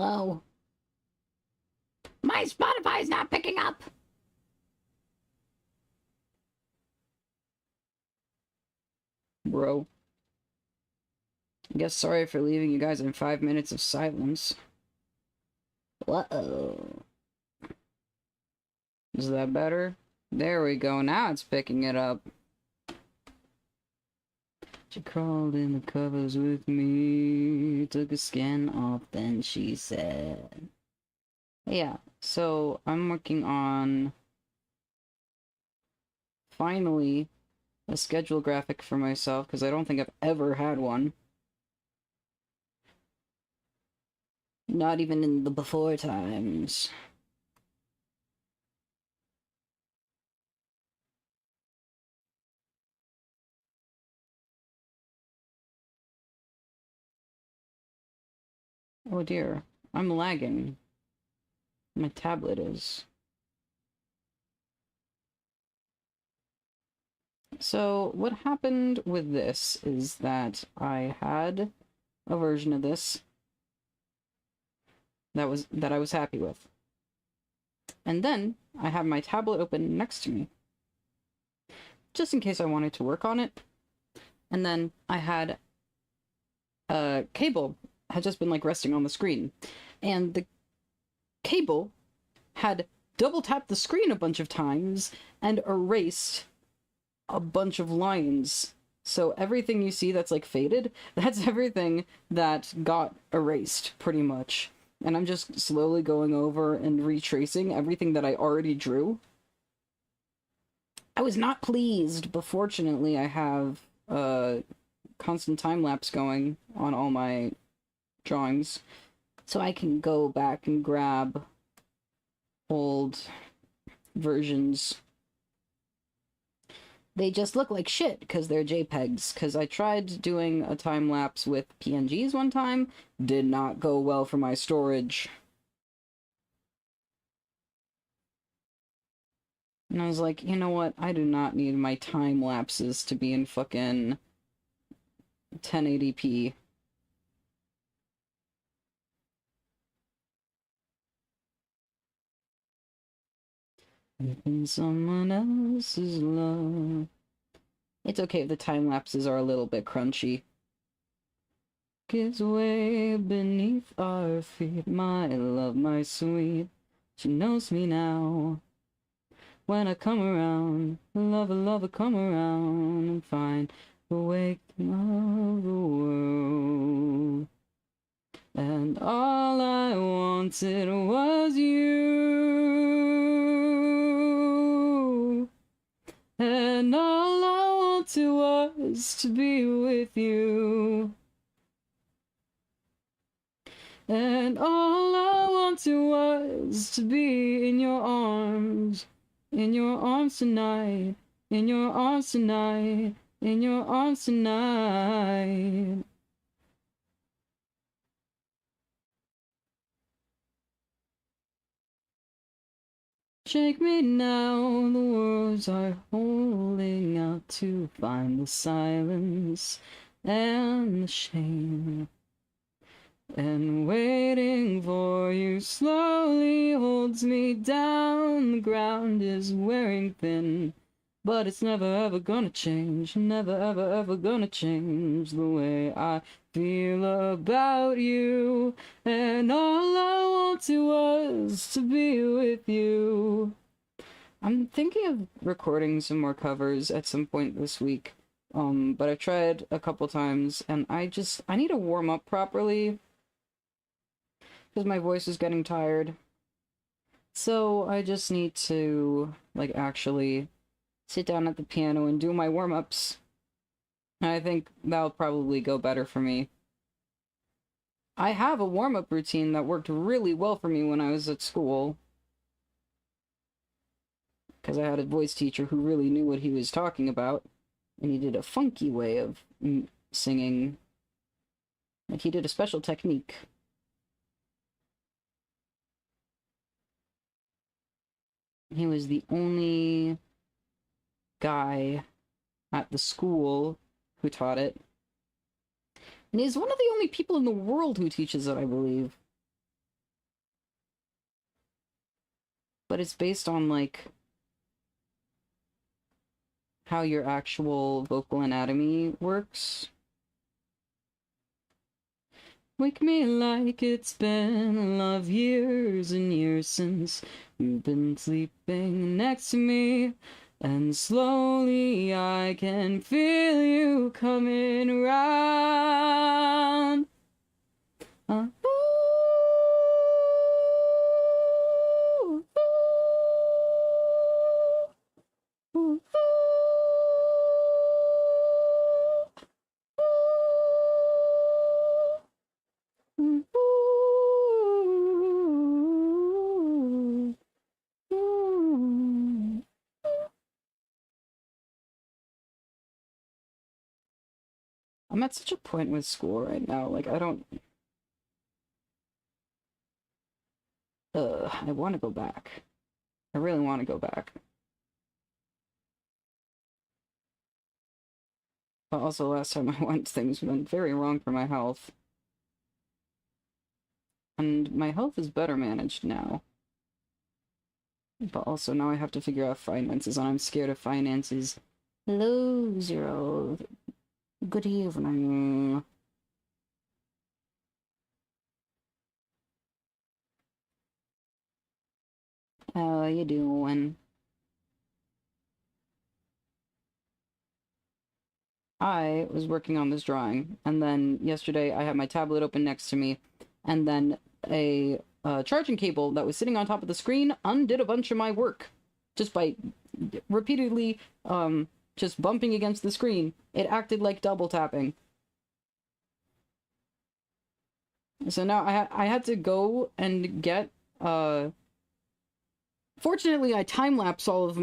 Hello? My Spotify's not picking up! Bro. I guess sorry for leaving you guys in 5 minutes of silence. Uh-oh. Is that better? There we go, now it's picking it up. She crawled in the covers with me, took a scan off, then she said... Yeah, so I'm working on... finally a schedule graphic for myself, because I don't think I've ever had one. Not even in the before times. Oh dear, I'm lagging. My tablet is. So what happened with this is that I had a version of this that I was happy with. And then I have my tablet open next to me, just in case I wanted to work on it. And then I had a cable had just been like resting on the screen, and the cable had double tapped the screen a bunch of times and erased a bunch of lines. So everything you see that's like faded, that's everything that got erased pretty much. And I'm just slowly going over and retracing everything that I already drew. I was not pleased, but fortunately I have constant time-lapse going on all my drawings, so I can go back and grab old versions. They just look like shit because they're JPEGs, because I tried doing a time-lapse with PNGs one time, did not go well for my storage. And I was like, you know what, I do not need my time-lapses to be in fucking 1080p. In someone else's love. It's okay if the time lapses are a little bit crunchy. Gives way beneath our feet, my love, my sweet. She knows me now. When I come around, lover, lover, come around and find the wake of the world. And all I wanted was you. And all I wanted was to be with you. And all I wanted was to be in your arms tonight, in your arms tonight, in your arms tonight. Shake me now, the words are holding out to find the silence and the shame. And waiting for you slowly holds me down, the ground is wearing thin. But it's never ever gonna change, never ever ever gonna change the way I feel about you. And all I wanted was to be with you. I'm thinking of recording some more covers at some point this week. But I've tried a couple times, and I need to warm up properly, because my voice is getting tired. So I just need to, like, actually sit down at the piano and do my warm-ups. And I think that'll probably go better for me. I have a warm-up routine that worked really well for me when I was at school, because I had a voice teacher who really knew what he was talking about, and he did a funky way of singing. Like, he did a special technique. He was the only guy at the school who taught it. And he's one of the only people in the world who teaches it, I believe. but it's based on, like, how your actual vocal anatomy works. Wake me like it's been a lot of years and years since you've been sleeping next to me. And slowly I can feel you coming around. Ooh, ooh, ooh, ooh, ooh, ooh. I'm at such a point with school right now, like, I don't... I want to go back. I really want to go back. But also, last time I went, things went very wrong for my health. And my health is better managed now. But also, now I have to figure out finances, and I'm scared of finances. Hello, Zero. Good evening. How you doing? I was working on this drawing, and then yesterday I had my tablet open next to me, and then a charging cable that was sitting on top of the screen undid a bunch of my work just by repeatedly just bumping against the screen. It acted like double tapping. So now I had to go and get fortunately I time-lapse all of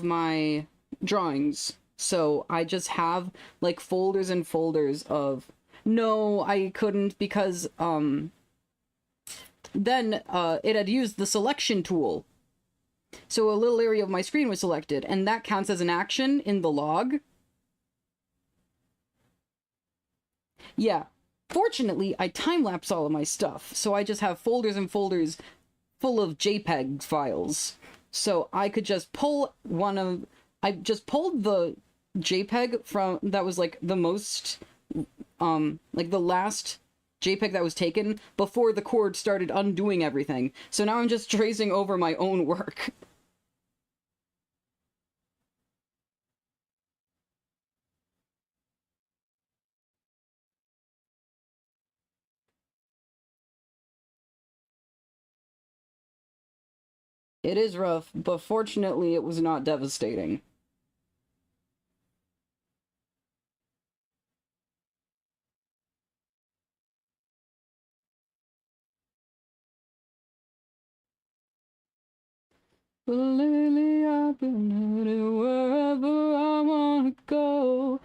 my drawings. So I just have like folders and folders of... No, I couldn't because then it had used the selection tool. So a little area of my screen was selected, and that counts as an action in the log. Yeah. Fortunately, I time-lapse all of my stuff, so I just have folders and folders full of JPEG files. So I could just pull one of... I just pulled the JPEG from... that was, like, the most... like, the last JPEG that was taken before the cord started undoing everything. So now I'm just tracing over my own work. It is rough, but fortunately it was not devastating. But lately I've been headed wherever I wanna go.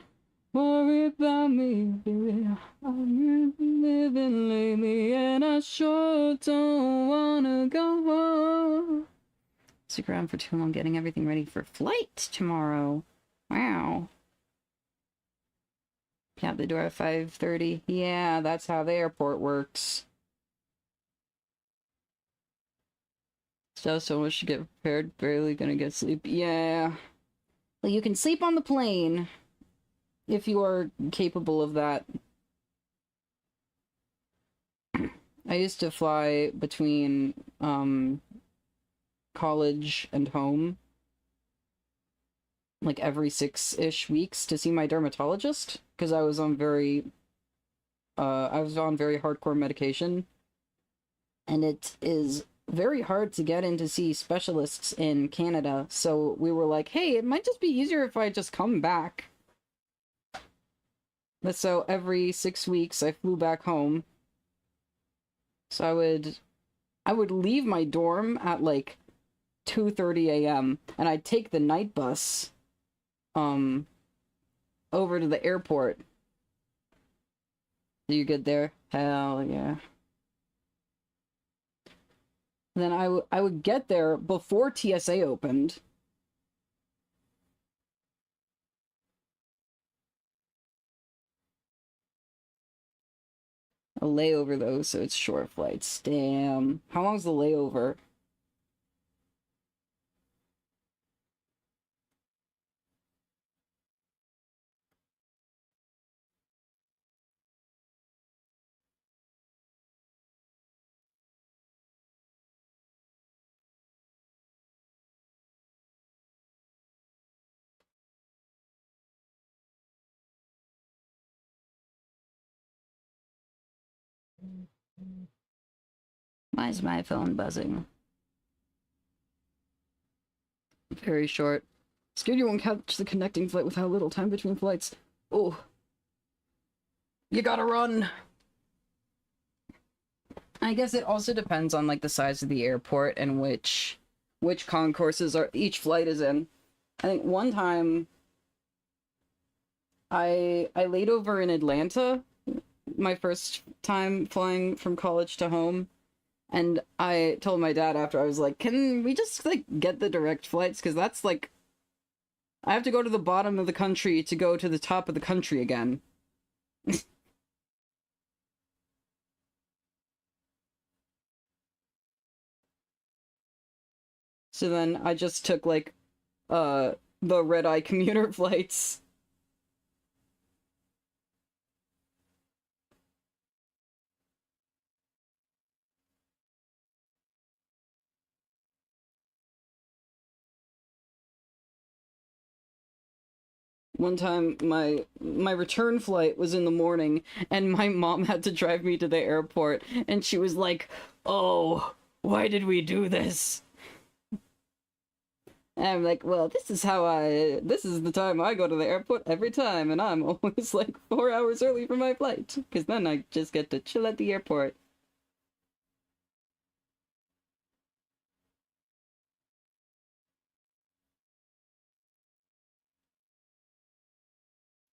Worry about me, baby. I've been living lately, and I sure don't wanna go home. Stick around for too long getting everything ready for flight tomorrow. Wow. Yeah, the door at 5:30. Yeah, that's how the airport works. So much to get prepared, barely gonna get sleep. Yeah. Well, you can sleep on the plane if you are capable of that. I used to fly between college and home like every 6-ish weeks to see my dermatologist because I was on very hardcore medication, and it is very hard to get in to see specialists in Canada, so we were like, hey, it might just be easier if I just come back. But so every 6 weeks I flew back home. So I would leave my dorm at like 2:30 a.m. and I'd take the night bus over to the airport. Do you get there? Hell yeah. Then I would get there before TSA opened. A layover, though, so it's short flights. Damn. How long's the layover? Why is my phone buzzing? Very short. Scared you won't catch the connecting flight with how little time between flights. Oh. You gotta run! I guess it also depends on, like, the size of the airport and which concourses each flight is in. I think one time I laid over in Atlanta, my first time flying from college to home, and I told my dad after, I was like, can we just, like, get the direct flights? Because that's, like, I have to go to the bottom of the country to go to the top of the country again. So then I just took, like, the red-eye commuter flights. One time, my return flight was in the morning, and my mom had to drive me to the airport, and she was like, "Oh, why did we do this?" And I'm like, "Well, this is the time I go to the airport every time, and I'm always like 4 hours early for my flight, because then I just get to chill at the airport."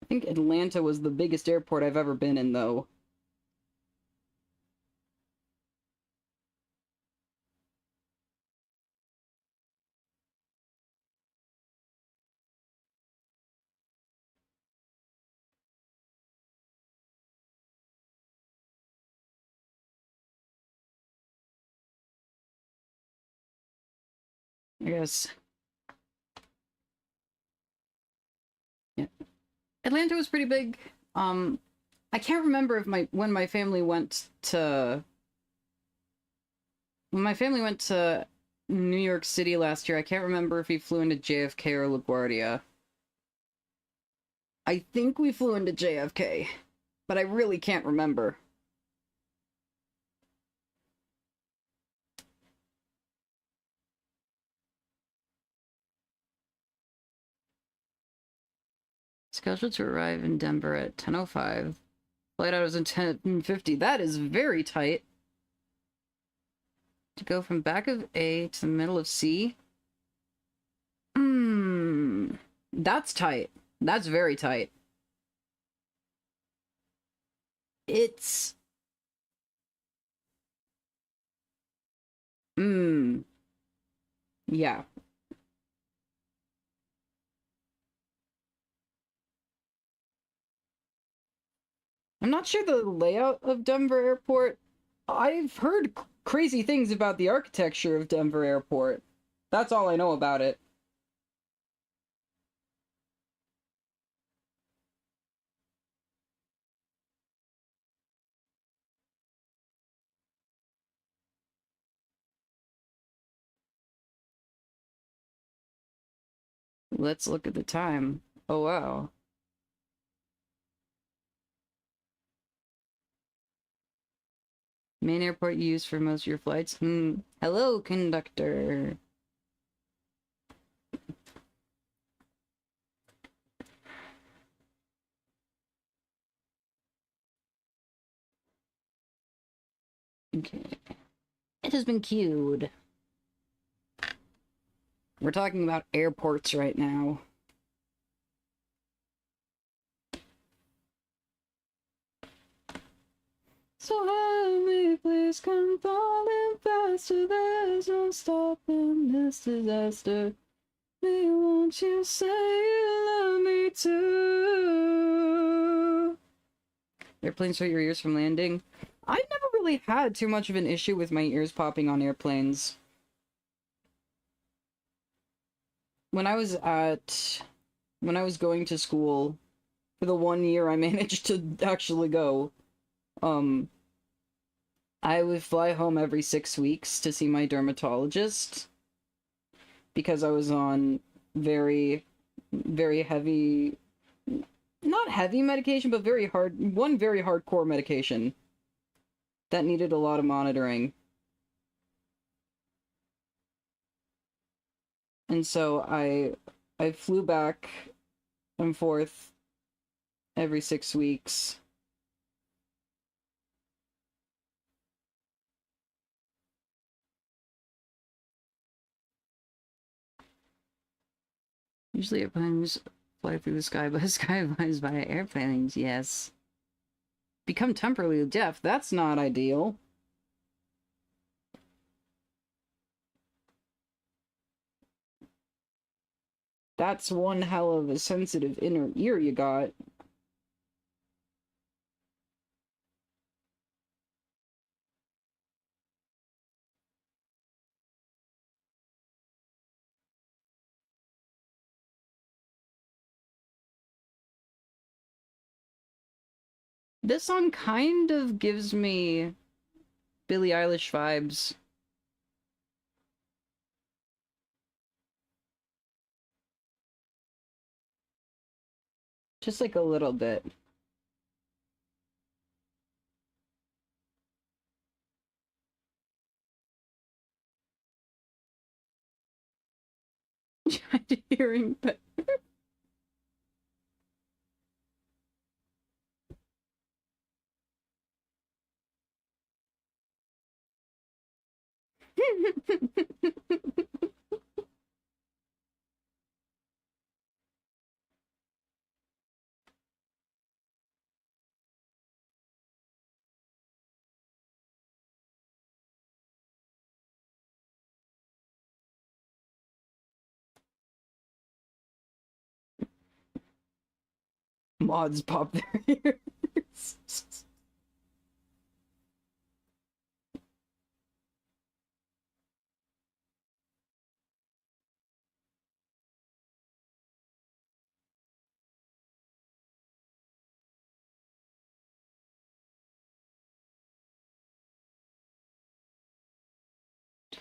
I think Atlanta was the biggest airport I've ever been in, though. I guess. Yeah. Atlanta was pretty big. I can't remember if when my family went to New York City last year. I can't remember if we flew into JFK or LaGuardia. I think we flew into JFK, but I really can't remember. Scheduled to arrive in Denver at 10:05. Flight out was at 10:50. That is very tight. To go from back of A to the middle of C? That's tight. That's very tight. It's... Yeah. I'm not sure the layout of Denver Airport. I've heard crazy things about the architecture of Denver Airport. That's all I know about it. Let's look at the time. Oh, wow. Main airport used for most of your flights? Hello, conductor. Okay. It has been queued. We're talking about airports right now. So help me, please come falling faster. There's no stopping this disaster. Me, won't you say you love me too? Airplanes hurt your ears from landing? I never really had too much of an issue with my ears popping on airplanes. When I was going to school, for the 1 year I managed to actually go, I would fly home every 6 weeks to see my dermatologist because I was on very, very heavy, not heavy medication, but very hardcore medication that needed a lot of monitoring. And so I flew back and forth every 6 weeks. Usually airplanes fly through the sky, but sky flies by airplanes, yes. Become temporarily deaf, that's not ideal. That's one hell of a sensitive inner ear you got. This song kind of gives me Billie Eilish vibes. Just like a little bit. Hearing, but mods pop their ears.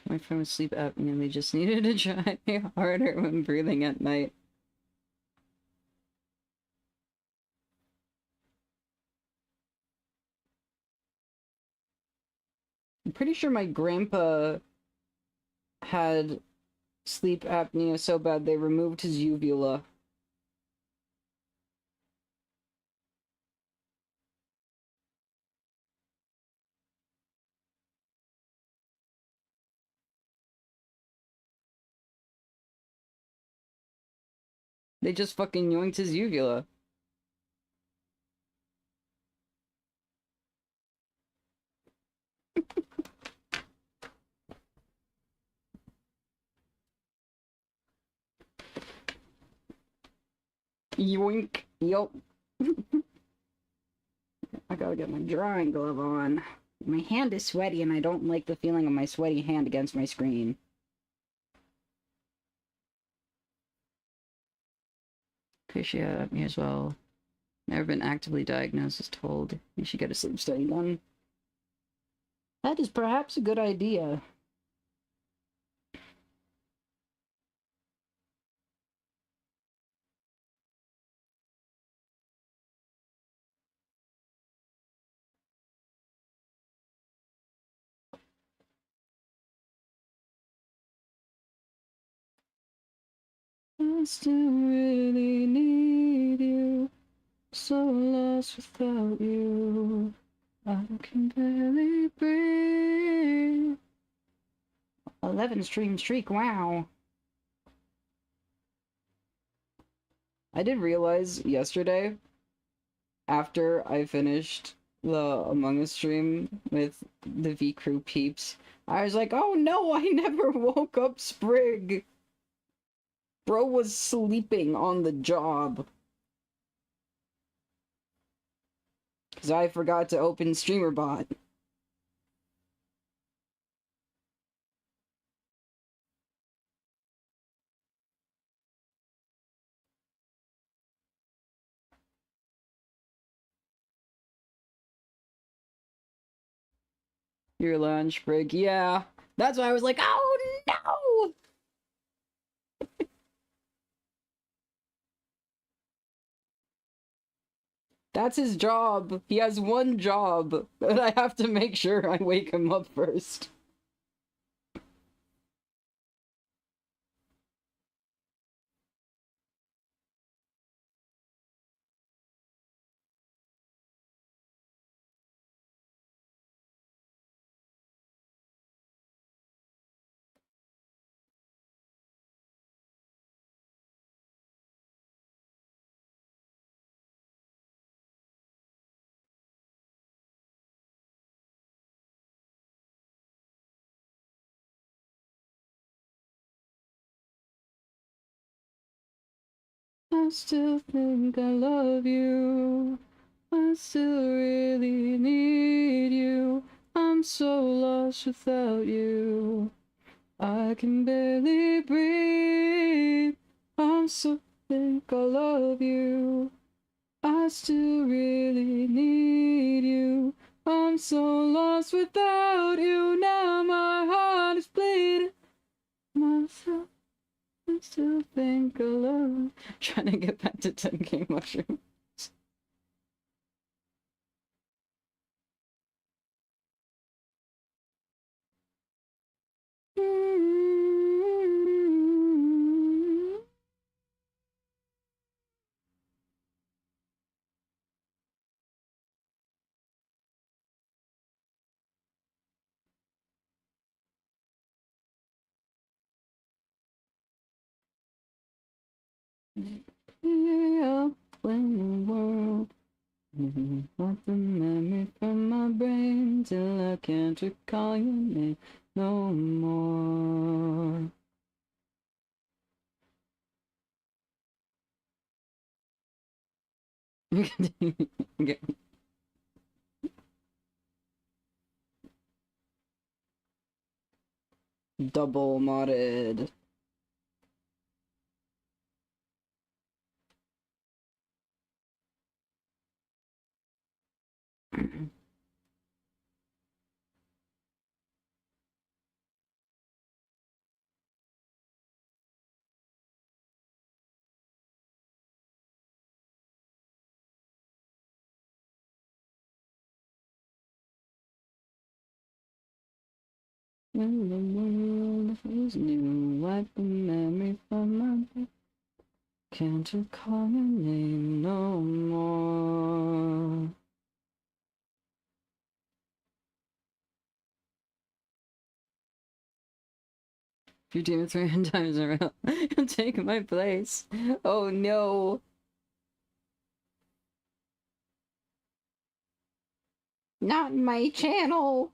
My friend was sleep apnea and they just needed to try harder when breathing at night. I'm pretty sure my grandpa had sleep apnea so bad they removed his uvula. They just fucking yoinked his uvula. Yoink. Yup. I gotta get my drawing glove on. My hand is sweaty and I don't like the feeling of my sweaty hand against my screen. Appreciate me as well. Never been actively diagnosed as told you should get a sleep study done. That is perhaps a good idea. I still really need you, so lost without you. I can barely breathe. 11 stream streak, wow. I did realize yesterday, after I finished the Among Us stream with the V Crew peeps, I was like, oh no, I never woke up Sprig. Bro was sleeping on the job. Because I forgot to open StreamerBot. Your lunch break, yeah. That's why I was like, oh no! That's his job. He has one job, but I have to make sure I wake him up first. I still think I love you. I still really need you. I'm so lost without you. I can barely breathe. I still think I love you. I still really need you. I'm so lost without you. Now my heart is bleeding. Myself, I still think I love you. Trying to get back to 10k mushroom. Yeah, when the world wipe the memory from my brain till I can't recall your name no more. Double modded. When the world is new, wipe the memory from my brain. Can't recall your name no more. If you do it 300 times in a row, you'll take my place. Oh no. Not my channel.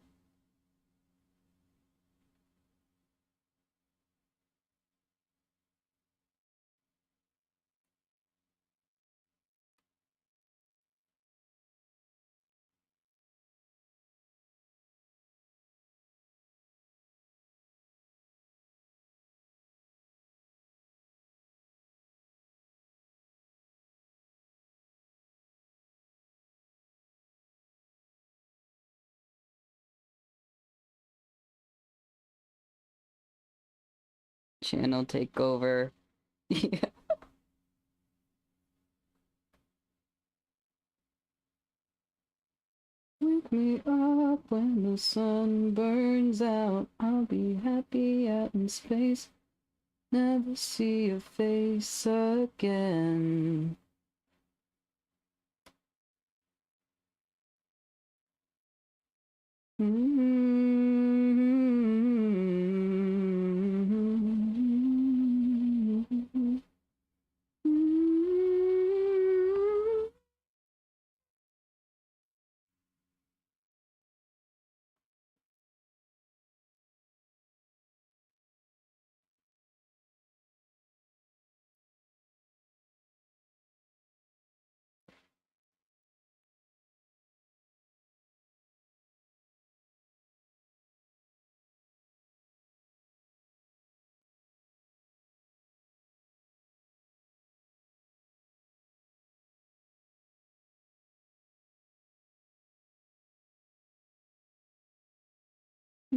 Channel takeover. Yeah. Wake me up when the sun burns out. I'll be happy out in space. Never see your face again.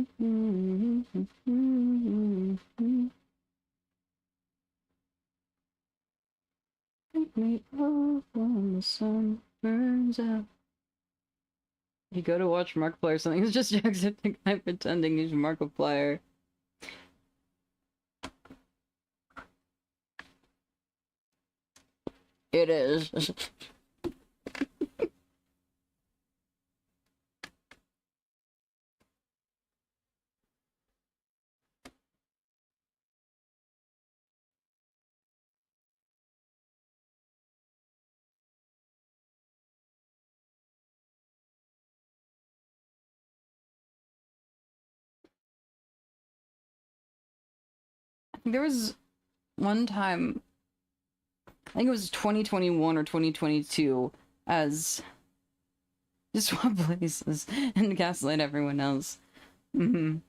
Take me up when the sun burns out. You go to watch Markiplier or something, it's just Jacksepticeye pretending he's Markiplier. It is. There was one time, I think it was 2021 or 2022, as just swap places and gaslight everyone else. There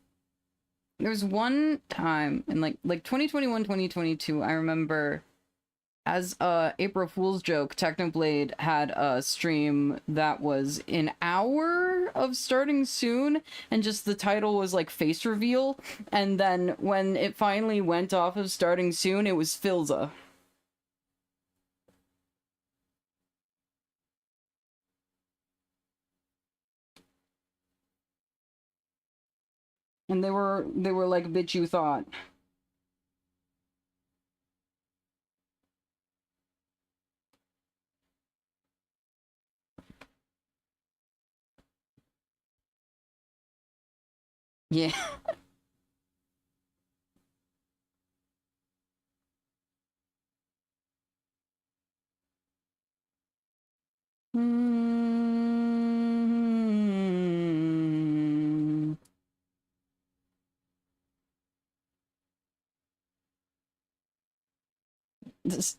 was one time in like 2021, 2022, I remember as a April Fool's joke, Technoblade had a stream that was an hour of starting soon, and just the title was like face reveal, and then when it finally went off of starting soon, it was Filza. And they were like, bitch, you thought. Yeah. This,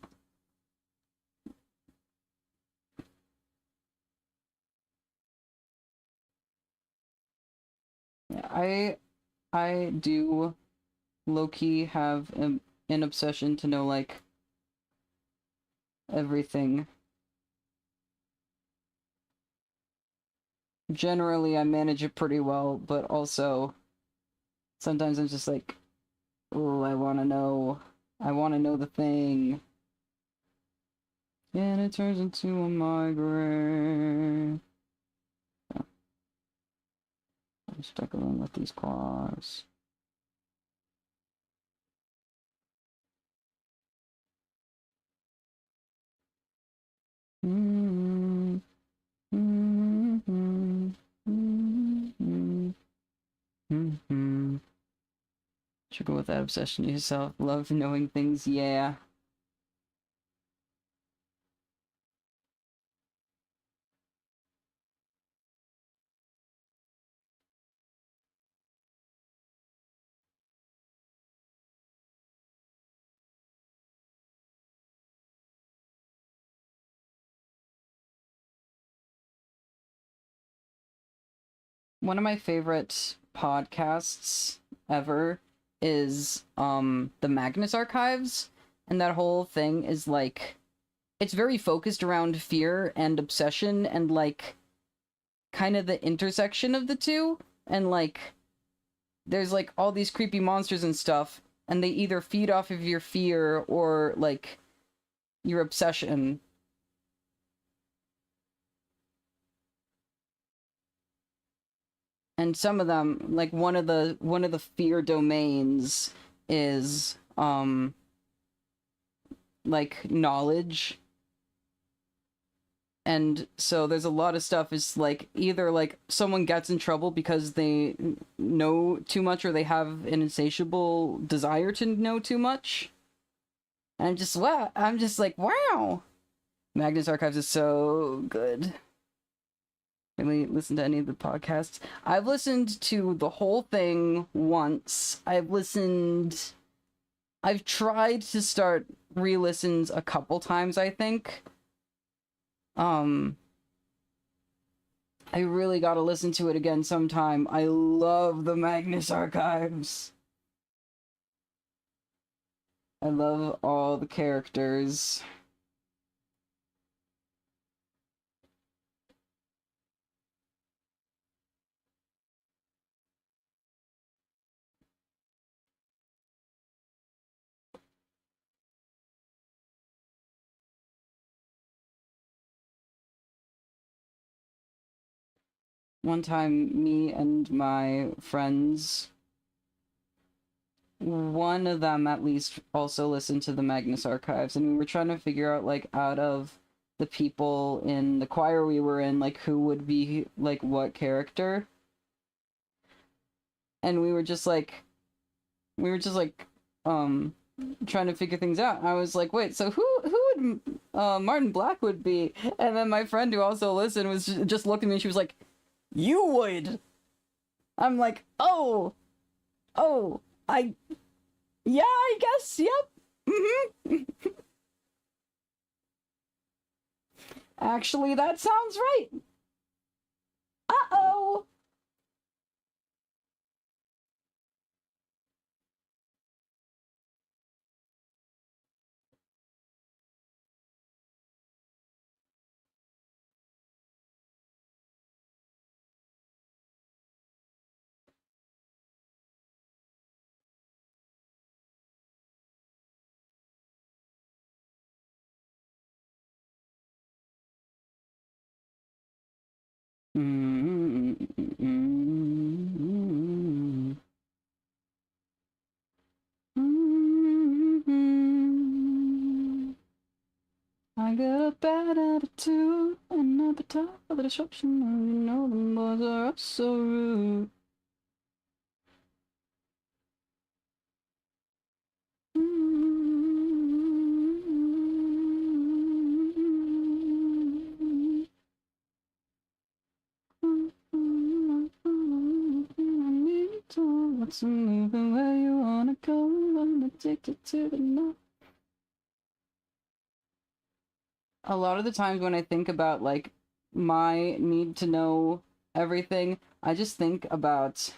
yeah, I do low-key have an obsession to know like everything. Generally, I manage it pretty well, but also sometimes I'm just like, oh, I want to know. I want to know the thing. And it turns into a migraine. Oh, I'm struggling with these claws. Mm-hmm. Mm-hmm. Mm-hmm. Mm-hmm. Struggle with that obsession yourself. Love knowing things, yeah. One of my favorite podcasts ever is the Magnus Archives, and that whole thing is like it's very focused around fear and obsession and like kind of the intersection of the two, and like there's like all these creepy monsters and stuff, and they either feed off of your fear or like your obsession. And some of them, like one of the fear domains is like knowledge. And so there's a lot of stuff is like either like someone gets in trouble because they know too much or they have an insatiable desire to know too much. And I'm just like, wow. Magnus Archives is so good. Really listen to any of the podcasts. I've listened to the whole thing once. I've tried to start re-listens a couple times, I think. I really gotta listen to it again sometime. I love the Magnus Archives. I love all the characters. one time, me and my friends, one of them at least also listened to the Magnus Archives, and we were trying to figure out, like, out of the people in the choir we were in, like, who would be, like, what character. And we were just like, trying to figure things out. I was like, wait, so who would Martin Black would be? And then my friend who also listened was just looking at me. She was like, you would. I'm like, oh, yeah, I guess, yep. Actually, that sounds right. Uh-oh. I got a bad attitude and appetite for the destruction. You know the boys are so rude. What's moving where you wanna go? I'm addicted to the night. A lot of the times when I think about, like, my need to know everything, I just think about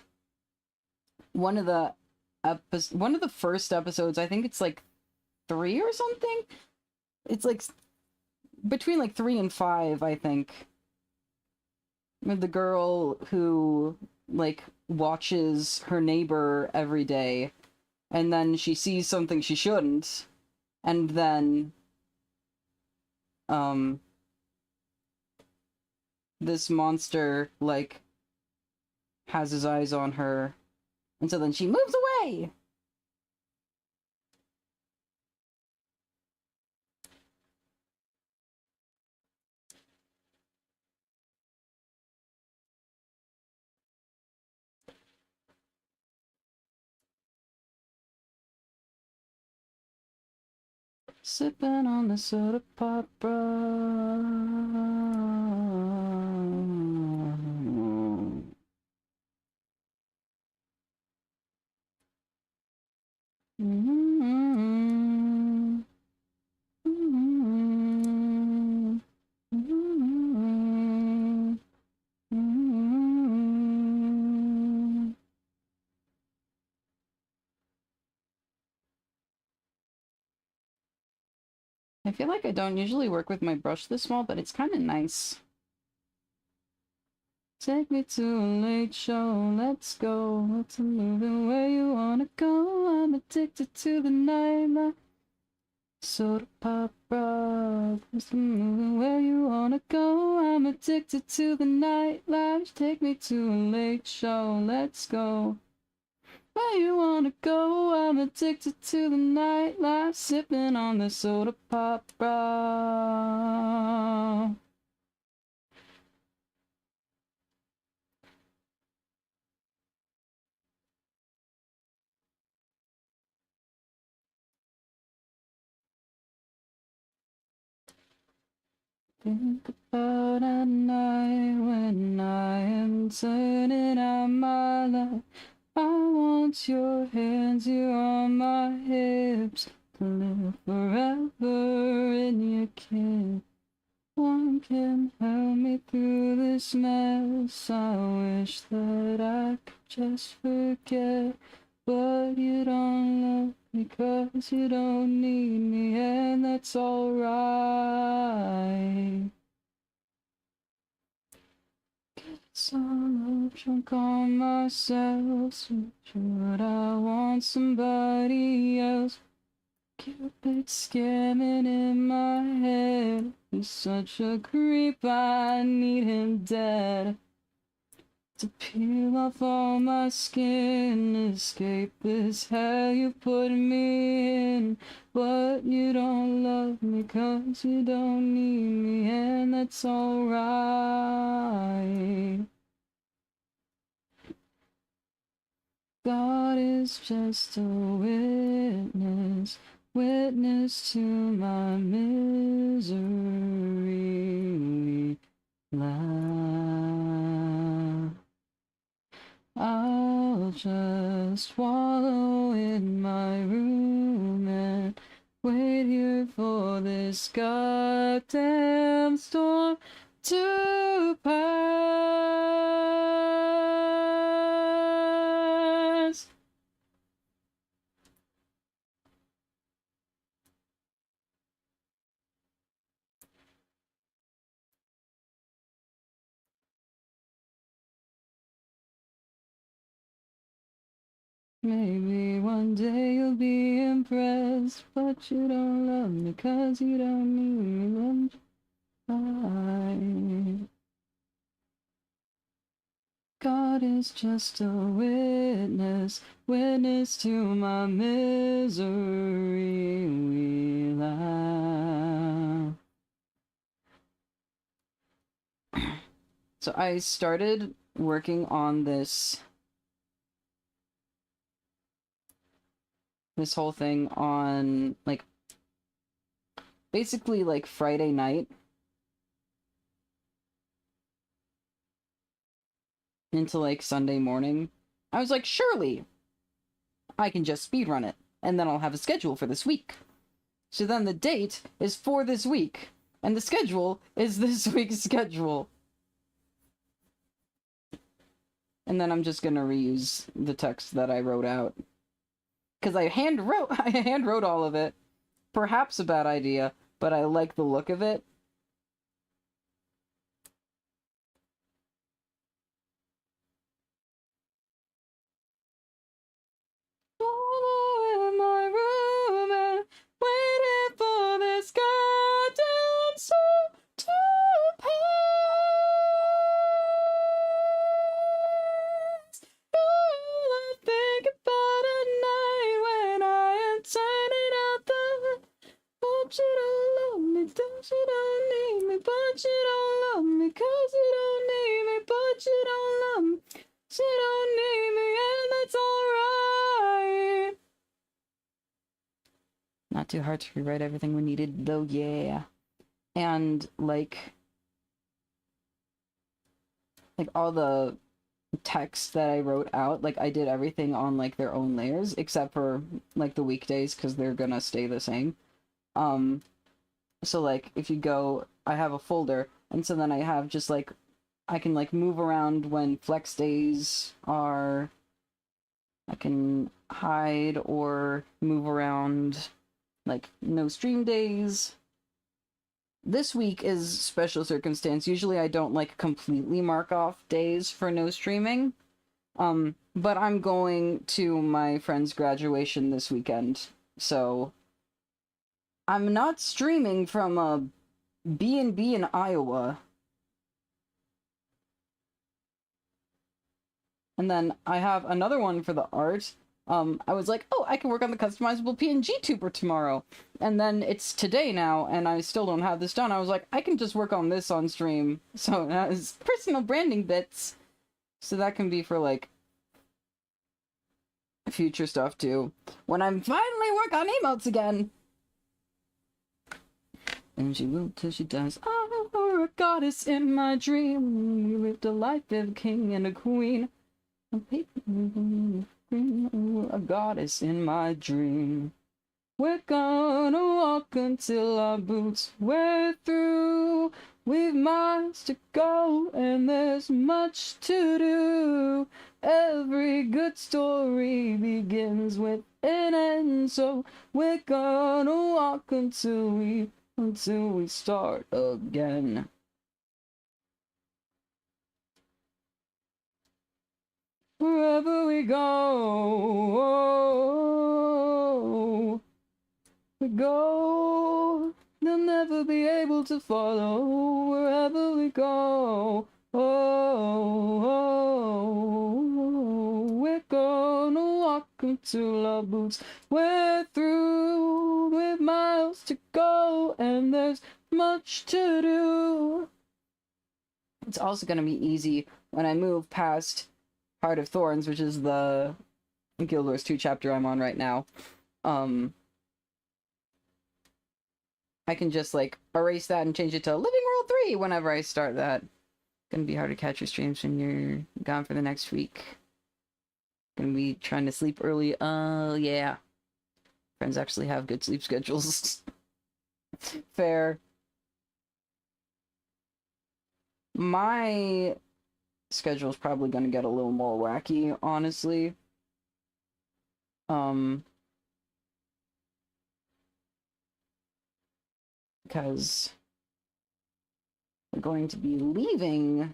one of the first episodes. I think it's like 3 or something. It's like between like 3 and 5, I think. With the girl who, like, watches her neighbor every day, and then she sees something she shouldn't, and then um this monster, like, has his eyes on her, and so then she moves away. Sipping on the soda pop, I feel like I don't usually work with my brush this small, but it's kind of nice. Take me to a late show, let's go. Let's move it where you wanna go. I'm addicted to the nightlife. Soda pop rock, let's move it where you wanna go. I'm addicted to the nightlife. Take me to a late show, let's go. Where you wanna go? I'm addicted to the nightlife. Sipping on the soda pop rock. Think about a night when I am turning out my life. I want your hands here on my hips to live forever in your kiss. One can help me through this mess. I wish that I could just forget, but you don't love me 'cause you don't need me, and that's alright. So I'm drunk on myself, so should I want somebody else? Cupid scamming in my head. He's such a creep, I need him dead. to peel off all my skin. Escape this hell you put me in. But you don't love me 'cause you don't need me, and that's alright. God is just a witness, witness to my misery. We laugh. I'll just wallow in my room and wait here for this goddamn storm to pass. Maybe one day you'll be impressed, but you don't love me 'cause you don't need me. God is just a witness, witness to my misery. We laugh. So I started working on this whole thing on, like, basically, like, Friday night into, like, Sunday morning. I was like, surely I can just speedrun it, and then I'll have a schedule for this week. So then the date is for this week, and the schedule is this week's schedule. And then I'm just gonna reuse the text that I wrote out. Because I hand wrote all of it. Perhaps a bad idea, but I like the look of it. In my room and waiting for this goddamn storm to pass. All I think about at night when I am turning out the light. But you don't love me, don't you don't need me, but you don't love me 'cause you don't need me, but you don't love me, you don't need me, and that's alright. Not too hard to rewrite everything we needed, though, yeah. And, like all the text that I wrote out, like, I did everything on, like, their own layers, except for, like, the weekdays, because they're gonna stay the same. So, like, if you go, I have a folder, and so then I have just, like, I can, like, move around when flex days are. I can hide or move around, like, no stream days. This week is special circumstance. Usually I don't, like, completely mark off days for no streaming. But I'm going to my friend's graduation this weekend, so I'm not streaming from a B&B in Iowa. And then I have another one for the art. I was like, oh, I can work on the customizable PNG tuber tomorrow. And then it's today now, and I still don't have this done. I was like, I can just work on this on stream. So that is personal branding bits. So that can be for, like, future stuff, too. When I'm finally work on emotes again. And she will till she dies. Oh, a goddess in my dream. We lived a life of a king and a queen. A goddess in my dream. We're gonna walk until our boots wear through. We've miles to go and there's much to do. Every good story begins with an end, so we're gonna walk until we start again. Wherever we go, they'll never be able to follow. Wherever we go, welcome to Love Boots. We're through with miles to go, and there's much to do. It's also going to be easy when I move past Heart of Thorns, which is the Guild Wars 2 chapter I'm on right now. I can just, like, erase that and change it to Living World 3 whenever I start that. Gonna be hard to catch your streams when you're gone for the next week. Gonna be trying to sleep early. Yeah. Friends actually have good sleep schedules. Fair. My schedule's probably gonna get a little more wacky, honestly. Because we're going to be leaving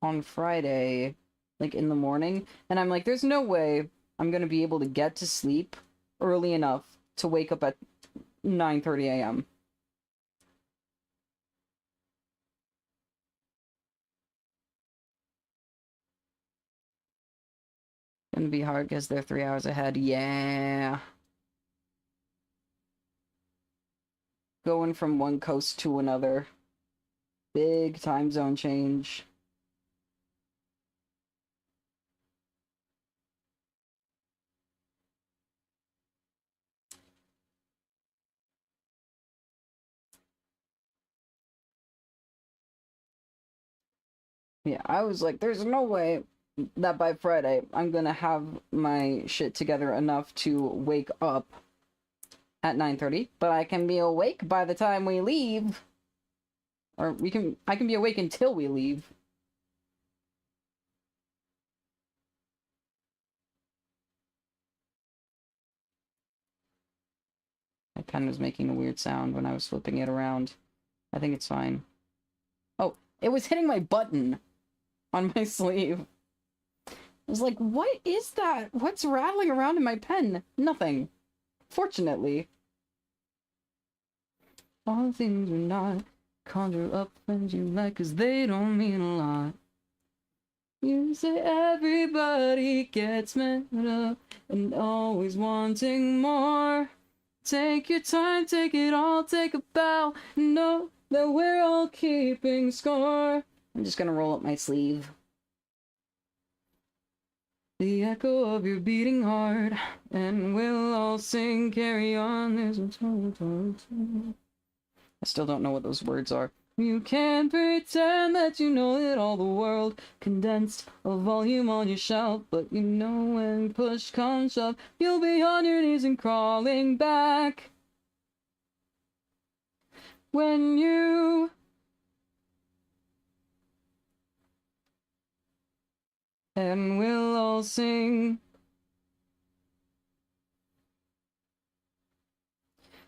on Friday, like, in the morning, and I'm like, there's no way I'm gonna be able to get to sleep early enough to wake up at 9:30 a.m. Gonna be hard because they're 3 hours ahead. Yeah. Going from one coast to another. Big time zone change. Yeah, I was like, there's no way that by Friday I'm gonna have my shit together enough to wake up at 9:30, but I can be awake by the time we leave. Or I can be awake until we leave. My pen was making a weird sound when I was flipping it around. I think it's fine. Oh, it was hitting my button on my sleeve. I was like, what is that? What's rattling around in my pen? Nothing. Fortunately. All things are not. Conjure up friends you like, 'cause they don't mean a lot. You say everybody gets mad up and always wanting more. Take your time, take it all, take a bow. Know that we're all keeping score. I'm just gonna roll up my sleeve. The echo of your beating heart, and we'll all sing, carry on. I still don't know what those words are. You can't pretend that you know it all, the world condensed a volume on your shelf, but you know when push comes shove, you'll be on your knees and crawling back. When you and we'll all sing.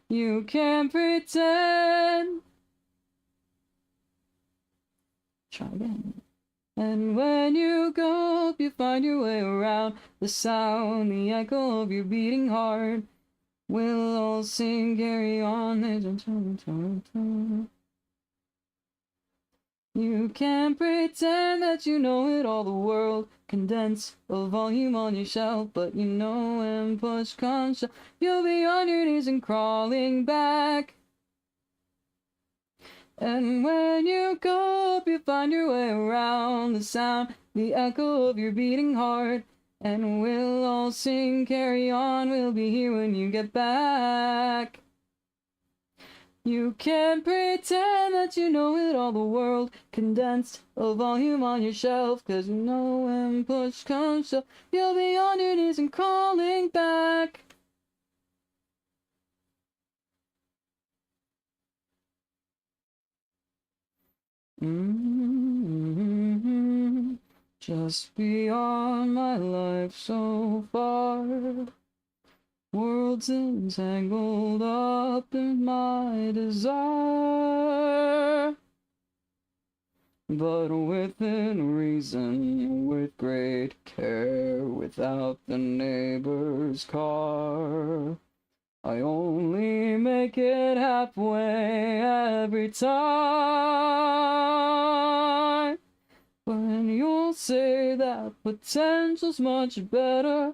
You can't pretend. Try again. And when you go up, you find your way around the sound, the echo of your beating heart. We'll all sing, carry on. You can't pretend that you know it all, the world condense a volume on your shelf, but you know when push comes shove, you'll be on your knees and crawling back. And when you go up, you find your way around the sound, the echo of your beating heart. And we'll all sing, carry on, we'll be here when you get back. You can't pretend that you know it all, the world condensed a volume on your shelf, 'cause you know when push comes shove, you'll be on your knees and crawling back. Just beyond my life so far, worlds entangled up in my desire, but within reason, with great care, without the neighbor's car. I only make it halfway every time. When you'll say that potential's much better,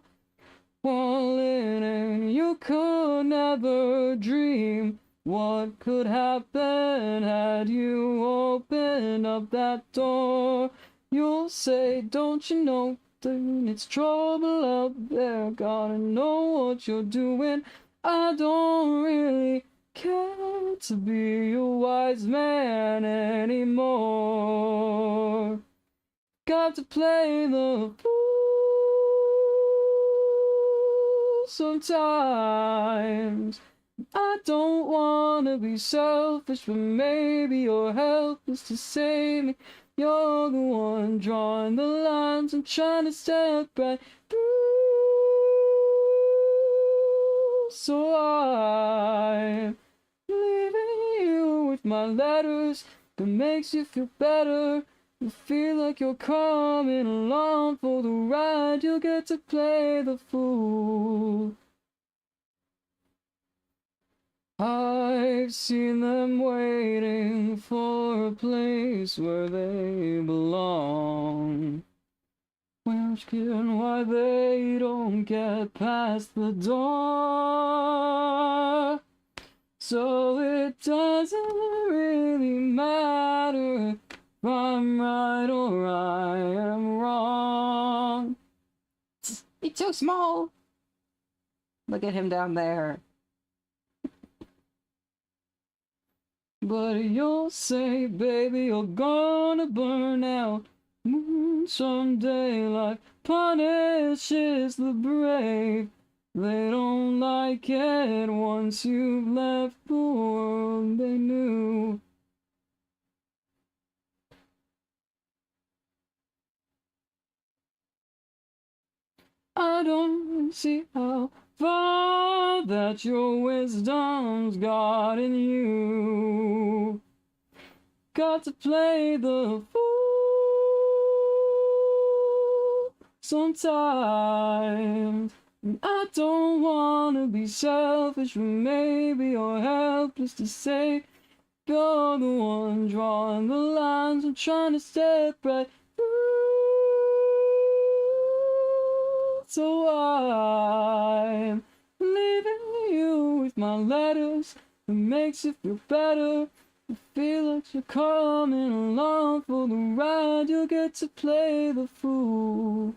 falling and you could never dream what could happen had you opened up that door. You'll say, don't you know that it's trouble out there, gotta know what you're doing. I don't really care to be a wise man anymore. Got to play the fool sometimes. I don't wanna be selfish, but maybe you're helpless to save me. You're the one drawing the lines. I'm trying to step right through. So I'm leaving you with my letters that makes you feel better. You feel like you're coming along for the ride. You'll get to play the fool. I've seen them waiting for a place where they belong, asking why they don't get past the door. So it doesn't really matter if I'm right or I am wrong. It's so small. Look at him down there. But you'll say, baby, you're gonna burn out. Someday life punishes the brave. They don't like it once you've left the world they knew. I don't see how far that your wisdom's got in you. Got to play the fool sometimes. I don't wanna be selfish, but maybe you're helpless to say. You're the one drawing the lines. I'm trying to step right through. So I'm leaving you with my letters. It makes you feel better. I feel like you're coming along for the ride. You'll get to play the fool.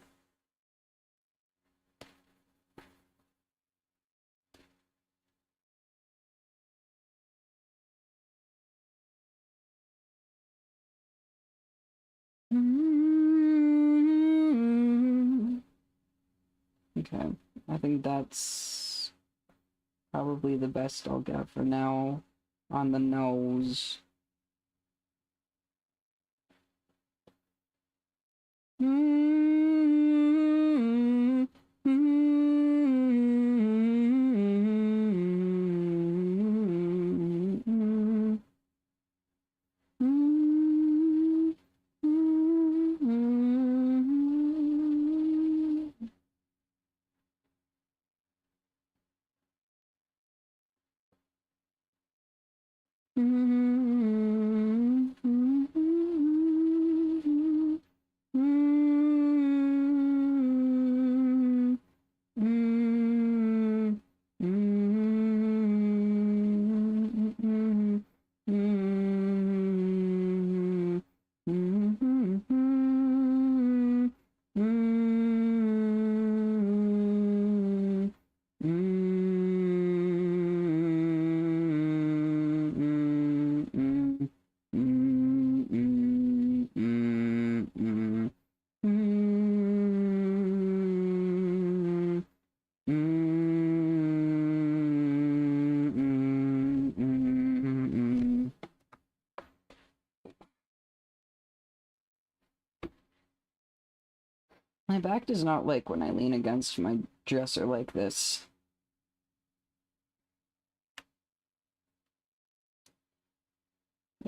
Okay, I think that's probably the best I'll get for now on the nose. My back does not like when I lean against my dresser like this.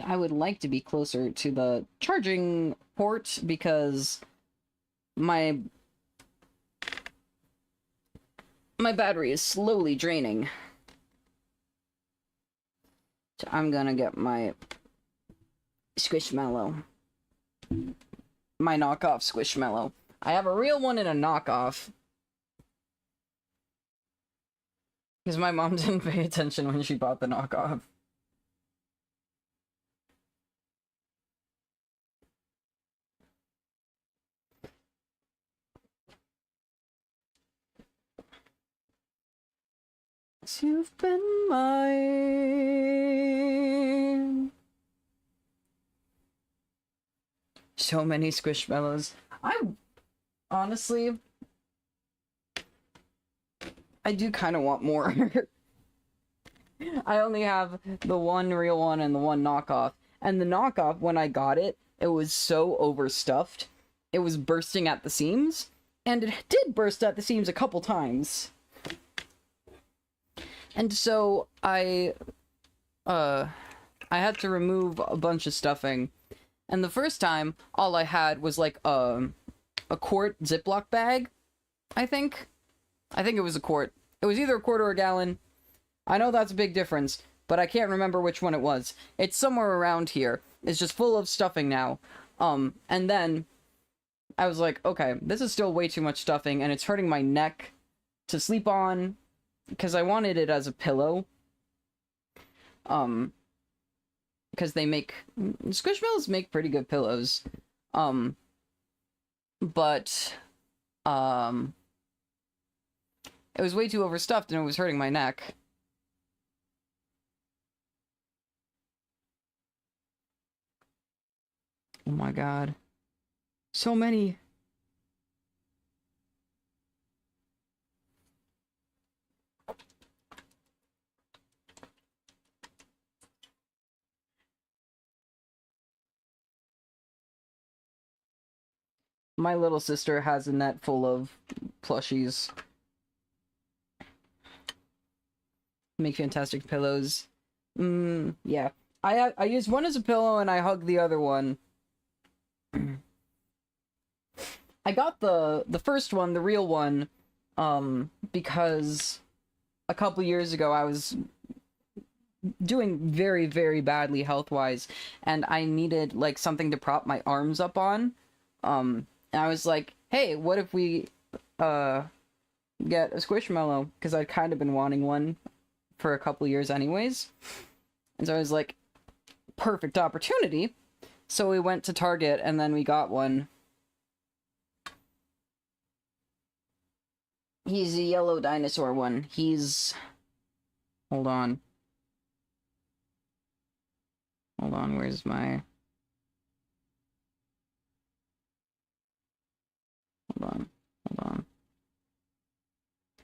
I would like to be closer to the charging port because my battery is slowly draining. So I'm gonna get my Squishmallow. my knockoff Squishmallow. I have a real one and a knockoff. Because my mom didn't pay attention when she bought the knockoff. You've been mine. So many Squishmallows. Honestly, I do kind of want more. I only have the one real one and the one knockoff. And the knockoff, when I got it, it was so overstuffed. It was bursting at the seams. And it did burst at the seams a couple times. And so I had to remove a bunch of stuffing. And the first time, all I had was like a quart Ziploc bag, I think. I think it was a quart. It was either a quart or a gallon. I know that's a big difference, but I can't remember which one it was. It's somewhere around here. It's just full of stuffing now. And then I was like, okay, this is still way too much stuffing, and it's hurting my neck to sleep on, because I wanted it as a pillow. Because Squishmallows make pretty good pillows. But it was way too overstuffed and it was hurting my neck. Oh my god. So many. My little sister has a net full of plushies. Make fantastic pillows. Yeah. I use one as a pillow and I hug the other one. I got the first one, the real one, because a couple years ago I was doing very, very badly health-wise, and I needed, like, something to prop my arms up on. And I was like, hey, what if we, get a Squishmallow? Because I'd kind of been wanting one for a couple years anyways. And so I was like, perfect opportunity. So we went to Target, and then we got one. He's a yellow dinosaur one. He's... Hold on. Hold on, where's my... Hold on.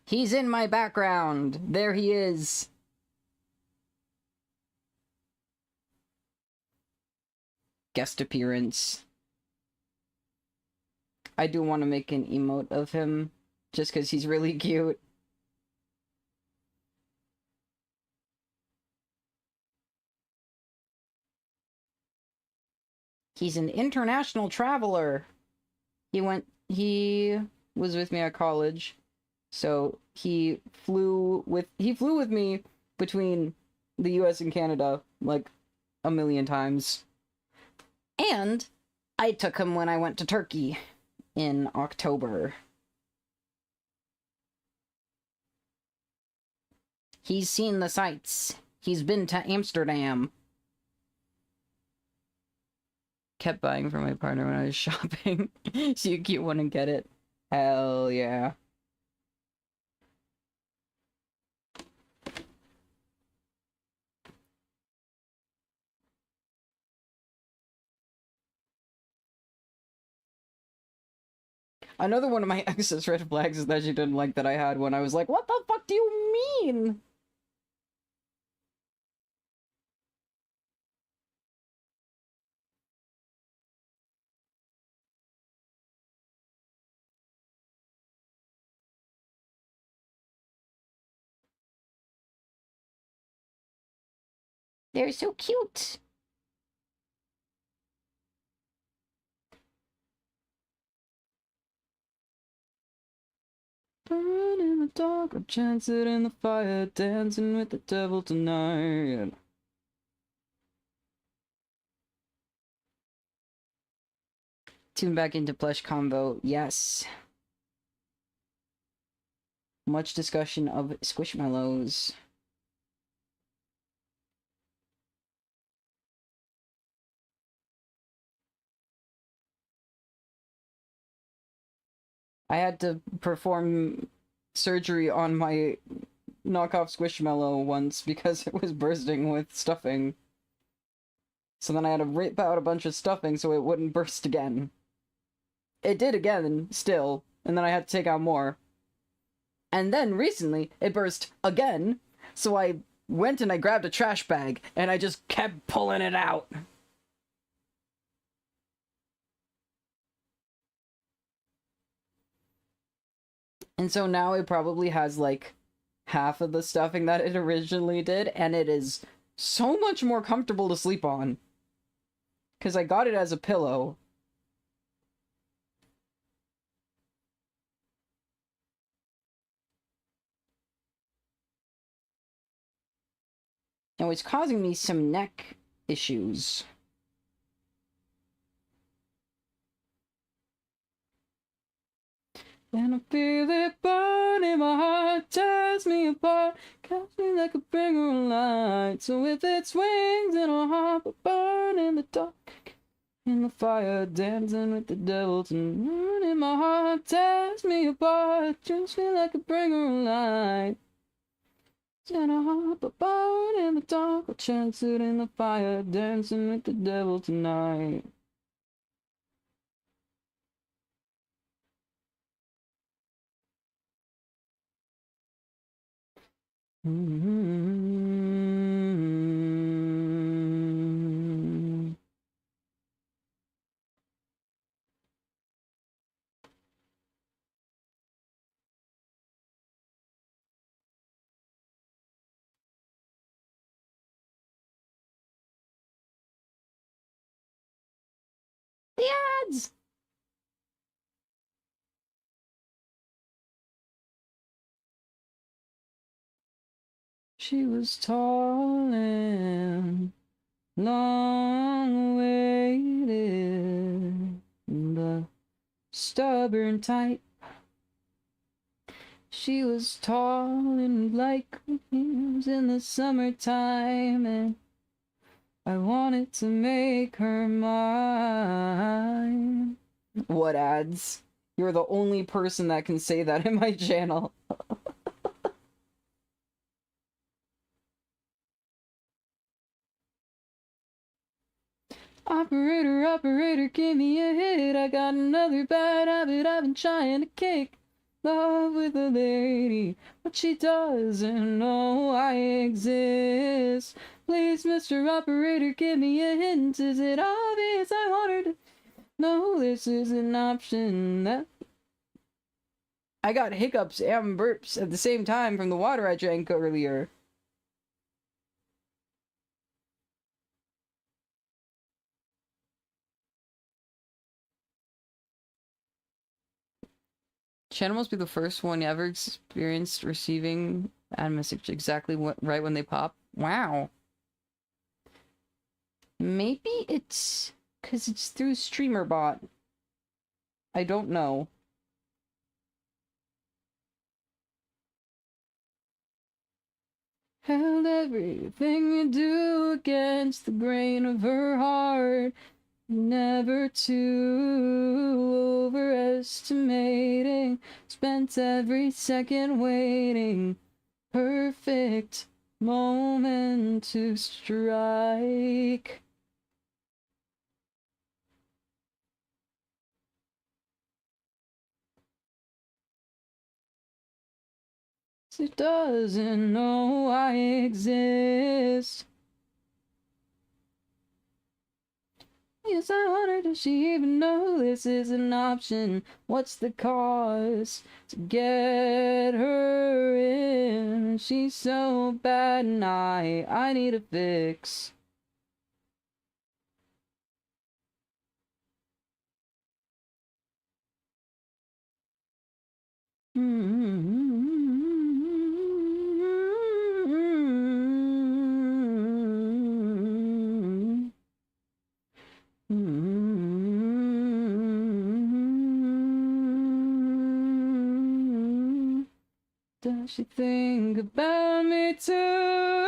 He's in my background! There he is! Guest appearance. I do want to make an emote of him, just because he's really cute. He's an international traveler! He was with me at college, so he flew with me between the US and Canada, like, a million times. And I took him when I went to Turkey in October. He's seen the sights. He's been to Amsterdam. Kept buying for my partner when I was shopping. See a cute one and get it. Hell yeah. Another one of my ex's red flags is that she didn't like that I had one. I was like, what the fuck do you mean? They're so cute. Burn in the dark, or chance it in the fire, dancing with the devil tonight. Tune back into plush combo. Yes. Much discussion of Squishmallows. I had to perform surgery on my knockoff Squishmallow once because it was bursting with stuffing. So then I had to rip out a bunch of stuffing so it wouldn't burst again. It did again, still, and then I had to take out more. And then recently, it burst again, so I went and I grabbed a trash bag, and I just kept pulling it out. And so now it probably has, like, half of the stuffing that it originally did, and it is so much more comfortable to sleep on. Because I got it as a pillow. And it's causing me some neck issues. And I feel it burn in my heart, tears me apart, cuts me like a bringer of light. So if it's wings in a heart, but burn in the dark, in the fire, dancing with the devil tonight. In my heart, tears me apart, turns me like a bringer of light. In a heart, but burn in the dark, I'll chance it in the fire, dancing with the devil tonight. The ads! She was tall and long-awaited, the stubborn type. She was tall and like leaves in the summertime, and I wanted to make her mine. What ads? You're the only person that can say that in my channel. Operator, operator, give me a hit. I got another bad habit I've been trying to kick. Love with a lady, but she doesn't know I exist. Please, Mr. Operator, give me a hint. Is it obvious I want her to know this is an option? That I got hiccups and burps at the same time from the water I drank earlier. Channel must be the first one ever experienced receiving ad message exactly right when they pop. Wow. Maybe it's because it's through StreamerBot. I don't know. Held everything you do against the grain of her heart. Never too overestimating. Spent every second waiting. Perfect moment to strike. She doesn't know I exist. Yes, I wonder, does she even know this is an option? What's the cost to get her in? She's so bad and I need a fix. Does she think about me too?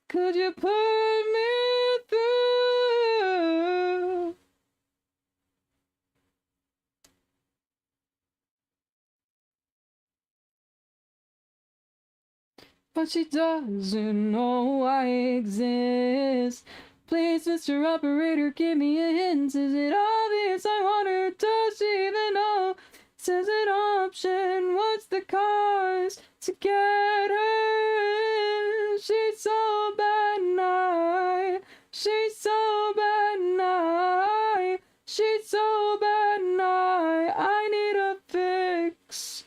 Could you put me through? But she doesn't know I exist. Please, Mr. Operator, give me a hint. Is it obvious I want her? Does she even know? Says an option. What's the cost to get her in? She's so bad night. She's so bad night. She's so bad night. I need a fix.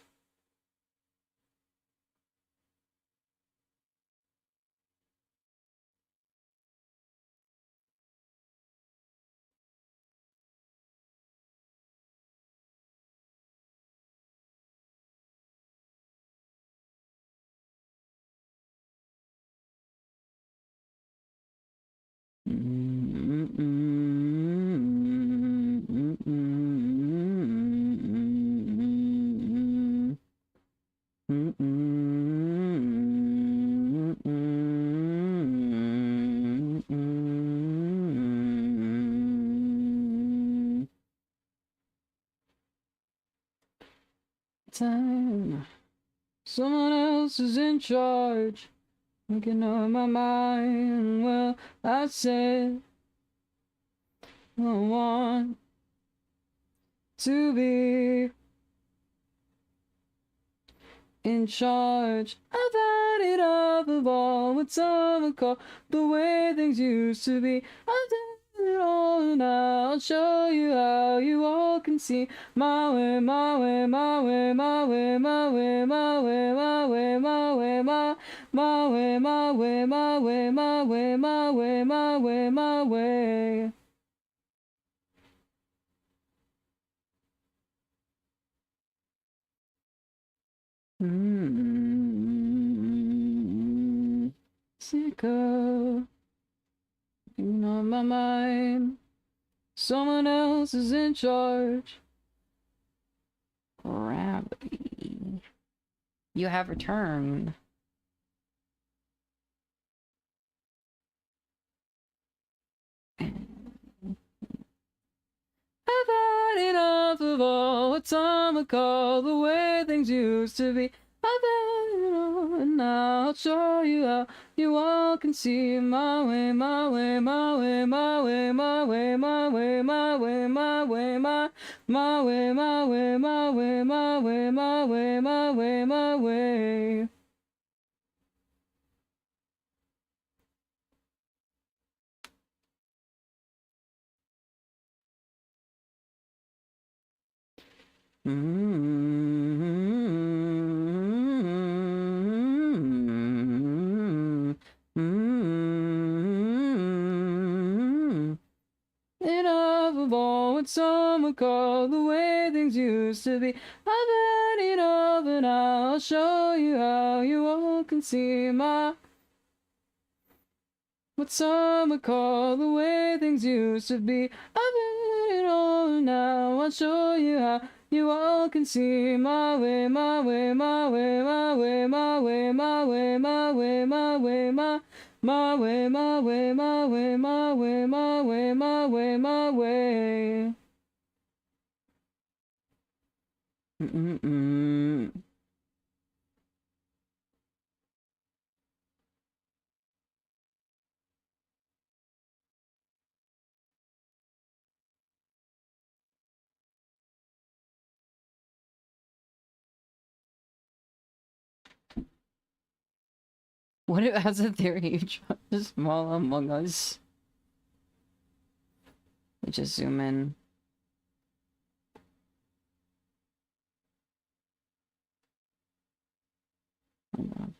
Time. Someone else is in charge. Looking on my mind. Well, I said I want to be in charge. I've had it up of all what some would call the way things used to be. I've done it all now. I'll show you how you all can see my way, my way, my way, my way, my way, my way, my way, my way, my way, my way, my way, my way, my way, my way, my way. Sick of being on my mind. Someone else is in charge. Gravity. You have returned. I've had enough of all what some would call the way things used to be. I've had it all, and now I'll show you how you all can see my way, my way, my way, my way, my way, my way, my way, my way, my way, my way, my way, my way, my way, my way, my way. Enough of all what some would call the way things used to be. I've had enough, and I'll show you how you all can see my what some would call the way things used to be. I've had it all now. I'll show you how you all can see my way, my way, my way, my way, my way, my way, my way, my way, my way, my way, my way, my way, my way, my way, my way. What if, as a theory, you try to small Among Us? We just zoom in. Hold on.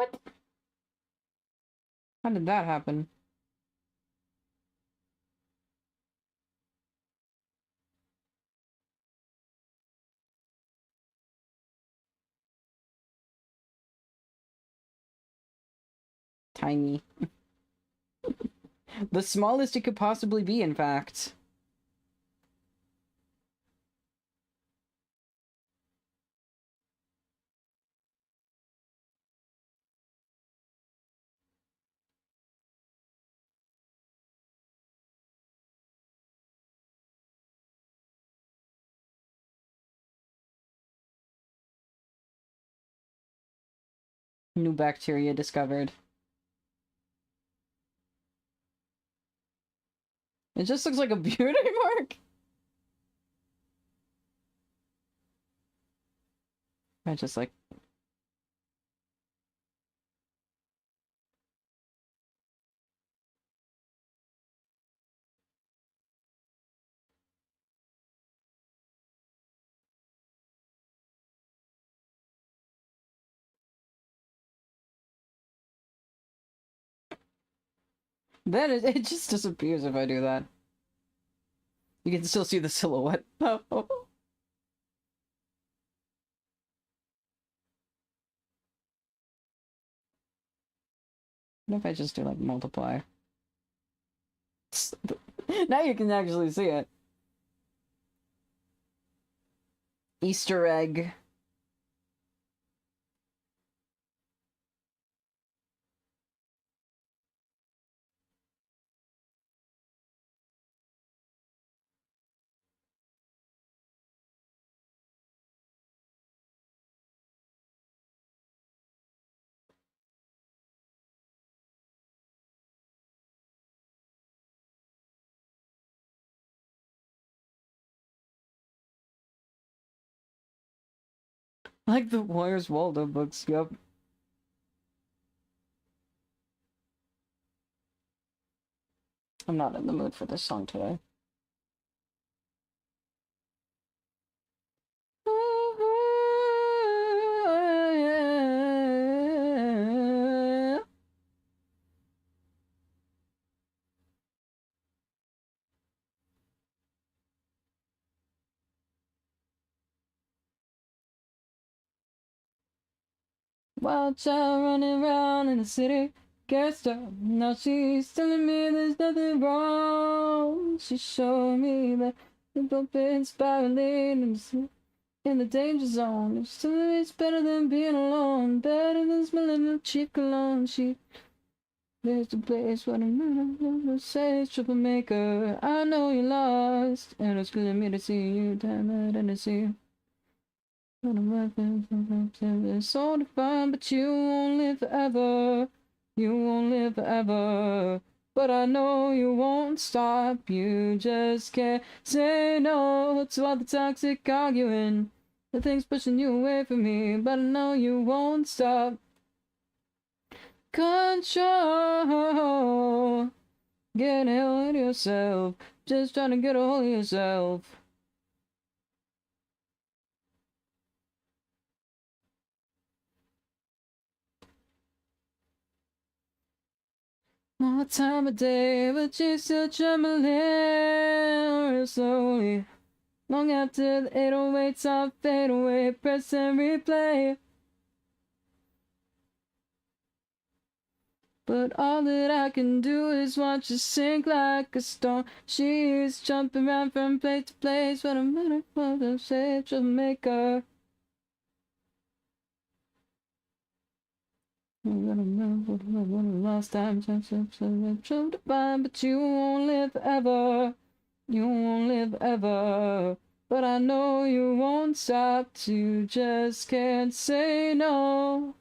What? How did that happen? Tiny. The smallest it could possibly be, in fact. New bacteria discovered. It just looks like a beauty mark. I just like... Then it just disappears if I do that. You can still see the silhouette. What if I just do like multiply? Now you can actually see it. Easter egg. Like the Where's Waldo books, yep. I'm not in the mood for this song today. Wild child running around in the city, can't stop. Now she's telling me there's nothing wrong. She's showing me that the bump is spiraling in the danger zone. It's telling me it's better than being alone, better than smelling the cheap cologne. There's the place where the says troublemaker. I know you're lost, and it's killing me to see you. Damn it, and to see you. It's so defined, but you won't live forever. You won't live forever. But I know you won't stop. You just can't say no to all the toxic arguing. The things pushing you away from me, but I know you won't stop. Control. Get a hold of yourself. Just trying to get a hold of yourself. More time of day, but you're still trembling real slowly. Long after the 808s all fade away, press and replay. But all that I can do is watch her sink like a stone. She's jumping around from place to place, but I'm running for the safe Jamaica. I'm gonna remember the last time I'm so divine, but you won't live forever. You won't live forever. But I know you won't stop. You just can't say no.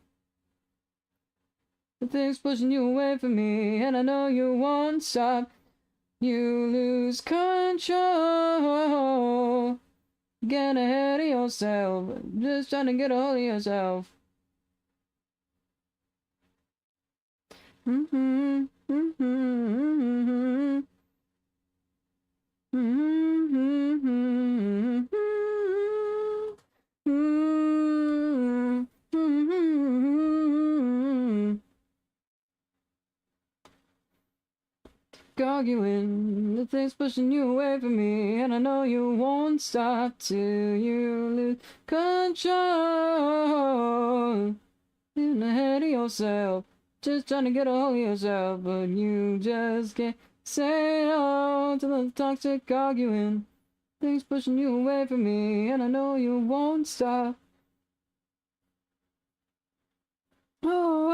The thing's pushing you away from me, and I know you won't stop. You lose control. Get ahead of yourself. Just trying to get a hold of yourself. Mm-hmm. Mm-hmm. Mm-hmm. Mm-hmm. Mm-hmm. arguing, the thing's pushing you away from me, and I know you won't stop till you lose control. In ahead of yourself, just trying to get a hold of yourself, but you just can't say no to the toxic arguing. Things pushing you away from me, and I know you won't stop. Oh.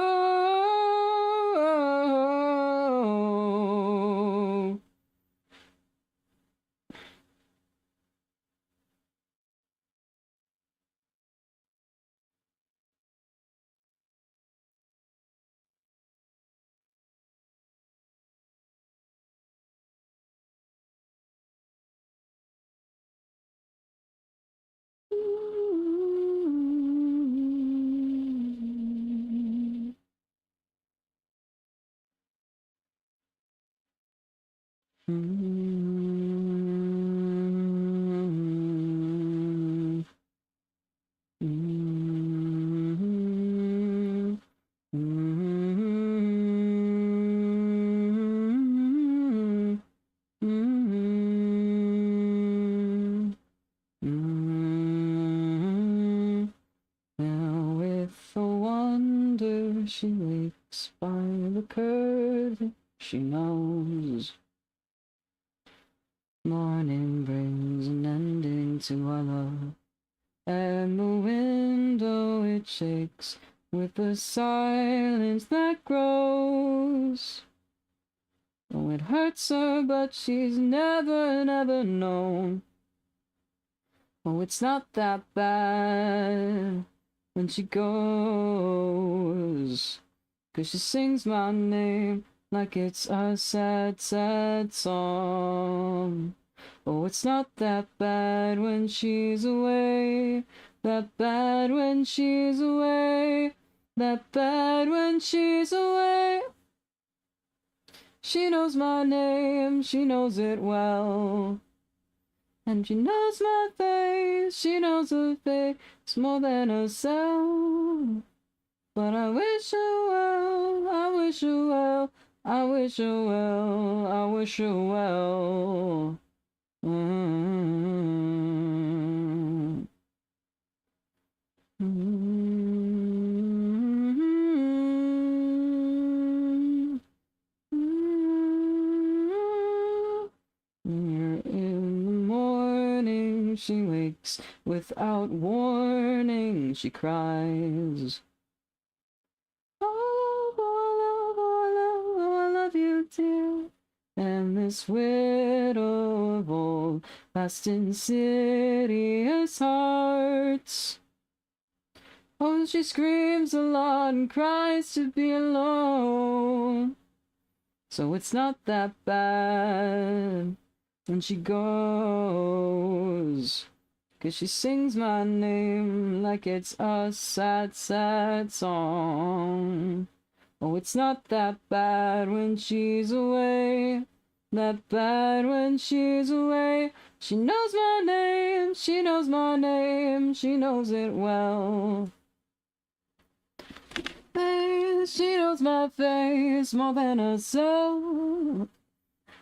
Now with a wonder she wakes by the curtain. She knows morning brings an ending to our love, and the window it shakes with the silence that grows. Oh, it hurts her, but she's never known. Oh, it's not that bad when she goes, 'cause she sings my name like it's a sad, sad song. Oh, it's not that bad when she's away, that bad when she's away, that bad when she's away. She knows my name, she knows it well. And she knows my face, she knows her face more than herself. But I wish her well, I wish her well, I wish her well, I wish her well. Mm-hmm. Mm-hmm. In the morning she wakes without warning, she cries, oh, I love you, dear. And this widow of old, past insidious hearts, oh, she screams a lot and cries to be alone. So it's not that bad when she goes, 'cause she sings my name like it's a sad, sad song. Oh, it's not that bad when she's away, that bad when she's away. She knows my name, she knows my name, she knows it well. She knows my face more than herself.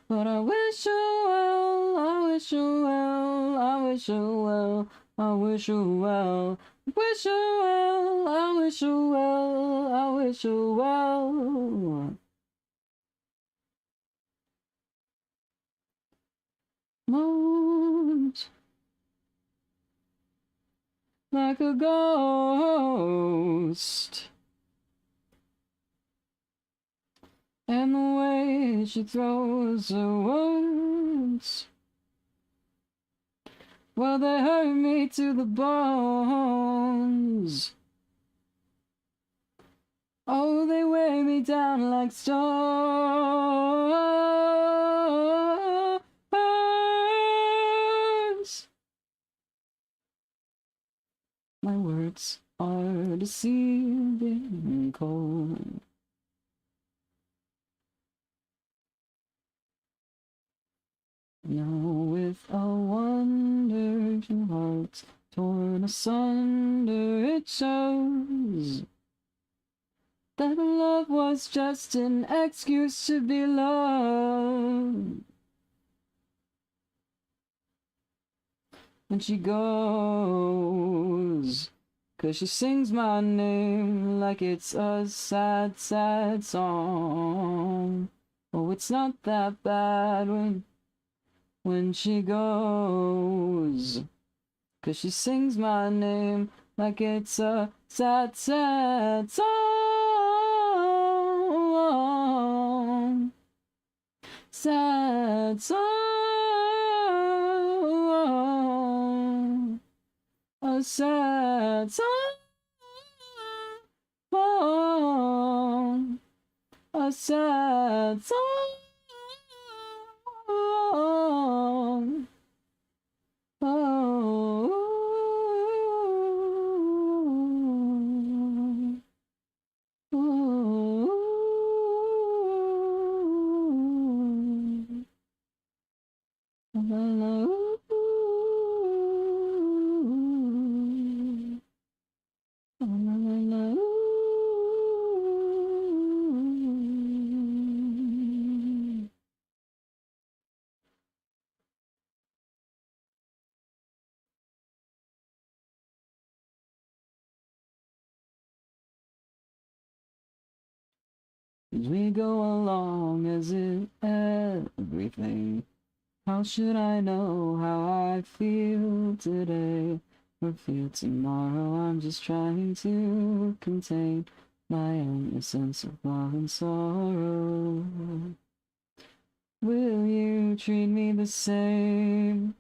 But I wish her well, I wish her well, I wish her well, I wish her well, wish her well, I wish her well, I wish her well. Moans like a ghost, and the way she throws her words, well, they hurt me to the bones. Oh, they weigh me down like stones. My words are deceiving and cold. Now with a wonder, two hearts torn asunder, it shows that love was just an excuse to be loved. when she goes. 'Cause she sings my name like it's a sad, sad song. Oh, it's not that bad when she goes. 'Cause she sings my name like it's a sad, sad song. Sad song. A sad song. A sad song. As we go along as if everything. How should I know how I feel today or feel tomorrow? I'm just trying to contain my own sense of love and sorrow. Will you treat me the same?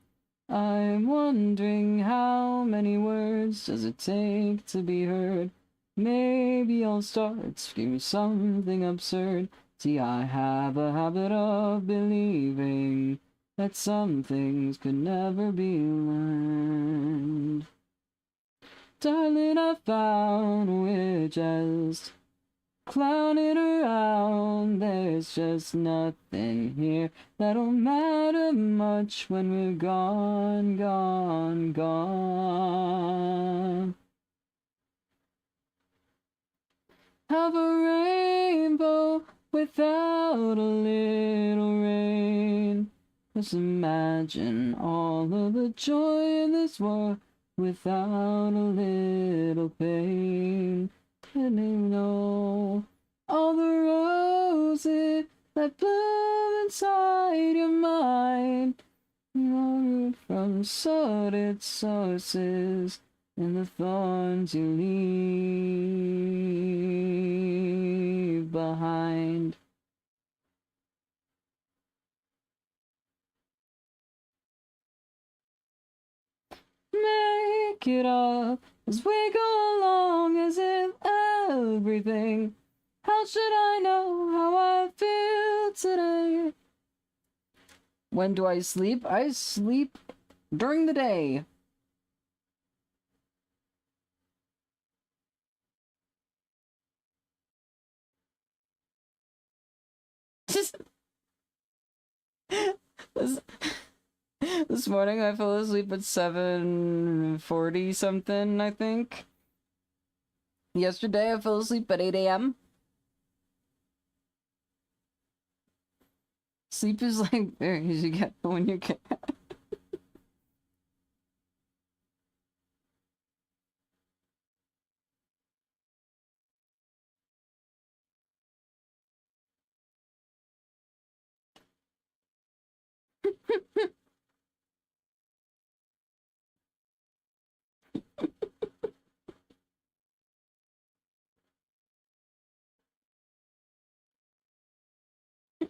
I'm wondering how many words does it take to be heard? Maybe I'll start screaming something absurd. See, I have a habit of believing that some things could never be learned. Darling, I found we're just clowning around. There's just nothing here that'll matter much when we're gone, gone, gone. Have a rainbow without a little rain. Just imagine all of the joy in this world without a little pain. And you know all the roses that bloom inside your mind are root from sordid sources and the thorns you leave behind. Make it up as we go along as if everything. How should I know how I feel today? When do I sleep? I sleep during the day. this, this morning I fell asleep at 7:40 something, I think. Yesterday I fell asleep at 8 a.m. Sleep is like very easy to get when you get.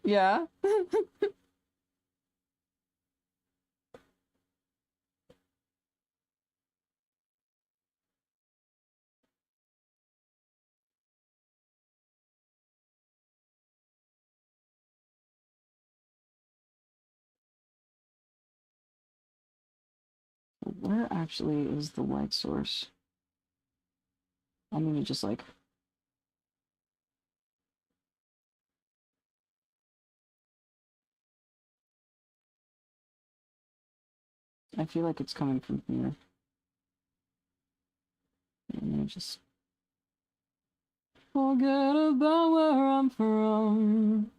Yeah. Where actually is the light source? I need to just like. I feel like it's coming from here. Let me just forget about where I'm from.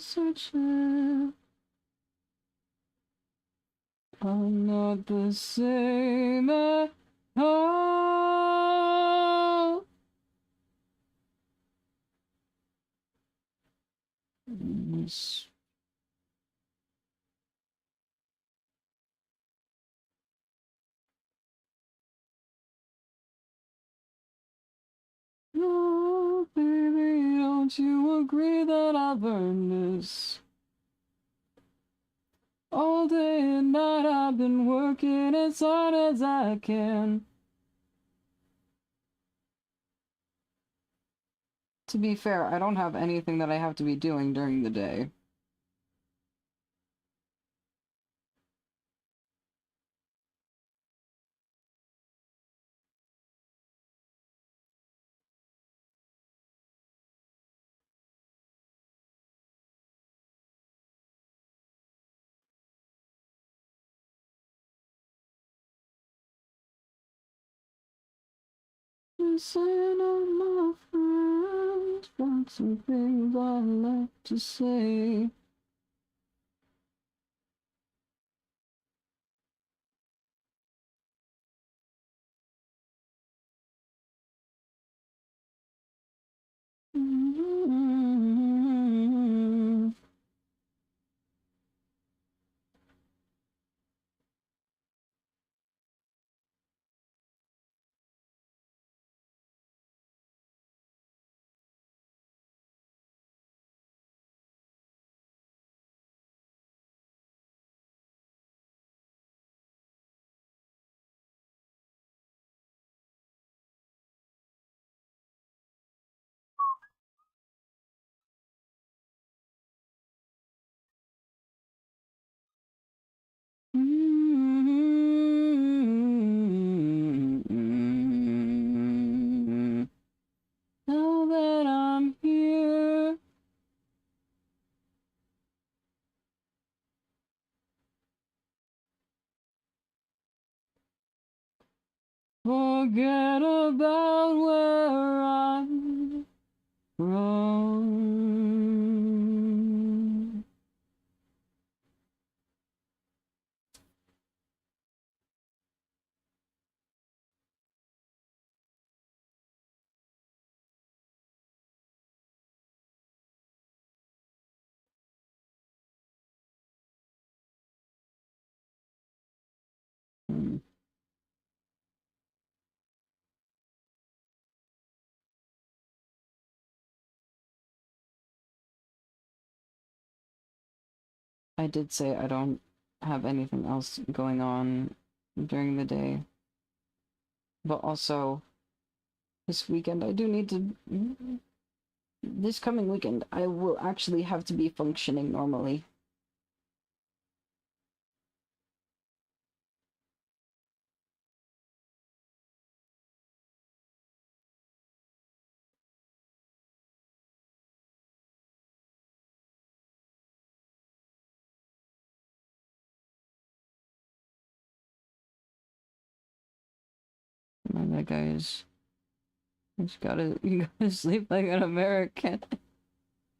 Searching, I'm not the same at all. Oh, baby, don't you agree that I've earned this? All day and night I've been working as hard as I can. To be fair, I don't have anything that I have to be doing during the day. Listen up, my friends, got some things I'd like to say. Now that I'm here, forget about where I'm from. I did say I don't have anything else going on during the day. But also, this weekend I do need to... This coming weekend, I will actually have to be functioning normally. Man, that guy is... You gotta sleep like an American.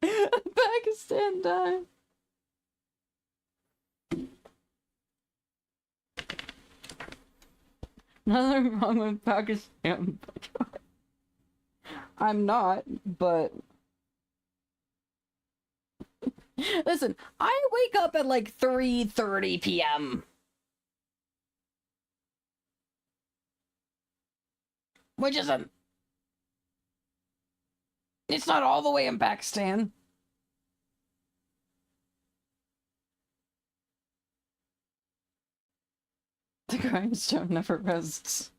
Pakistan time. Nothing wrong with Pakistan. I'm not, but... Listen, I wake up at like 3:30 p.m. Which isn't... It's not all the way in Pakistan. The grindstone never rests.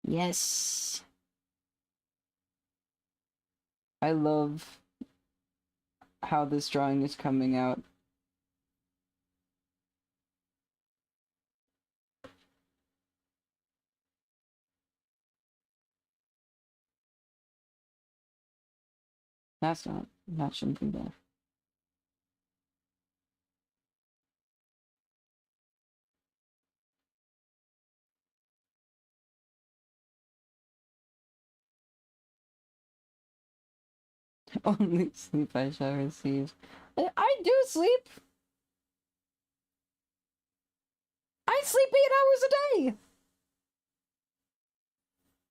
Yes. I love how this drawing is coming out. That shouldn't be there. Only sleep I shall receive. I do sleep! I sleep 8 hours a day!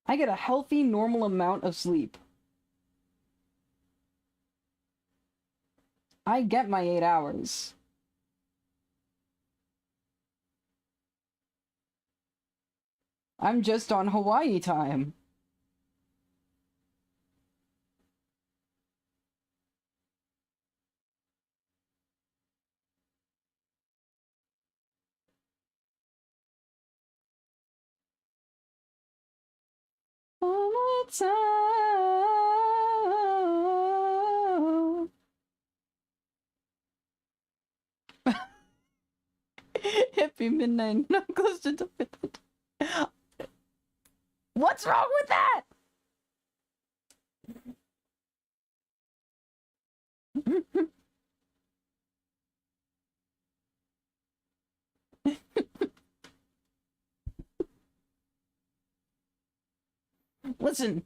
I get a healthy, normal amount of sleep. I get my 8 hours. I'm just on Hawaii time. All my time. Hippie midnight, not close to the What's wrong with that? Listen,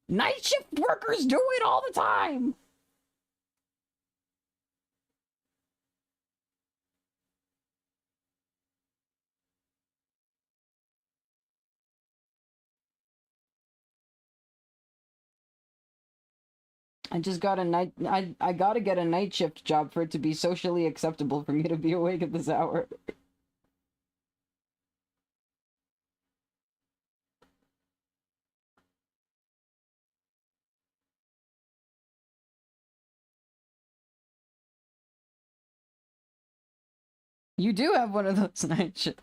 night shift workers do it all the time. I just got a night. I gotta get a night shift job for it to be socially acceptable for me to be awake at this hour. You do have one of those night shifts.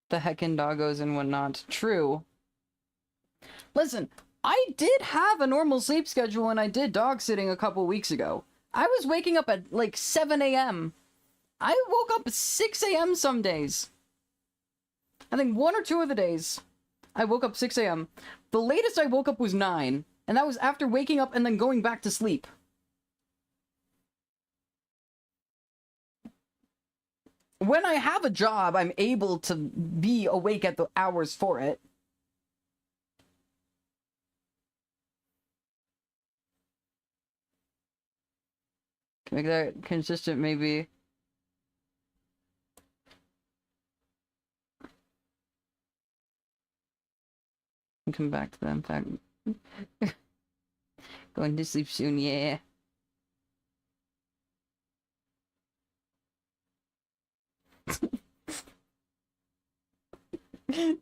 The heckin' doggos and whatnot. True. Listen, I did have a normal sleep schedule when I did dog sitting a couple weeks ago. I was waking up at like 7 a.m. I woke up at 6 a.m. some days. I think 1 or 2 of the days I woke up 6 a.m. The latest I woke up was 9, and that was after waking up and then going back to sleep. When I have a job, I'm able to be awake at the hours for it. Make that consistent, maybe. Come back to them. Fact. Going to sleep soon, yeah.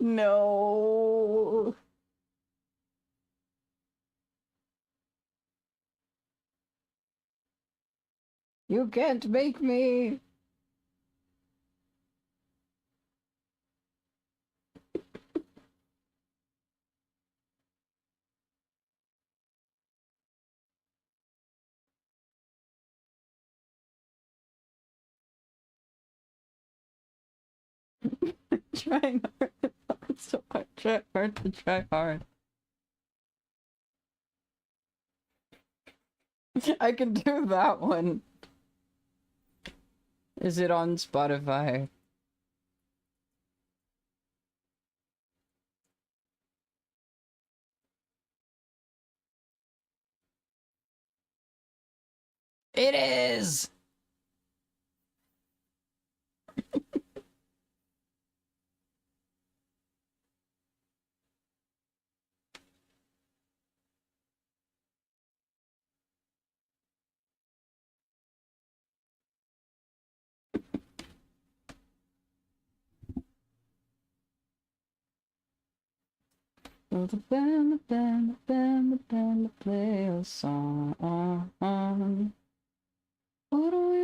No. You can't make me. Trying hard. It's so hard. Try hard to try hard. I can do that one. Is it on Spotify? It is! Oh, the band, play a song. What are we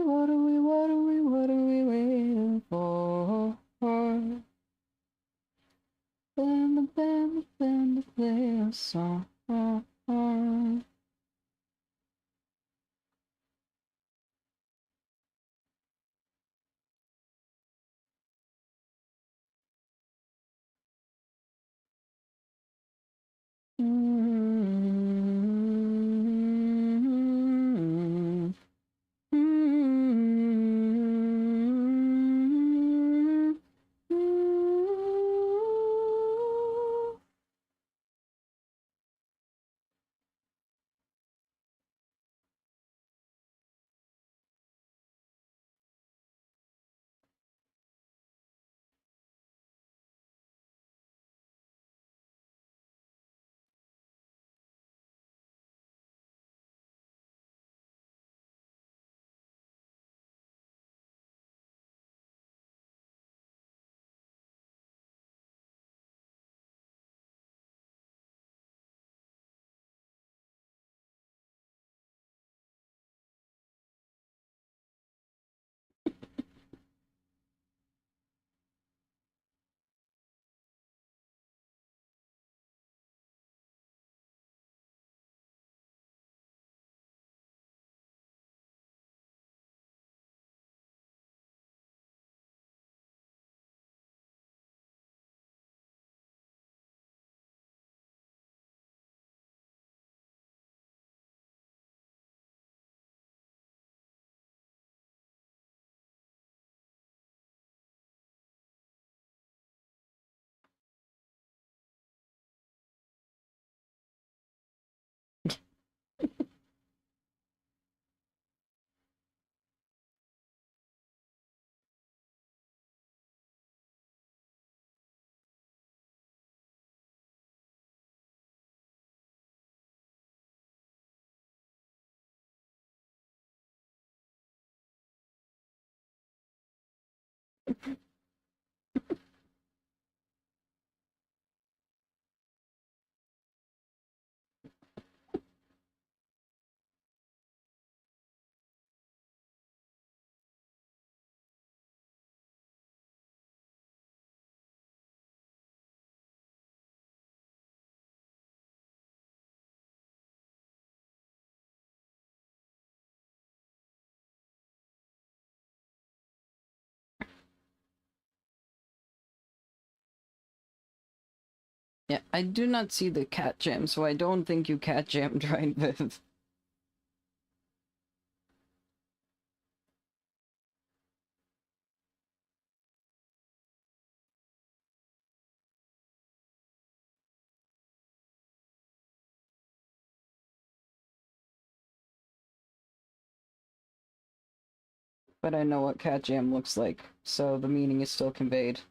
waiting for? Band, play a song. Yeah, I do not see the cat jam, so I don't think you cat jammed right, Viv. But I know what cat jam looks like, so the meaning is still conveyed.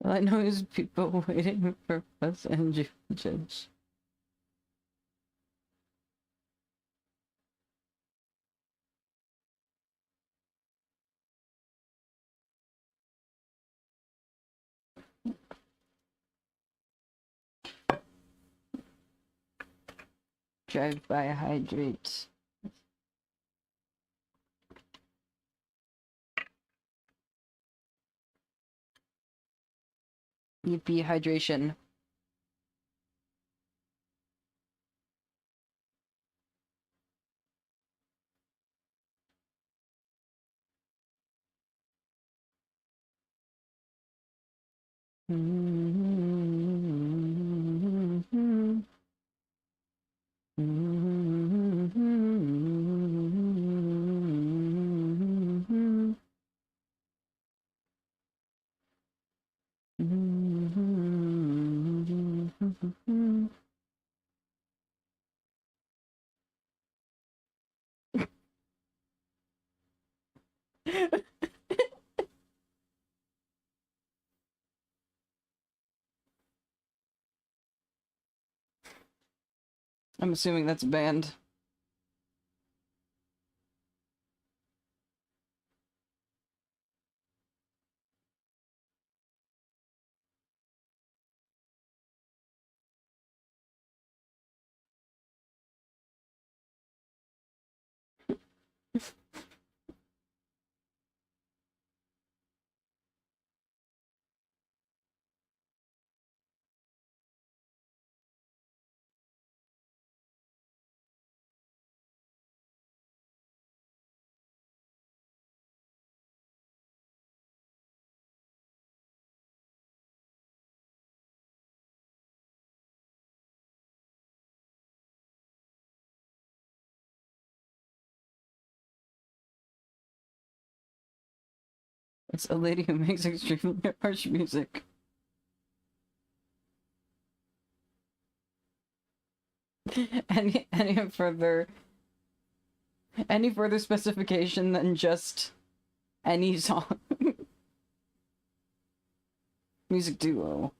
All I know is people waiting for us and judge. Drive by, hydrate. Yippee, hydration. I'm assuming that's a band. It's a lady who makes extremely harsh music. Any further specification than just any song? Music duo.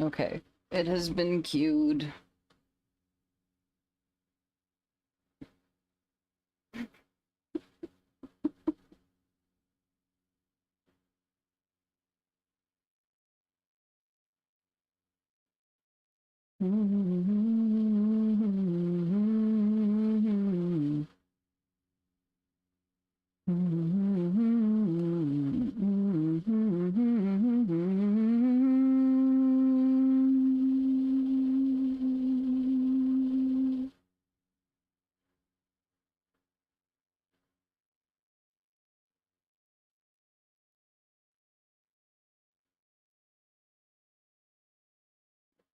Okay, it has been queued.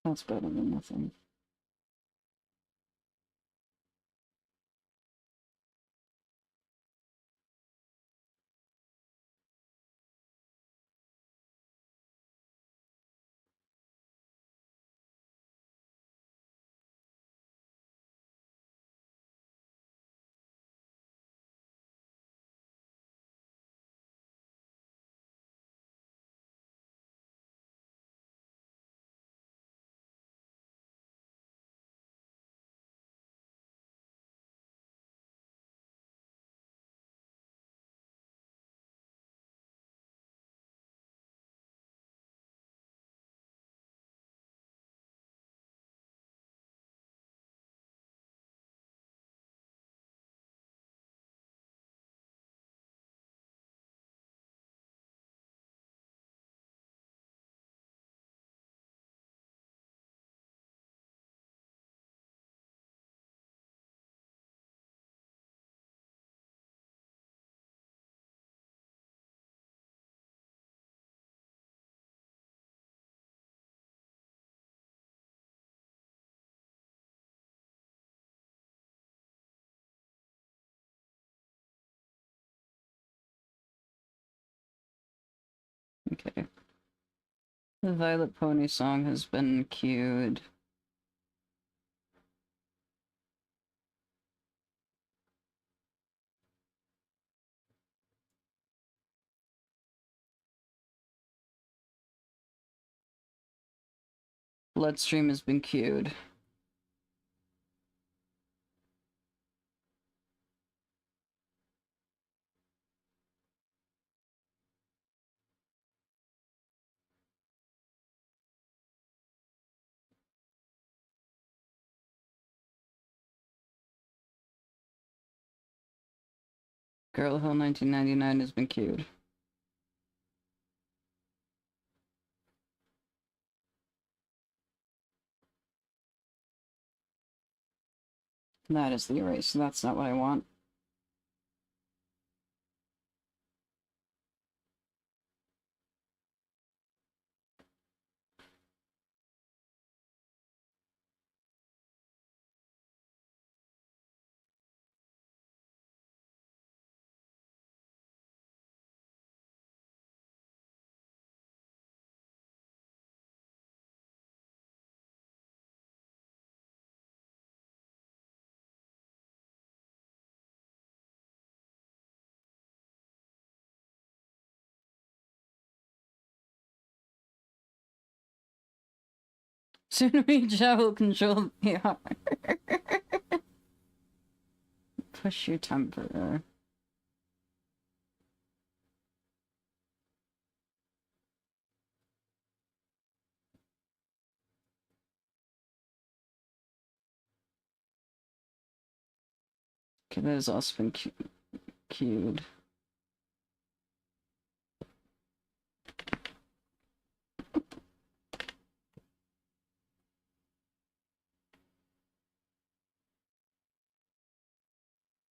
That's better than nothing. Okay. The Violet Pony song has been queued. Bloodstream has been queued. Girl Hill 1999 has been queued. That is the erase. That's not what I want. Soon Jia will control the VR. Push your temper. Okay, that has also been queued.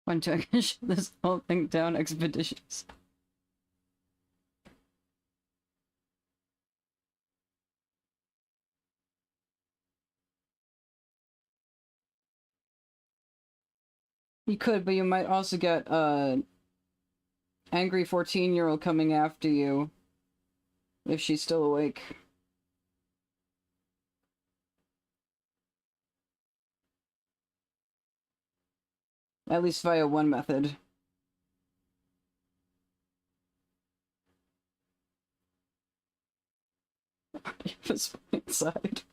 When do I can shut this whole thing down expeditious? You could, but you might also get angry 14-year-old coming after you if she's still awake. At least via one method. Just inside.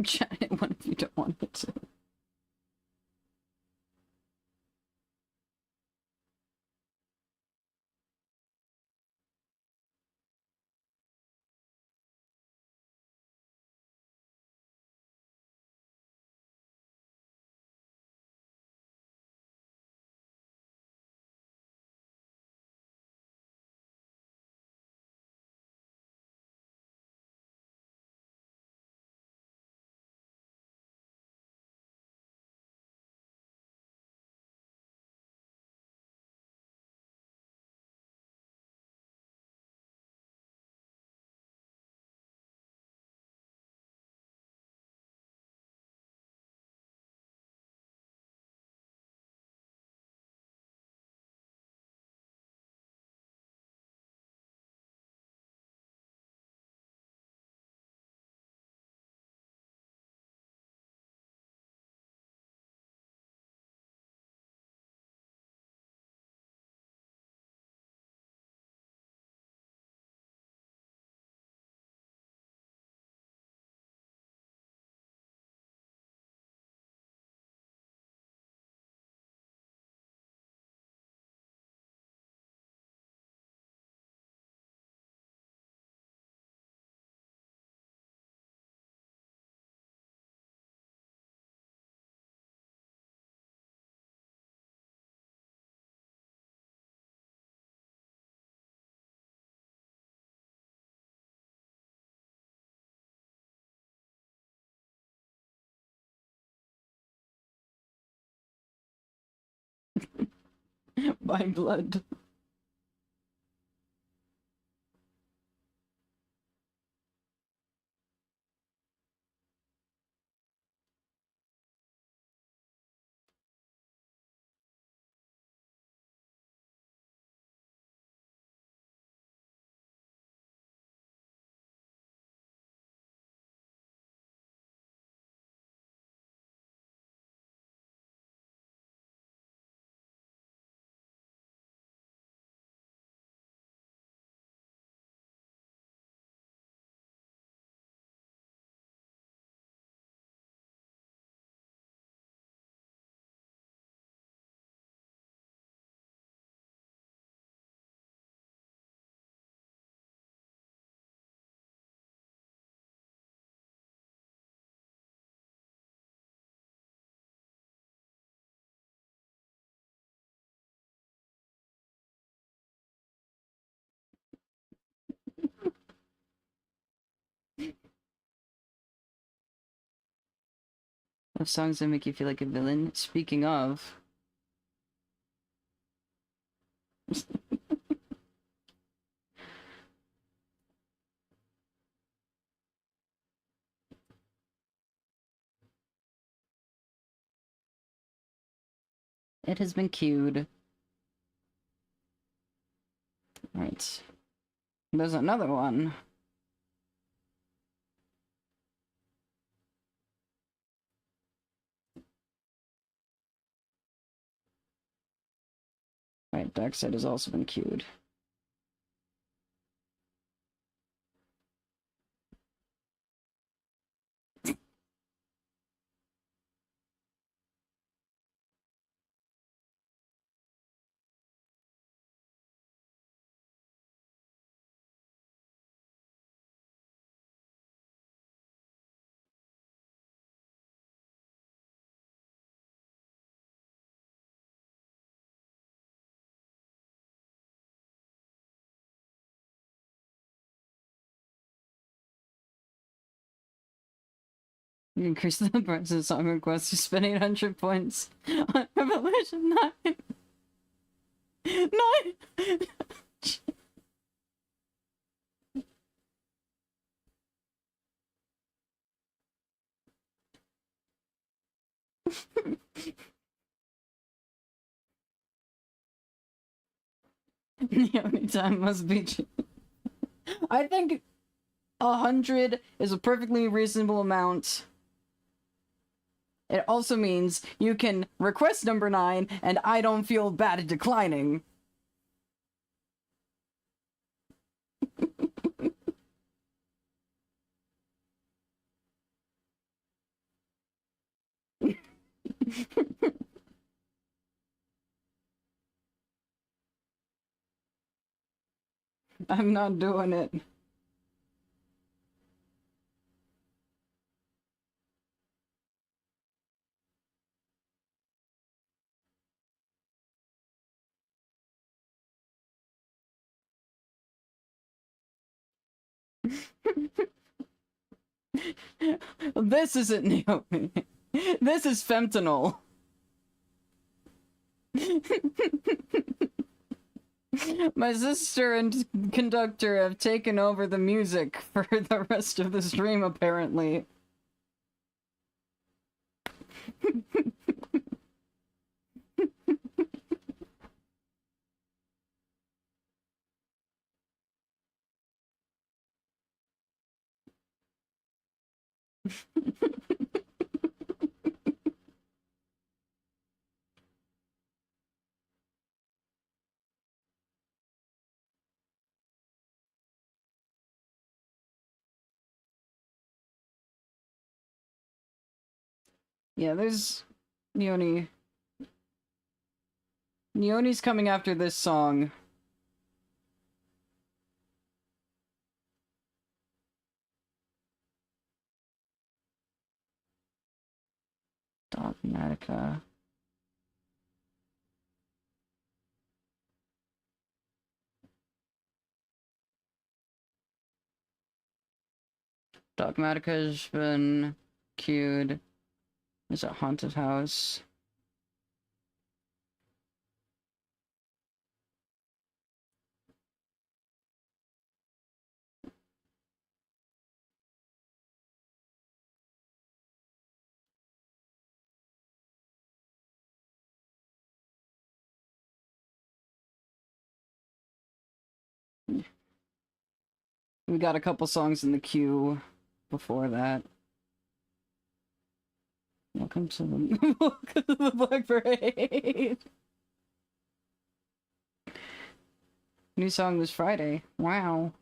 Giant one if you don't want it to. By blood. Of songs that make you feel like a villain. Speaking of. It has been queued. Right. There's another one. Right, Darkseid has also been queued. You increase the price of song requests, you spend 800 points on Revolution 9. 9! The only time must be. I think 100 is a perfectly reasonable amount. It also means you can request number 9, and I don't feel bad at declining. I'm not doing it. This isn't Naomi. This is fentanyl. My sister and conductor have taken over the music for the rest of the stream, apparently. Yeah, there's Neoni. Neoni's coming after this song. Dogmatica. Dogmatica's been queued. There's a haunted house. We got a couple songs in the queue before that. Welcome to the welcome to the Black Parade. New song this Friday. Wow.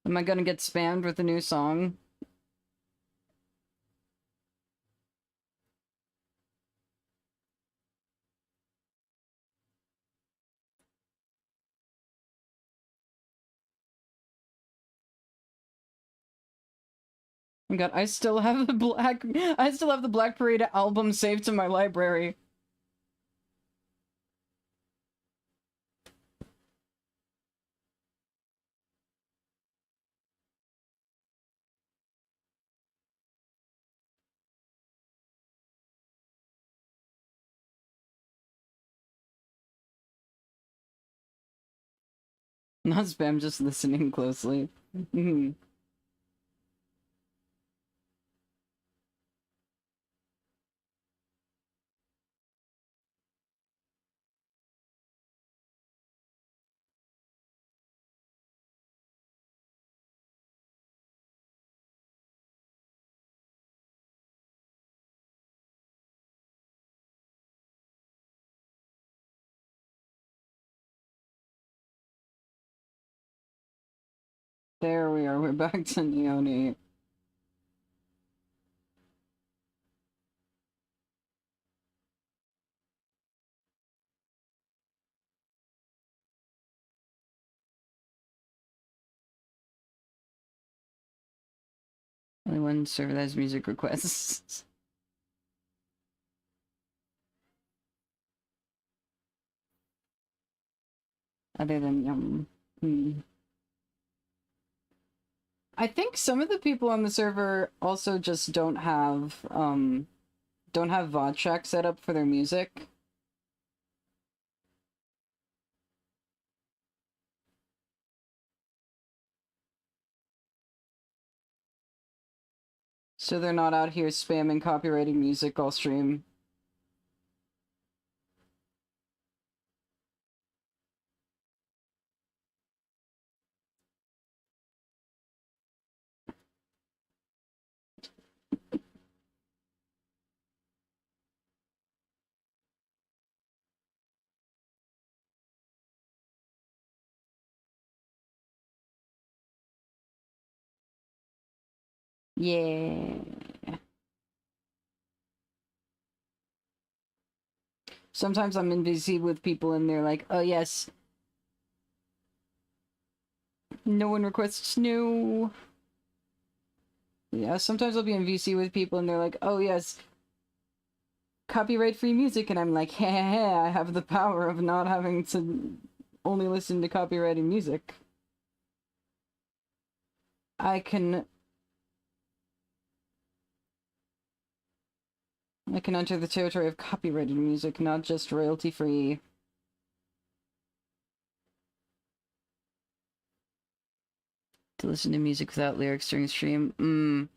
Am I gonna get spammed with a new song? Oh my god, I still have the Black Parade album saved to my library. Not spam, just listening closely. There we are, we're back to Neoni. Only one server that has music requests. Other than I think some of the people on the server also just don't have VOD track set up for their music. So they're not out here spamming copyrighted music all stream. Yeah. Sometimes I'm in VC with people and they're like, oh yes. No one requests no. Yeah, sometimes I'll be in VC with people and they're like, oh yes, copyright free music, and I'm like, hey, I have the power of not having to only listen to copyrighted music. I can enter the territory of copyrighted music, not just royalty free. To listen to music without lyrics during stream.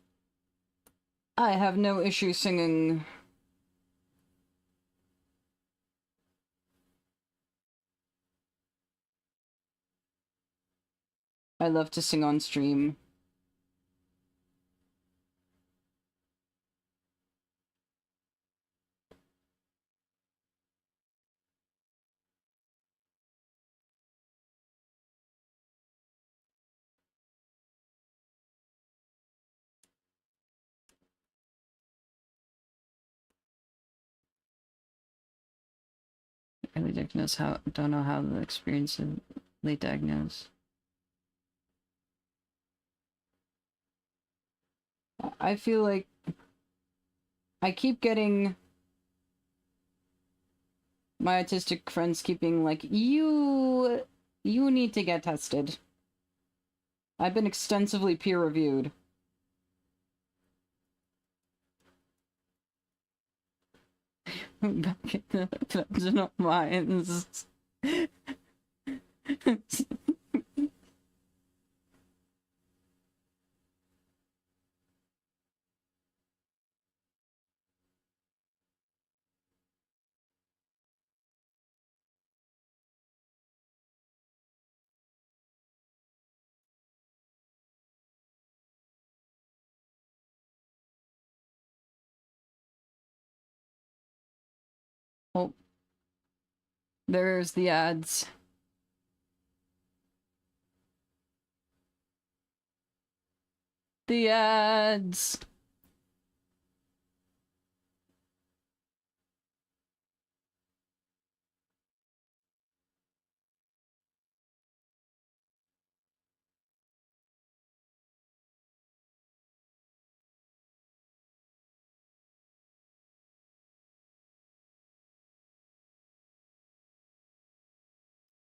I have no issue singing. I love to sing on stream. Early diagnose how don't know how the experience of late diagnose. I feel like I keep getting my autistic friends keeping like, you need to get tested. I've been extensively peer reviewed. Back in the vaginal minds. Oh, there's the ads. The ads.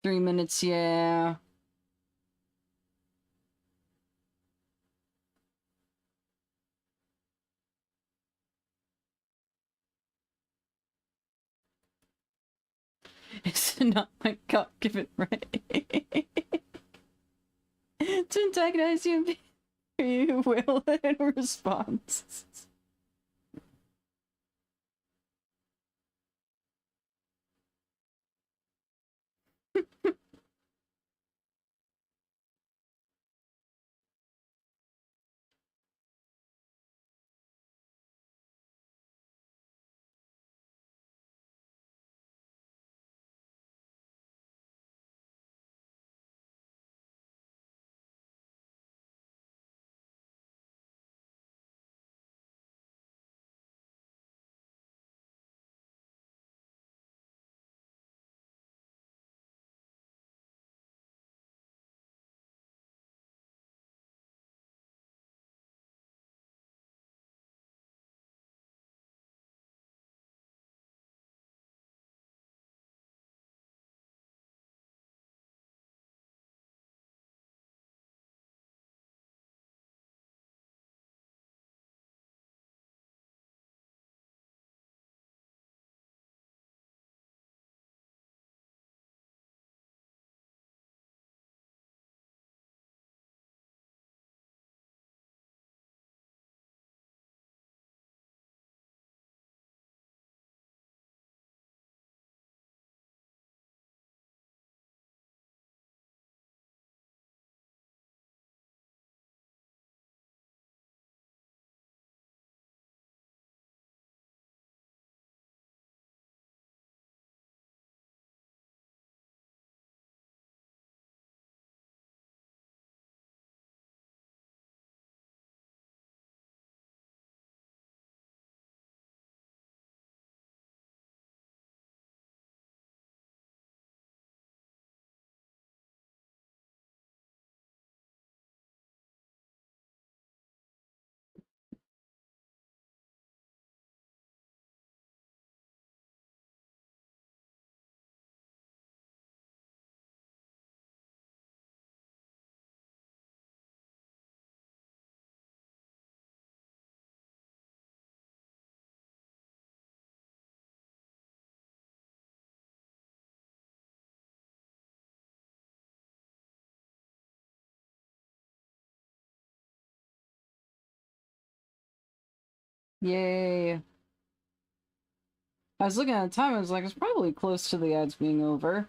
3 minutes, yeah. Is it not my God given right to antagonize you? You will in response. Yay. I was looking at the time, I was like, it's probably close to the ads being over.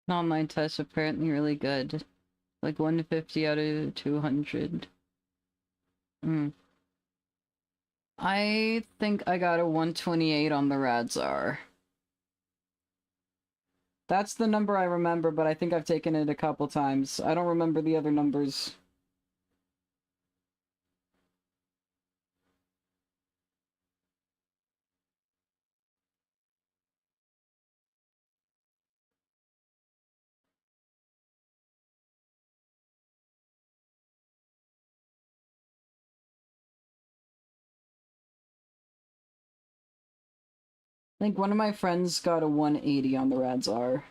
Online test apparently really good. Like 150 out of 200. I think I got a 128 on the Radzar. That's the number I remember, but I think I've taken it a couple times. I don't remember the other numbers. I think one of my friends got a 180 on the Radzar.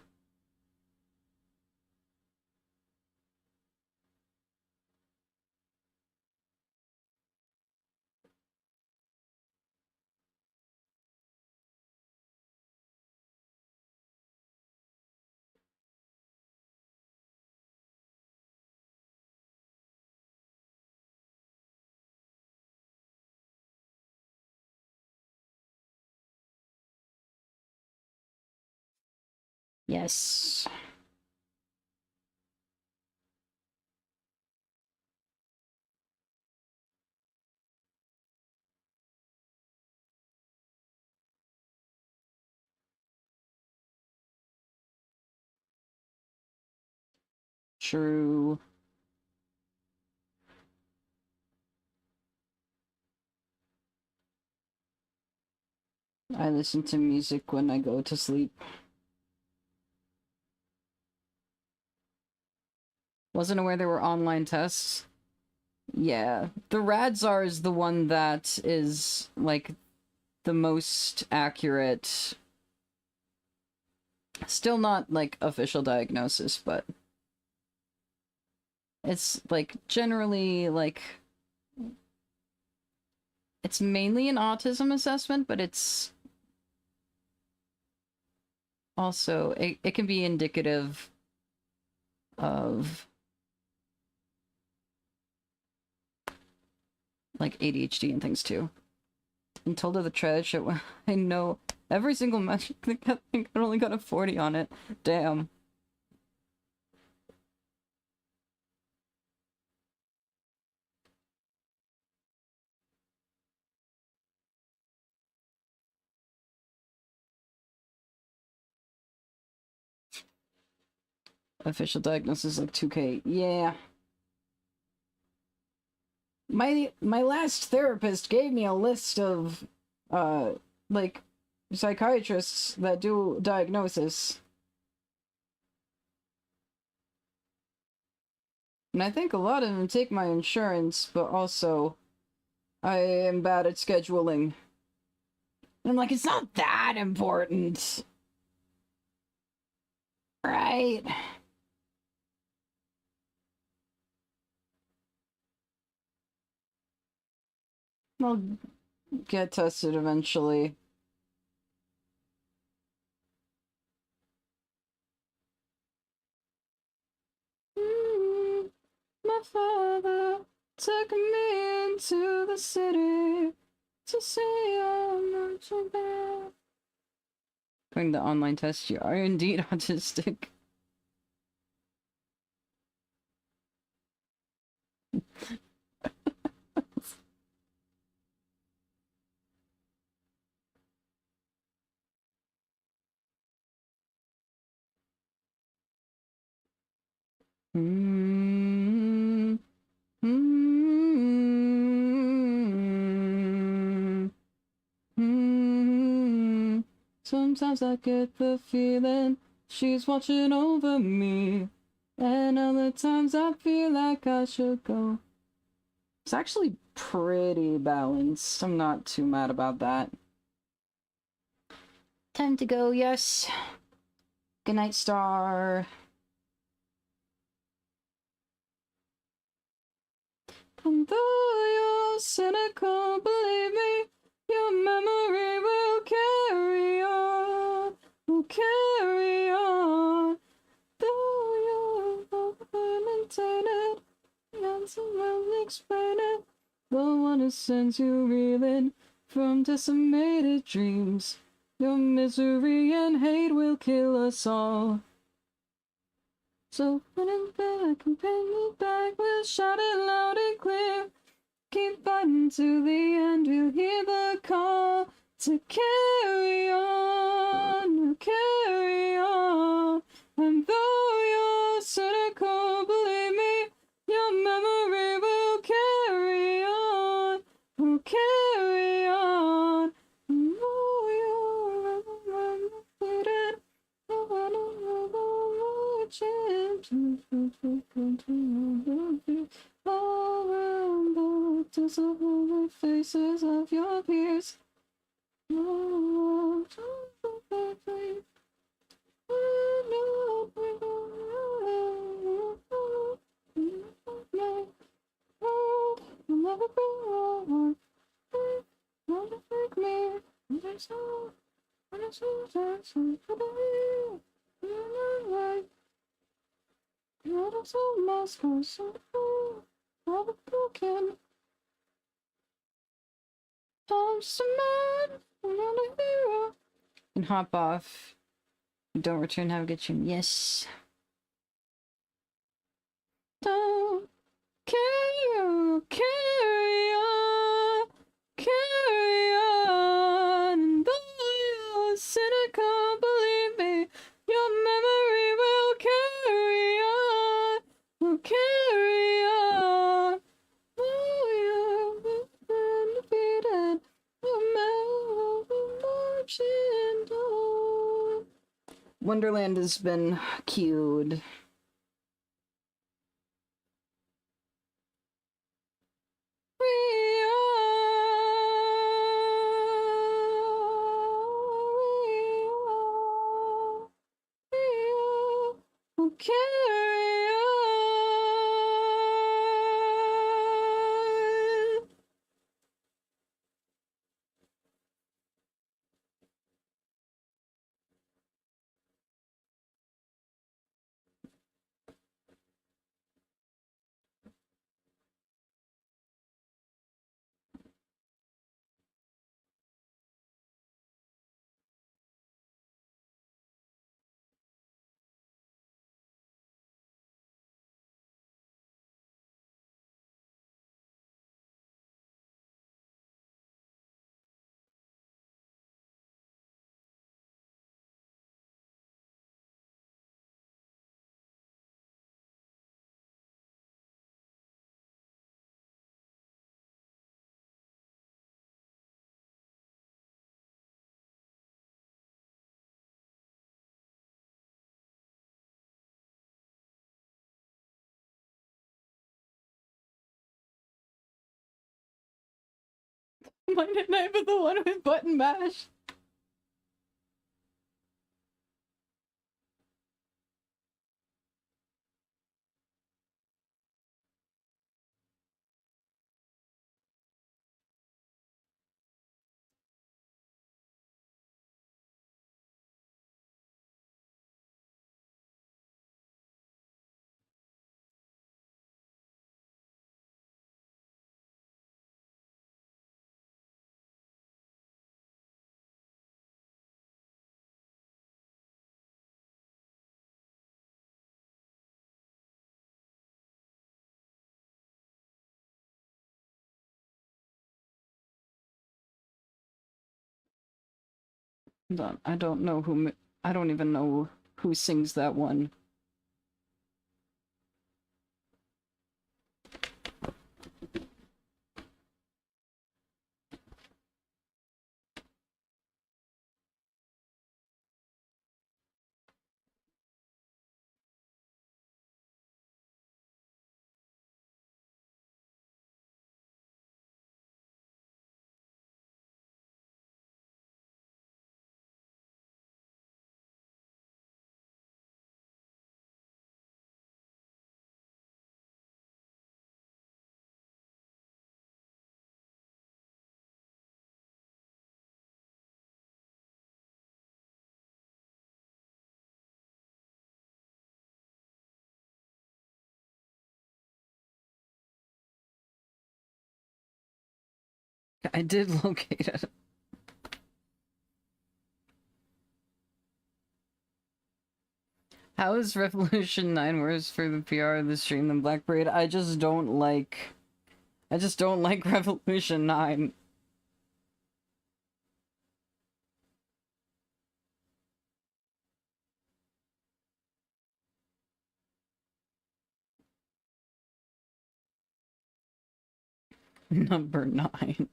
Yes. True. I listen to music when I go to sleep. Wasn't aware there were online tests. Yeah. The Radzar is the one that is, like, the most accurate. Still not, like, official diagnosis, but it's, like, generally, like, it's mainly an autism assessment, but it's also, it can be indicative of, like, ADHD and things, too. And told her to try that shit. I know every single match, I think I only got a 40 on it. Damn. Official diagnosis like 2K. Yeah. My last therapist gave me a list of like psychiatrists that do diagnosis. And I think a lot of them take my insurance, but also I am bad at scheduling. And I'm like, it's not that important. Right? I'll get tested eventually. My father took me into the city to see how much I'm bad. Going to online test, you are indeed autistic. Mm-hmm. Mm-hmm. Mm-hmm. Sometimes I get the feeling she's watching over me, and other times I feel like I should go. It's actually pretty balanced. I'm not too mad about that. Time to go, yes. Good night, Star. And though you're cynical, believe me, your memory will carry on, will carry on. Though you're overmaintained, and someone explain it, the one who sends you reeling from decimated dreams. Your misery and hate will kill us all. So when I'm back and bring me back, we'll shout it loud and clear. Keep fighting to the end, we'll hear the call to carry on, carry on. And though you're cynical, believe me, your memory will carry on, will carry on. And though you're undefeated, no one will change. All around the disappointed faces of your peers. No, never be wrong. Not like me. There's no one for you. You're right. You're so much so all broken. I'm just a man. I'm not a hero. And hop off. Don't return. Have a good stream. Yes. Don't carry on, carry on, carry on. Though you're cynical, believe me, your memory will carry on, will carry on. Though you're undefeated, your memory will marching on. Wonderland has been queued. Carry on. Mine at night, but the one with button mash. I don't know who. I don't even know who sings that one. I did locate it. How is Revolution 9 worse for the PR of the stream than Black Parade? I just don't like Revolution 9. Number 9.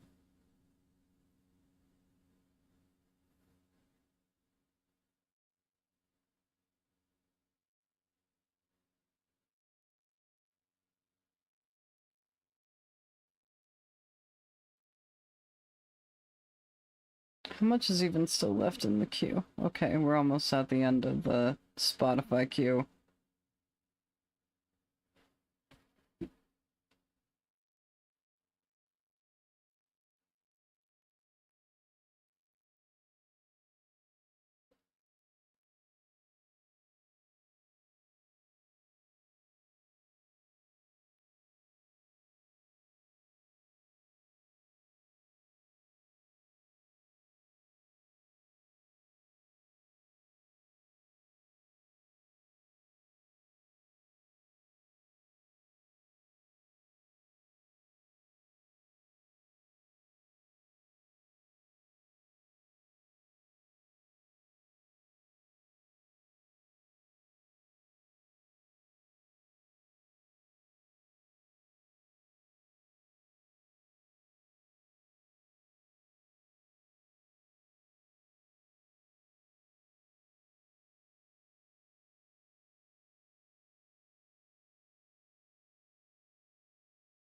How much is even still left in the queue? Okay, we're almost at the end of the Spotify queue.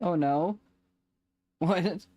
Oh no. What?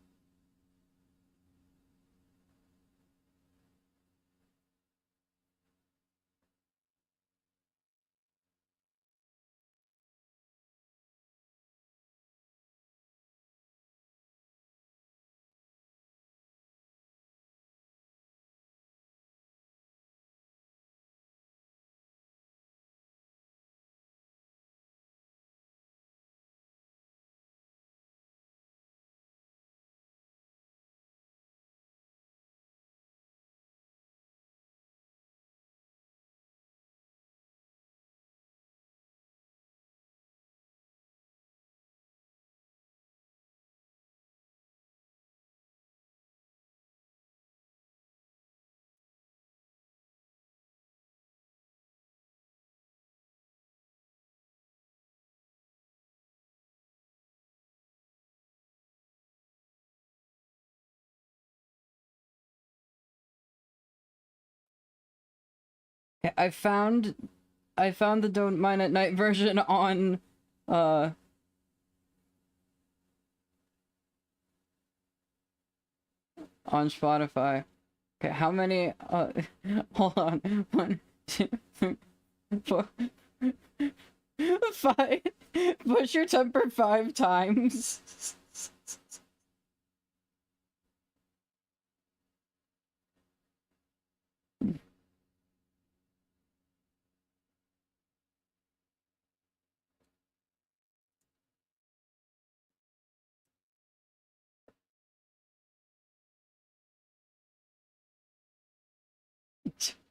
I found the Don't Mine at Night version uh on Spotify. Okay, how many hold on. 1, 2, 3, 4, 5. Push your temper 5 times.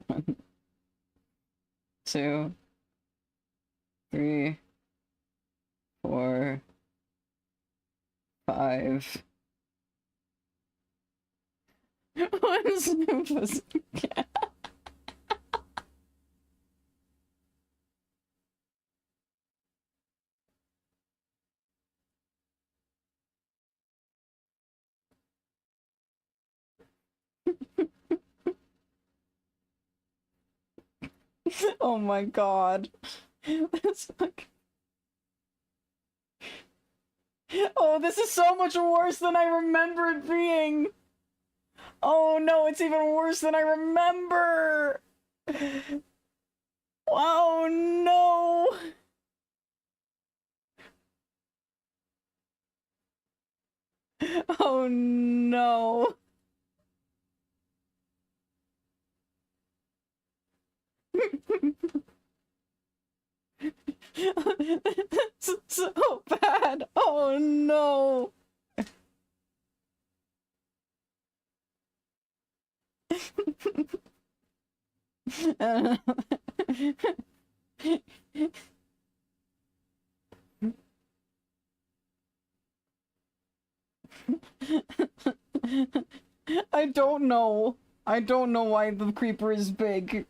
One, 2, 3, 4, 5. One Snoopus. Oh my god. That's like... Oh, this is so much worse than I remember it being. Oh no, it's even worse than I remember. Oh no. Oh no. That's so bad. Oh no. I don't know. I don't know why the creeper is big.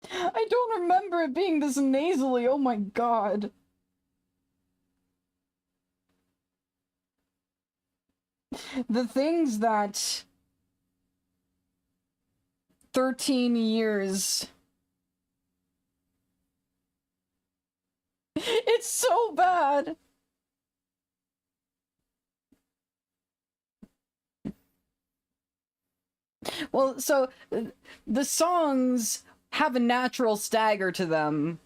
I don't remember it being this nasally, oh my god. The things that 13 years. It's so bad. Well, so the songs have a natural stagger to them.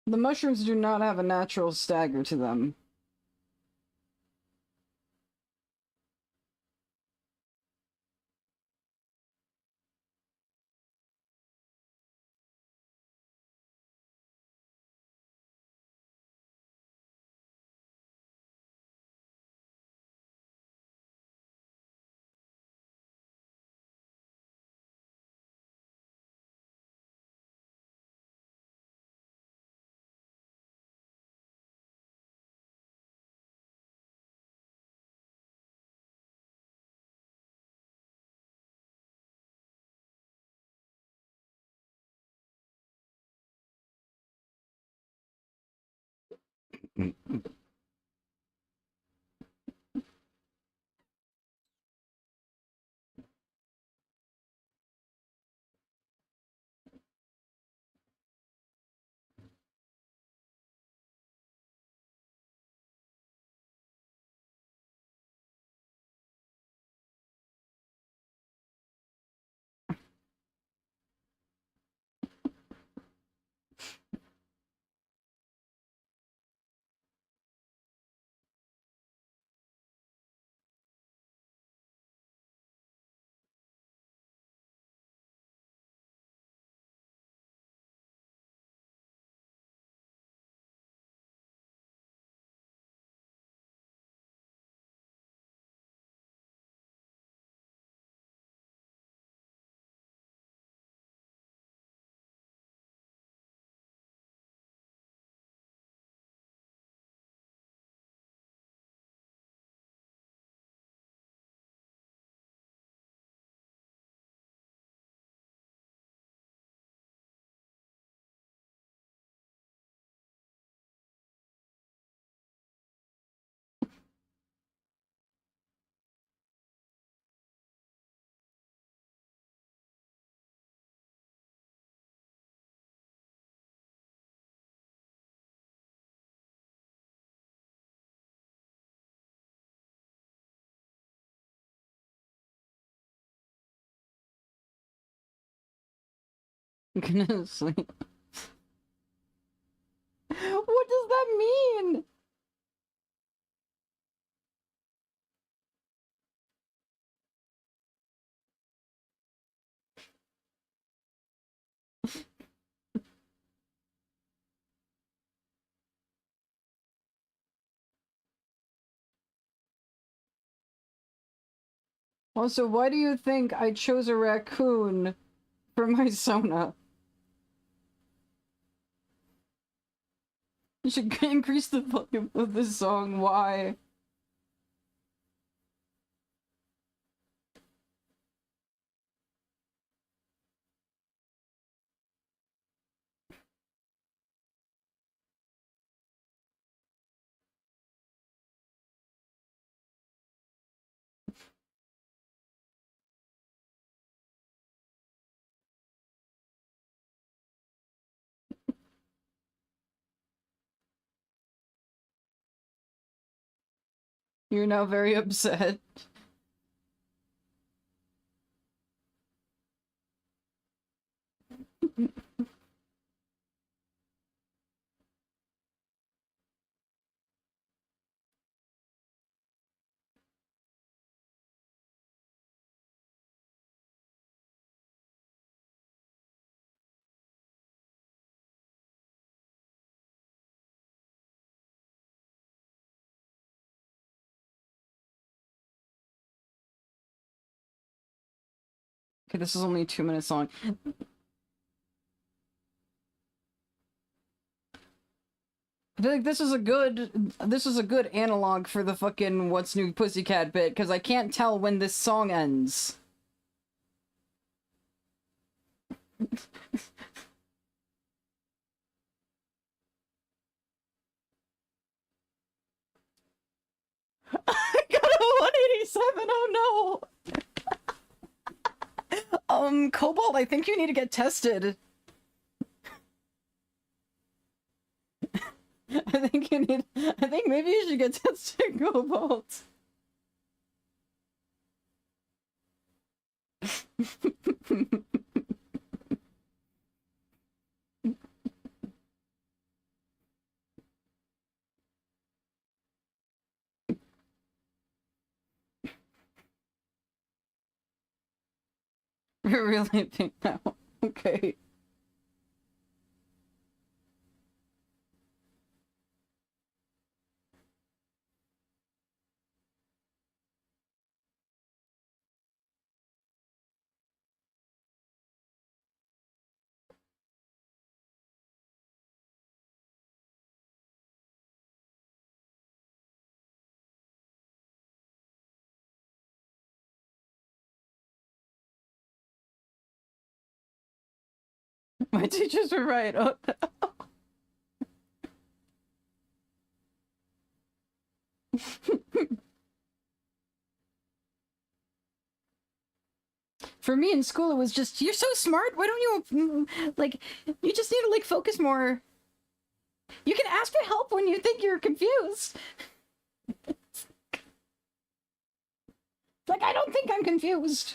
The mushrooms do not have a natural stagger to them. I'm gonna sleep. What does that mean? Also, why do you think I chose a raccoon for my Sona? You should increase the volume of this song, why? You're now very upset. Okay, this is only a 2-minute song. I feel like this is a good analog for the fucking What's New Pussycat bit, because I can't tell when this song ends. I got a 187, oh no! Cobalt, I think you need to get tested. I think maybe you should get tested, Cobalt. You're really big now. Okay. My teachers were right. Oh. For me in school, it was just, you're so smart. Why don't you, like, you just need to, like, focus more. You can ask for help when you think you're confused. Like, I don't think I'm confused.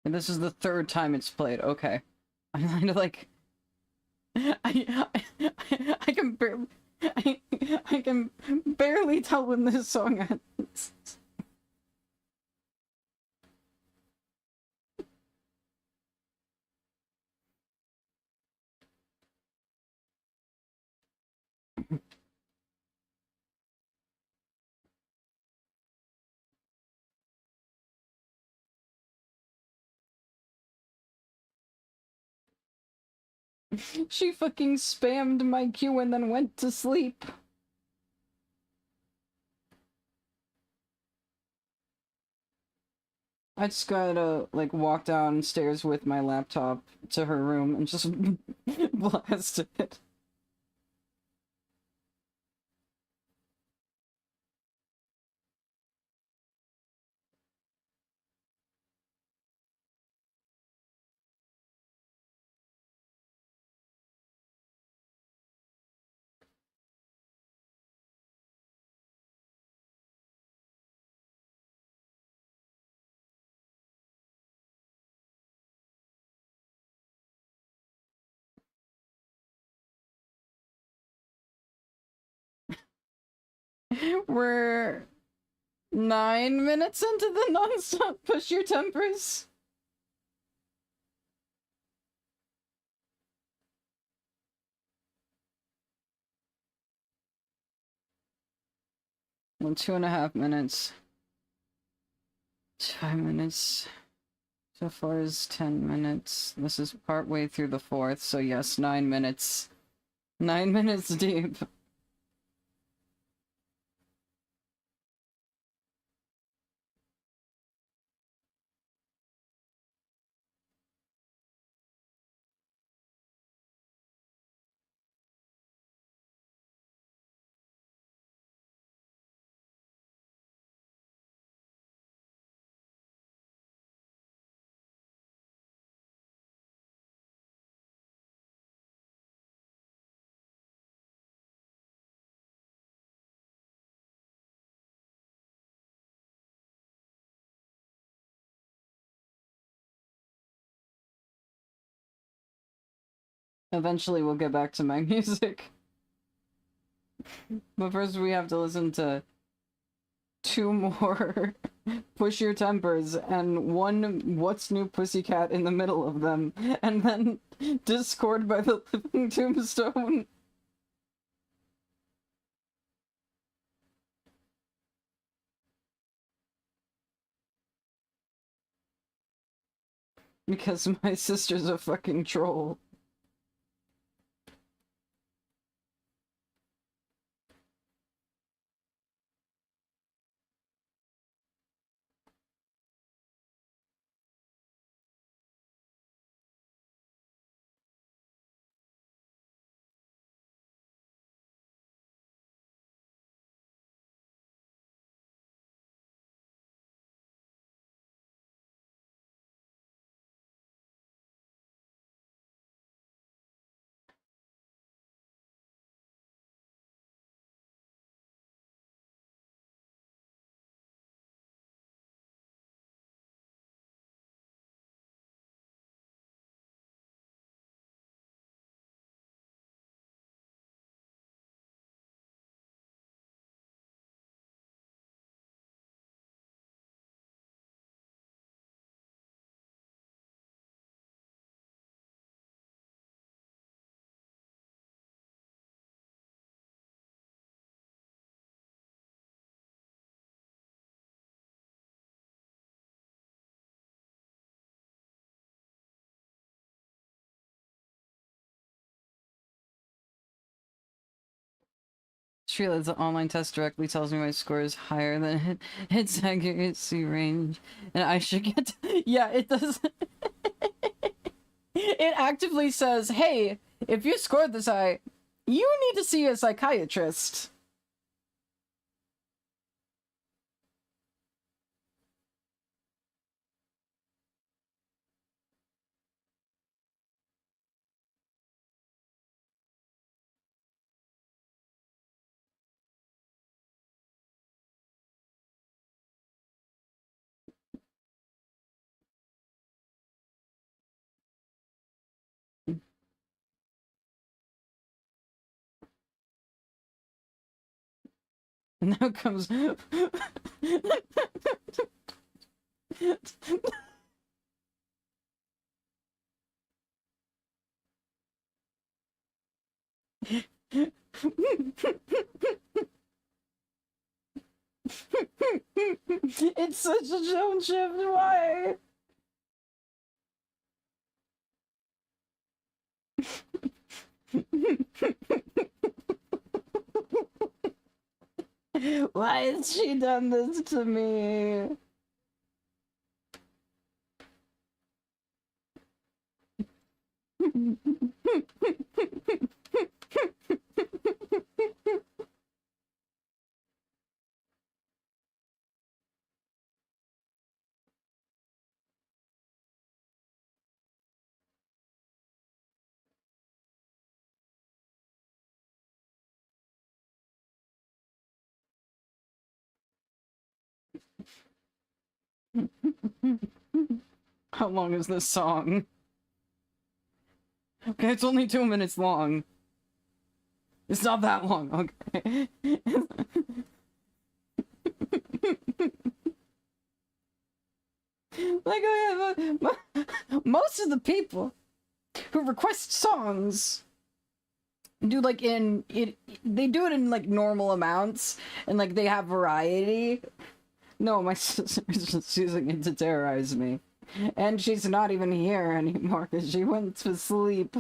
And this is the third time it's played. Okay. I'm kind of like... I can barely tell when this song ends. She fucking spammed my cue and then went to sleep. I just gotta, like, walk downstairs with my laptop to her room and just blast it. We're 9 minutes into the non-stop push your tempers. Well, 2.5 minutes. 5 minutes. So far as 10 minutes. This is part way through the 4th, so yes, 9 minutes. 9 minutes deep. Eventually we'll get back to my music. But first we have to listen to 2 more Push Your Tempers and 1 What's New Pussycat in the middle of them, and then Discord by the Living Tombstone. Because my sister's a fucking troll. Shreela's online test directly tells me my score is higher than its accuracy range, and I should get yeah, it does. It actively says, hey, if you scored this high, you need to see a psychiatrist. And now comes it's such a tone shift, why? Why has she done this to me? How long is this song? Okay, it's only 2 minutes long. It's not that long, okay. Like, oh yeah, most of the people who request songs do like they do it in like normal amounts and like they have variety. No, my sister is just using it to terrorize me. And she's not even here anymore because she went to sleep.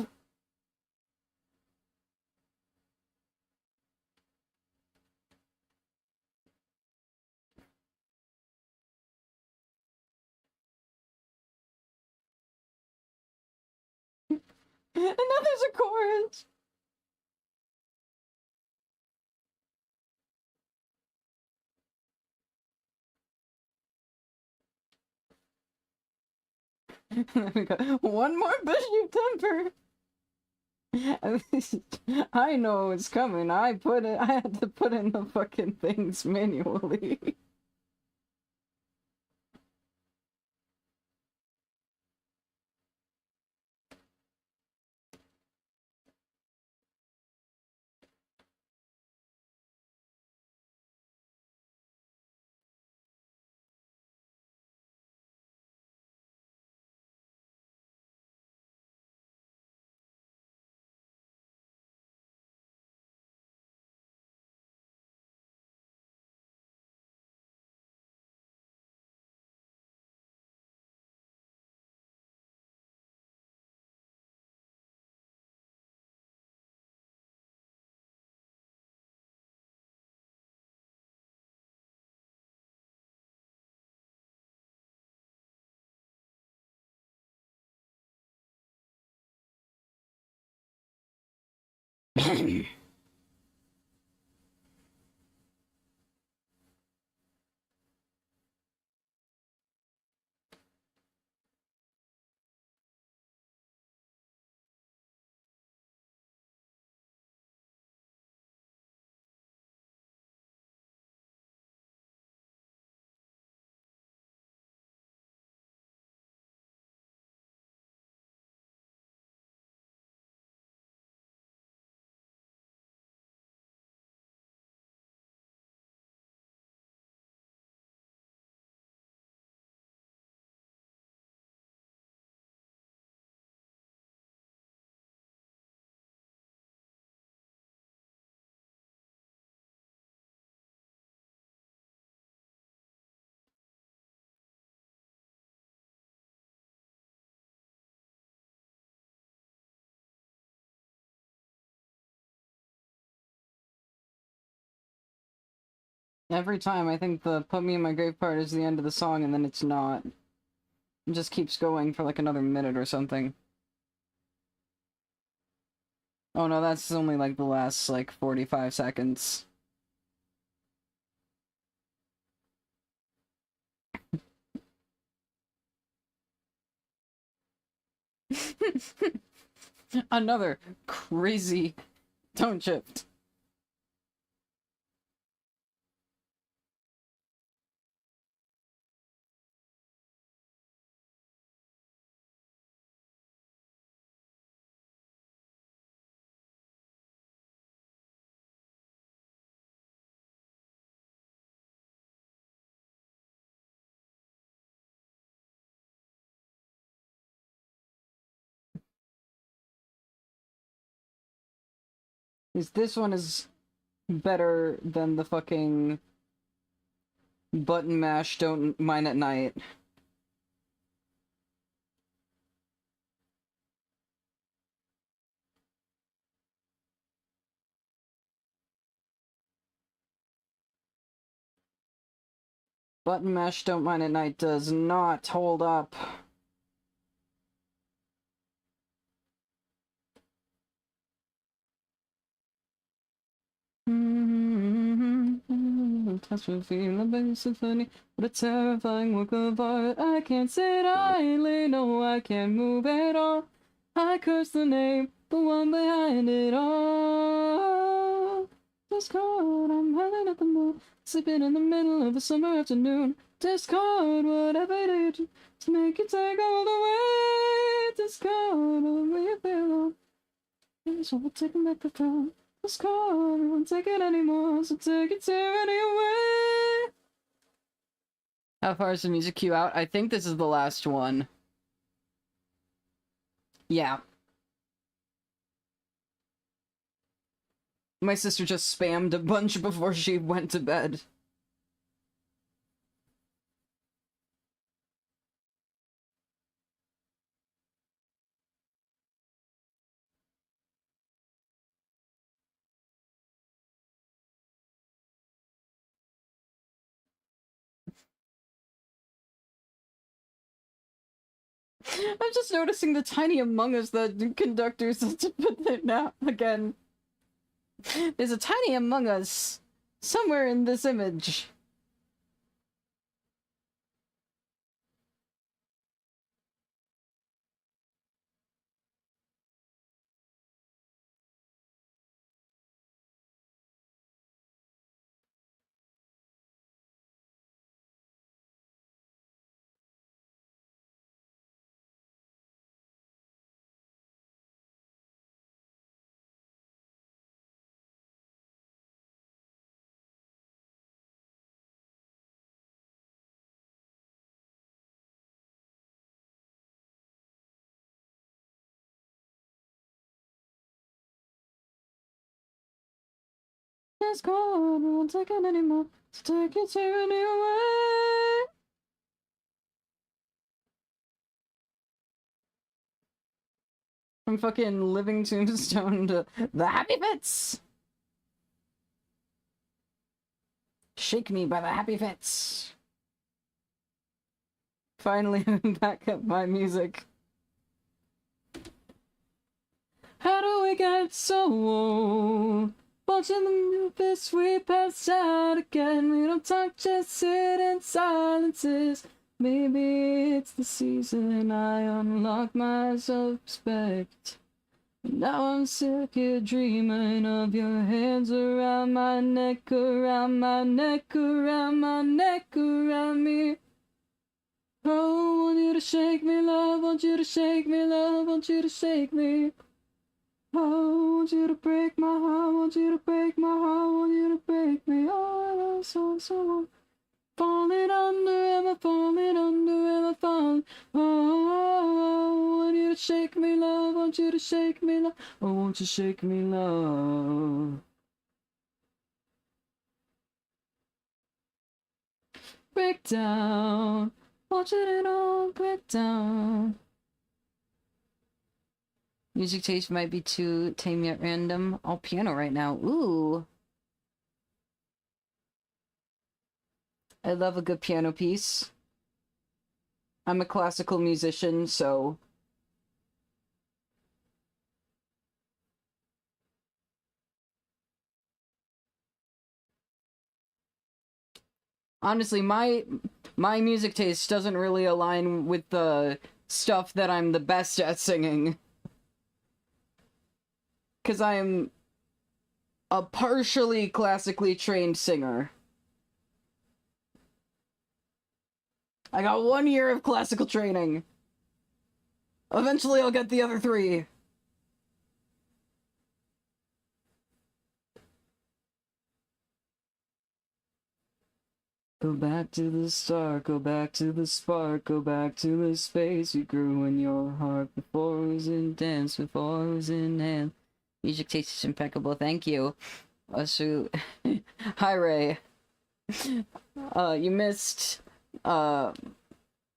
And now there's a chorus. We go, one more bushy temper. I know it's coming. I had to put in the fucking things manually. Every time I think the "Put Me in My Grave" part is the end of the song, and then it's not. It just keeps going for like another minute or something. Oh no, that's only like the last like 45 seconds. Another crazy tone shift. This one is better than the fucking button mash don't mine at night. Button mash don't mine at night does not hold up. Touch me, feel the bass symphony. What a terrifying work of art. I can't sit idly, no, I can't move at all. I curse the name, the one behind it all. Discord, I'm howling at the moon, sleeping in the middle of a summer afternoon. Discord, whatever you do to make you take all the way. Discord, only if you alone. So we'll take back the throne. Discord, I won't take it anymore, so take it to anyway. How far is the music queue out? I think this is the last one. Yeah. My sister just spammed a bunch before she went to bed. I'm just noticing the tiny Among Us that conductors have to put there now again. There's a tiny Among Us somewhere in this image. It's gone, I won't take it anymore. So take it to a new way. From fucking Living Tombstone to the Happy Fits. Shake Me by the Happy Fits. Finally, back up my music. How do we get so old? Watching the movies we pass out again. We don't talk, just sit in silences. Maybe it's the season I unlock my self-respect. Now I'm sick here dreaming of your hands around my neck, around my neck, around my neck, around me. Oh, want you to shake me, love, want you to shake me, love, want you to shake me. Oh, want you to break my heart, want you to break my heart, want you to break me. Oh, so falling under, am I falling under, am I falling? Oh, want you to shake me, love, want you to shake me, love. Oh, won't you shake me, love? Break down, watching it all break down. Music taste might be too tame yet random. All piano right now. Ooh. I love a good piano piece. I'm a classical musician, so... Honestly, my music taste doesn't really align with the stuff that I'm the best at singing. Because I'm a partially classically trained singer. I got 1 year of classical training. Eventually I'll get the other 3. Go back to the start, go back to the spark, go back to the space you grew in your heart before it was in dance, before it was in hand. Music taste is impeccable, thank you. So, hi Ray. You missed, all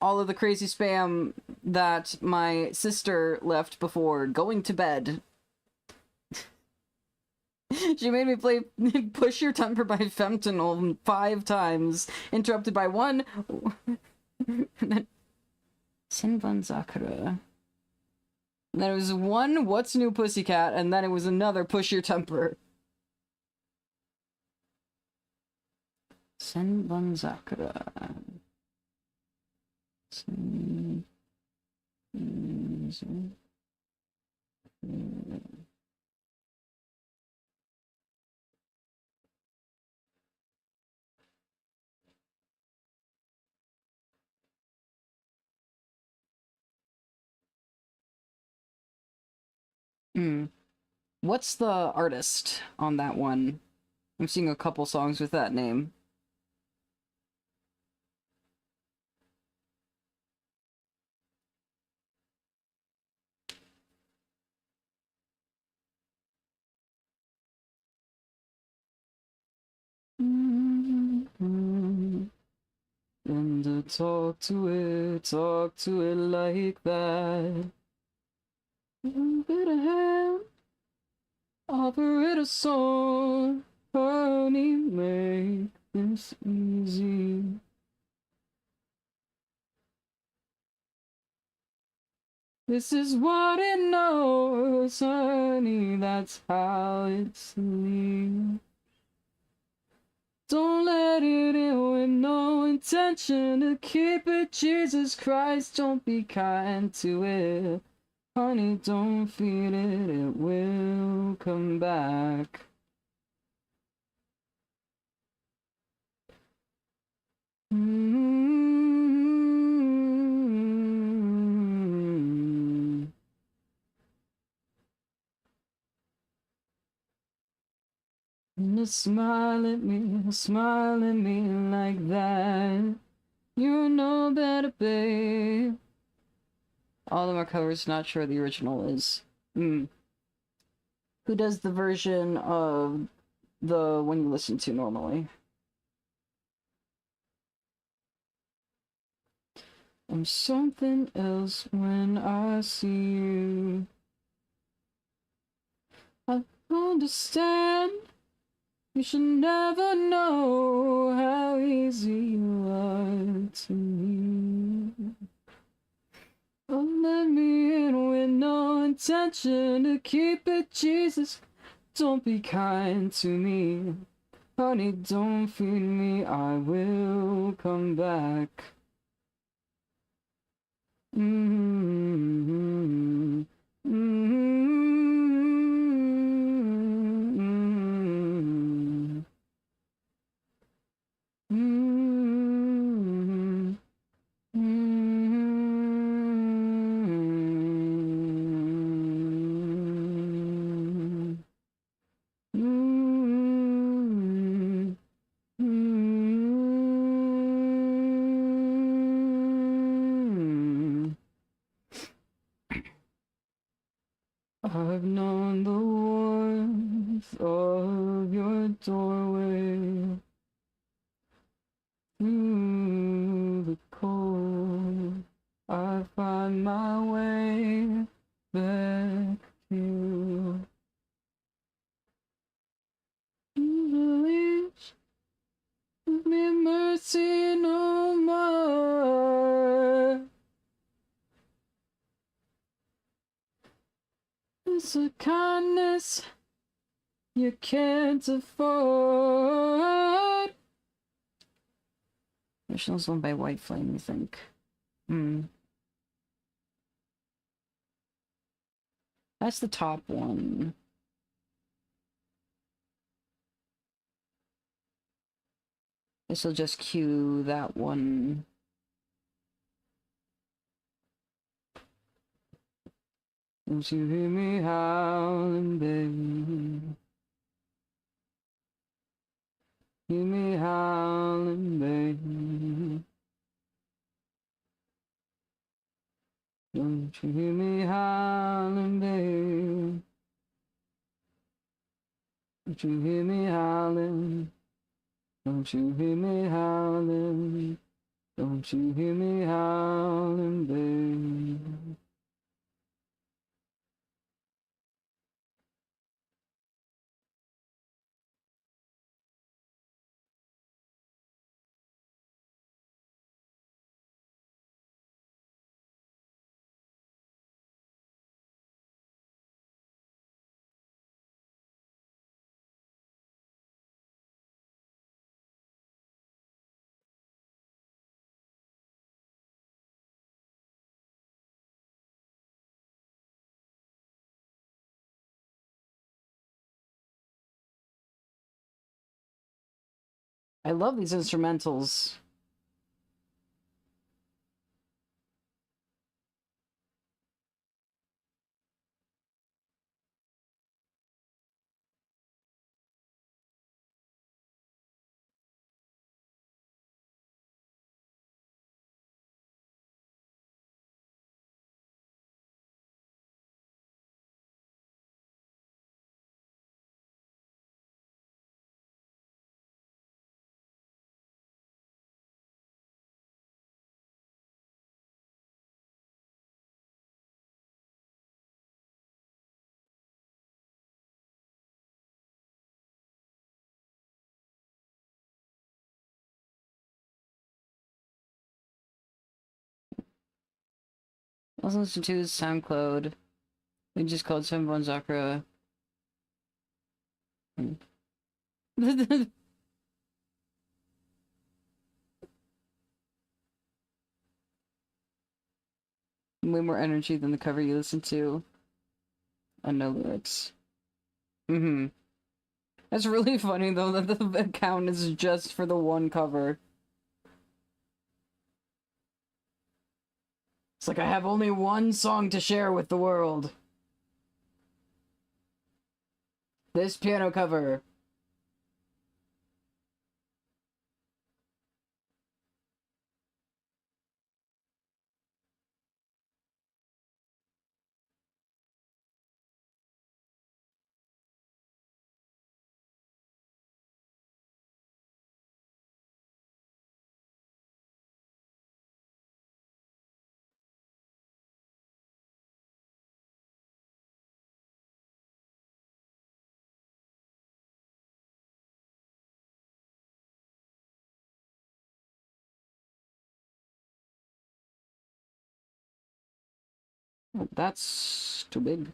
of the crazy spam that my sister left before going to bed. She made me play Push Your Temper by Fentanyl 5 times, interrupted by 1. Senbon Sakura. And then it was 1 What's New Pussycat, and then it was another Push Your Temper. Senbon Sakura. What's the artist on that one? I'm seeing a couple songs with that name. And to talk to it like that. Bit of ham, offer it a song. Honey, make this easy. This is what it knows, honey, that's how it's leaves. Don't let it in with no intention to keep it, Jesus Christ, don't be kind to it. Honey, don't feed it, it will come back. And smile at me like that. You're no better, babe. All of them are covers, not sure the original is. Who does the version of the one you listen to normally? I'm something else when I see you. I understand. You should never know how easy you are to me. Oh, let me in with no intention to keep it, Jesus. Don't be kind to me. Honey, don't feed me, I will come back. I've known the warmth of your doorway through the cold. I find my way back to you. Please give me mercy no more. It's a kindness you can't afford. Original's one by White Flame, you think? That's the top one. This will just cue that one. Don't you hear me howling, baby? Hear me howling, baby. Don't you hear me howling, baby? Don't you hear me howling? Don't you hear me howling? Don't you hear me howling, baby? I love these instrumentals. Also listen to his SoundCloud. We just called 71 Zakra. Way more energy than the cover you listen to. And no lyrics. Mm-hmm. It's really funny though that the account is just for the one cover. It's like I have only one song to share with the world. This piano cover. Oh, that's too big.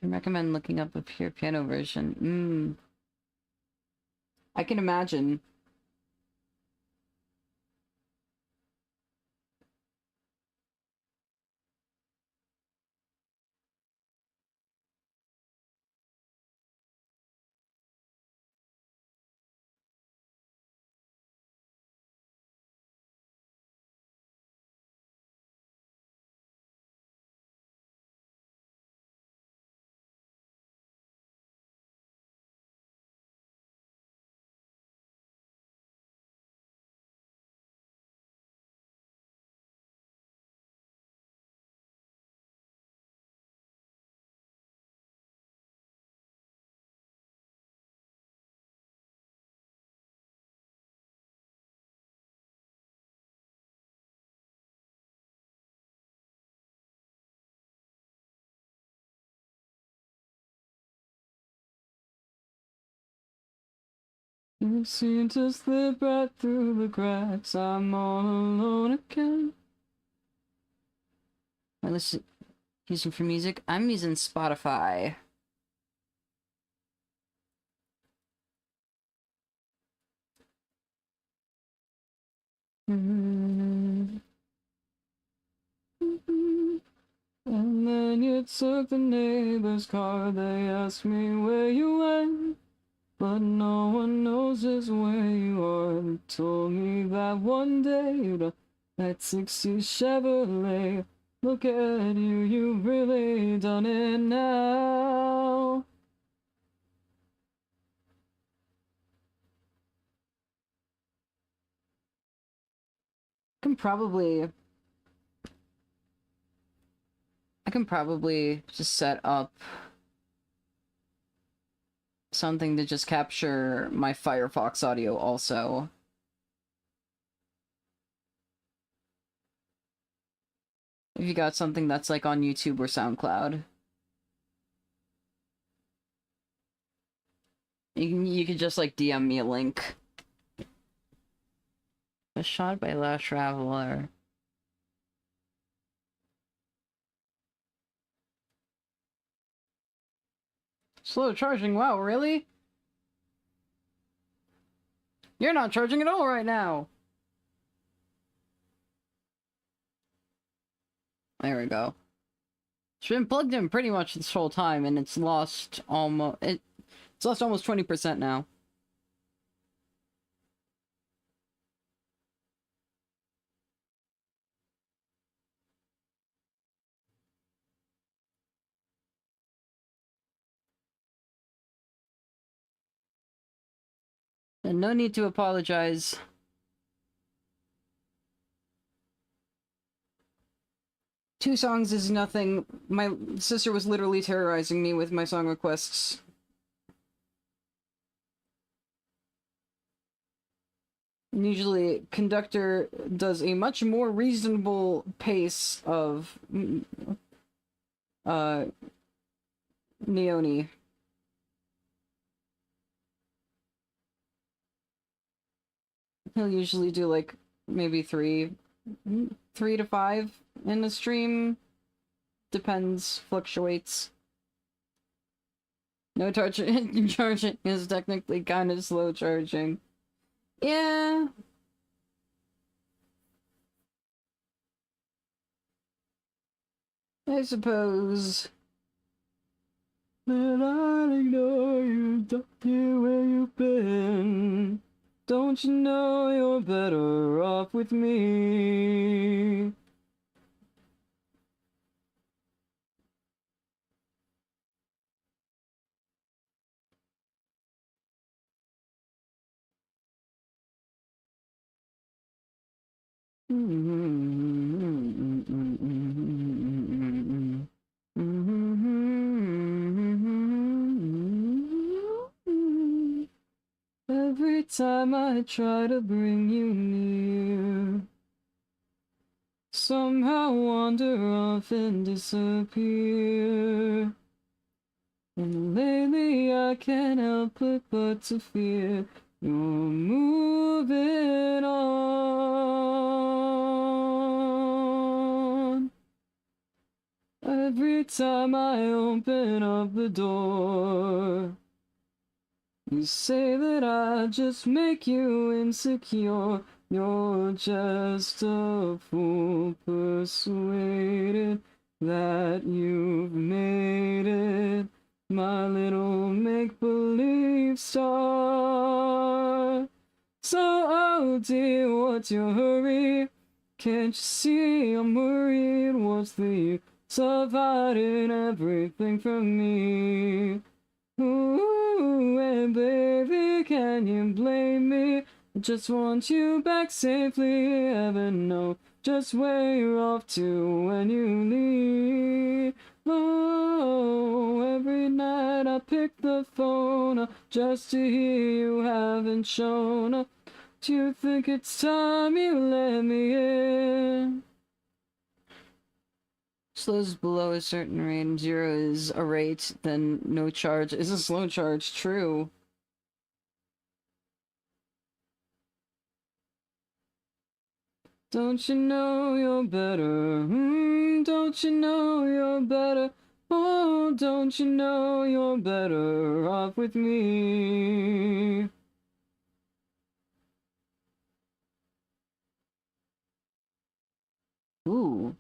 I recommend looking up a pure piano version. I can imagine. You seem to slip right through the cracks. I'm all alone again. I listen using for music. I'm using Spotify. And then you took the neighbor's car. They asked me where you went, but no one knows just where you are. They told me that one day you'd have that 60 Chevrolet. Look at you, you've really done it now. I can probably just set up something to just capture my Firefox audio also. If you got something that's like on YouTube or SoundCloud. You can just like DM me a link. A shot by Last Traveler. Slow charging, wow, really? You're not charging at all right now! There we go. It's been plugged in pretty much this whole time, and it's lost almost... It's lost almost 20% now. And no need to apologize. 2 songs is nothing. My sister was literally terrorizing me with my song requests. And usually, Conductor does a much more reasonable pace of Neoni. He'll usually do like maybe 3 to 5 in a stream. Depends, fluctuates. No charging is technically kind of slow charging. Yeah. I suppose. But I ignore you, don't care where you've been. Don't you know you're better off with me? Every time I try to bring you near, somehow wander off and disappear. And lately I can't help it but to fear you're moving on. Every time I open up the door, you say that I just make you insecure. You're just a fool persuaded that you've made it my little make-believe star. So, oh dear, what's your hurry? Can't you see I'm worried? What's the use of hiding everything from me? Ooh, and baby, can you blame me? I just want you back safely. Heaven knows just where you're off to when you leave. Oh, every night I pick the phone up just to hear you haven't shown up. Do you think it's time you let me in? Slows below a certain rate, 0 is a rate, then no charge is a slow charge, true. Don't you know you're better? Don't you know you're better? Oh, don't you know you're better off with me? Ooh.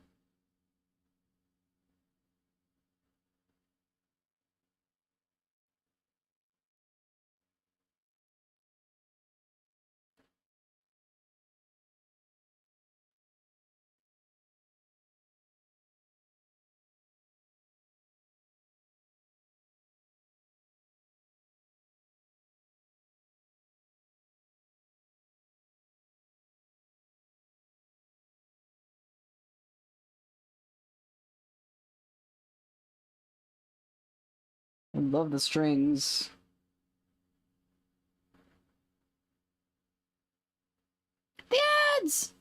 I love the strings. The ads!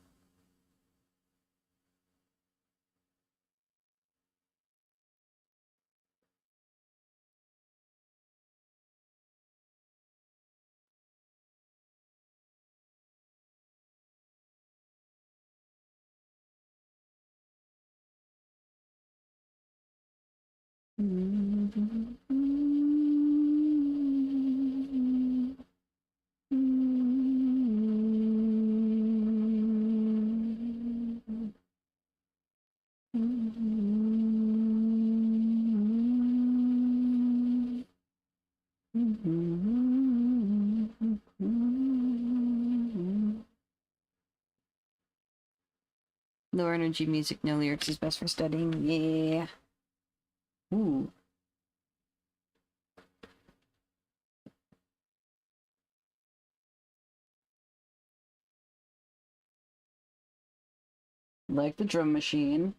Lower energy music, no lyrics is best for studying. Yeah. Ooh. Like the drum machine.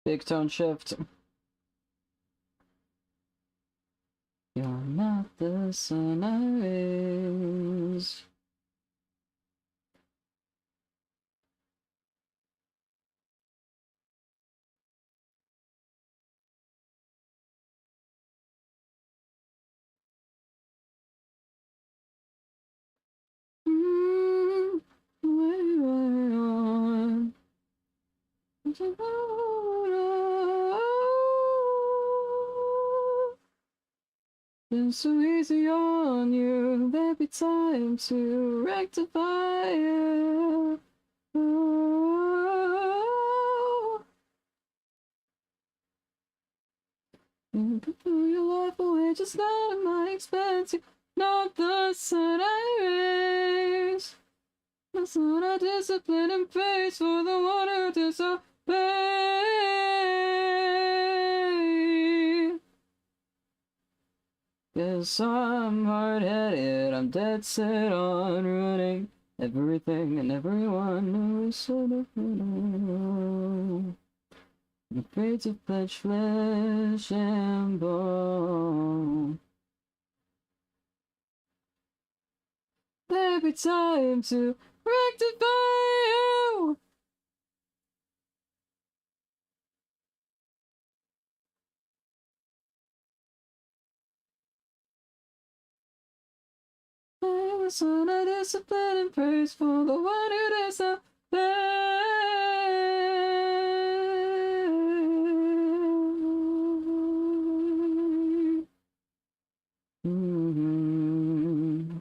Big tone shift. You're not the sun I raised. Been so easy on you, there'll be time to rectify it. Oh, you can throw your life away just not at my expense. You're not the sun I raise. That's not a discipline and praise for the one who disobey. Guess I'm hard-headed, I'm dead set on ruining everything and everyone who should have known. I'm afraid to pledge flesh and bone. There'll be time to rectify you. I was on a discipline and praise for the one who disobeyed.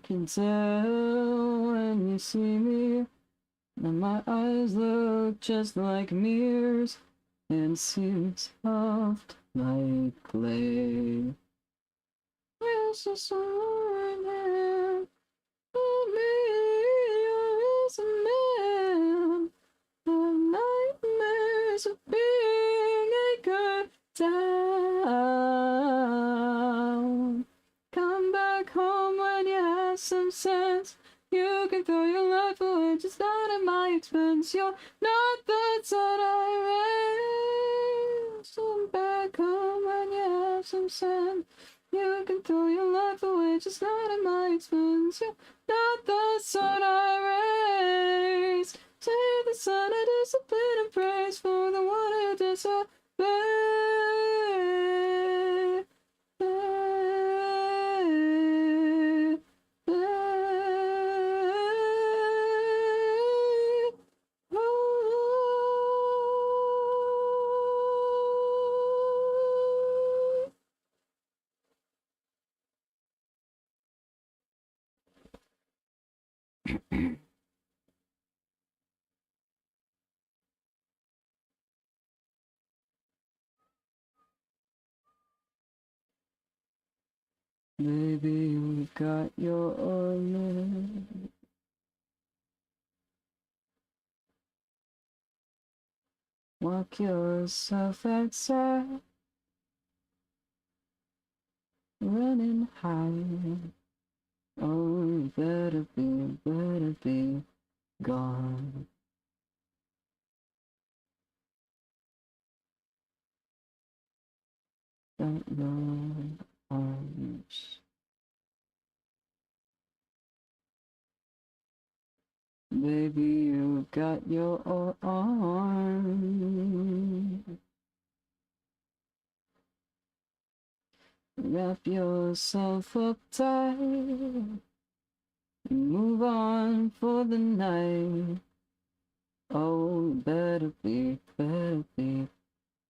Can tell when you see me, and my eyes look just like mirrors and seem soft like clay. Yes, it's man. Me, is a man. The nightmares of being anchored down. Come back home when you have some sense. You can throw your life away, just not at my expense. You're not the son I raised. Come back home when you have some sense. You can throw your life away, just not at my expense. You're not the son I raised. Say the son of discipline and praise for the one who disobeyed. Baby, you've got your limit. Walk yourself outside, running high. Oh, you better be gone. Got your arms. Baby, you got your arms. Wrap yourself up tight. Move on for the night. Oh, better be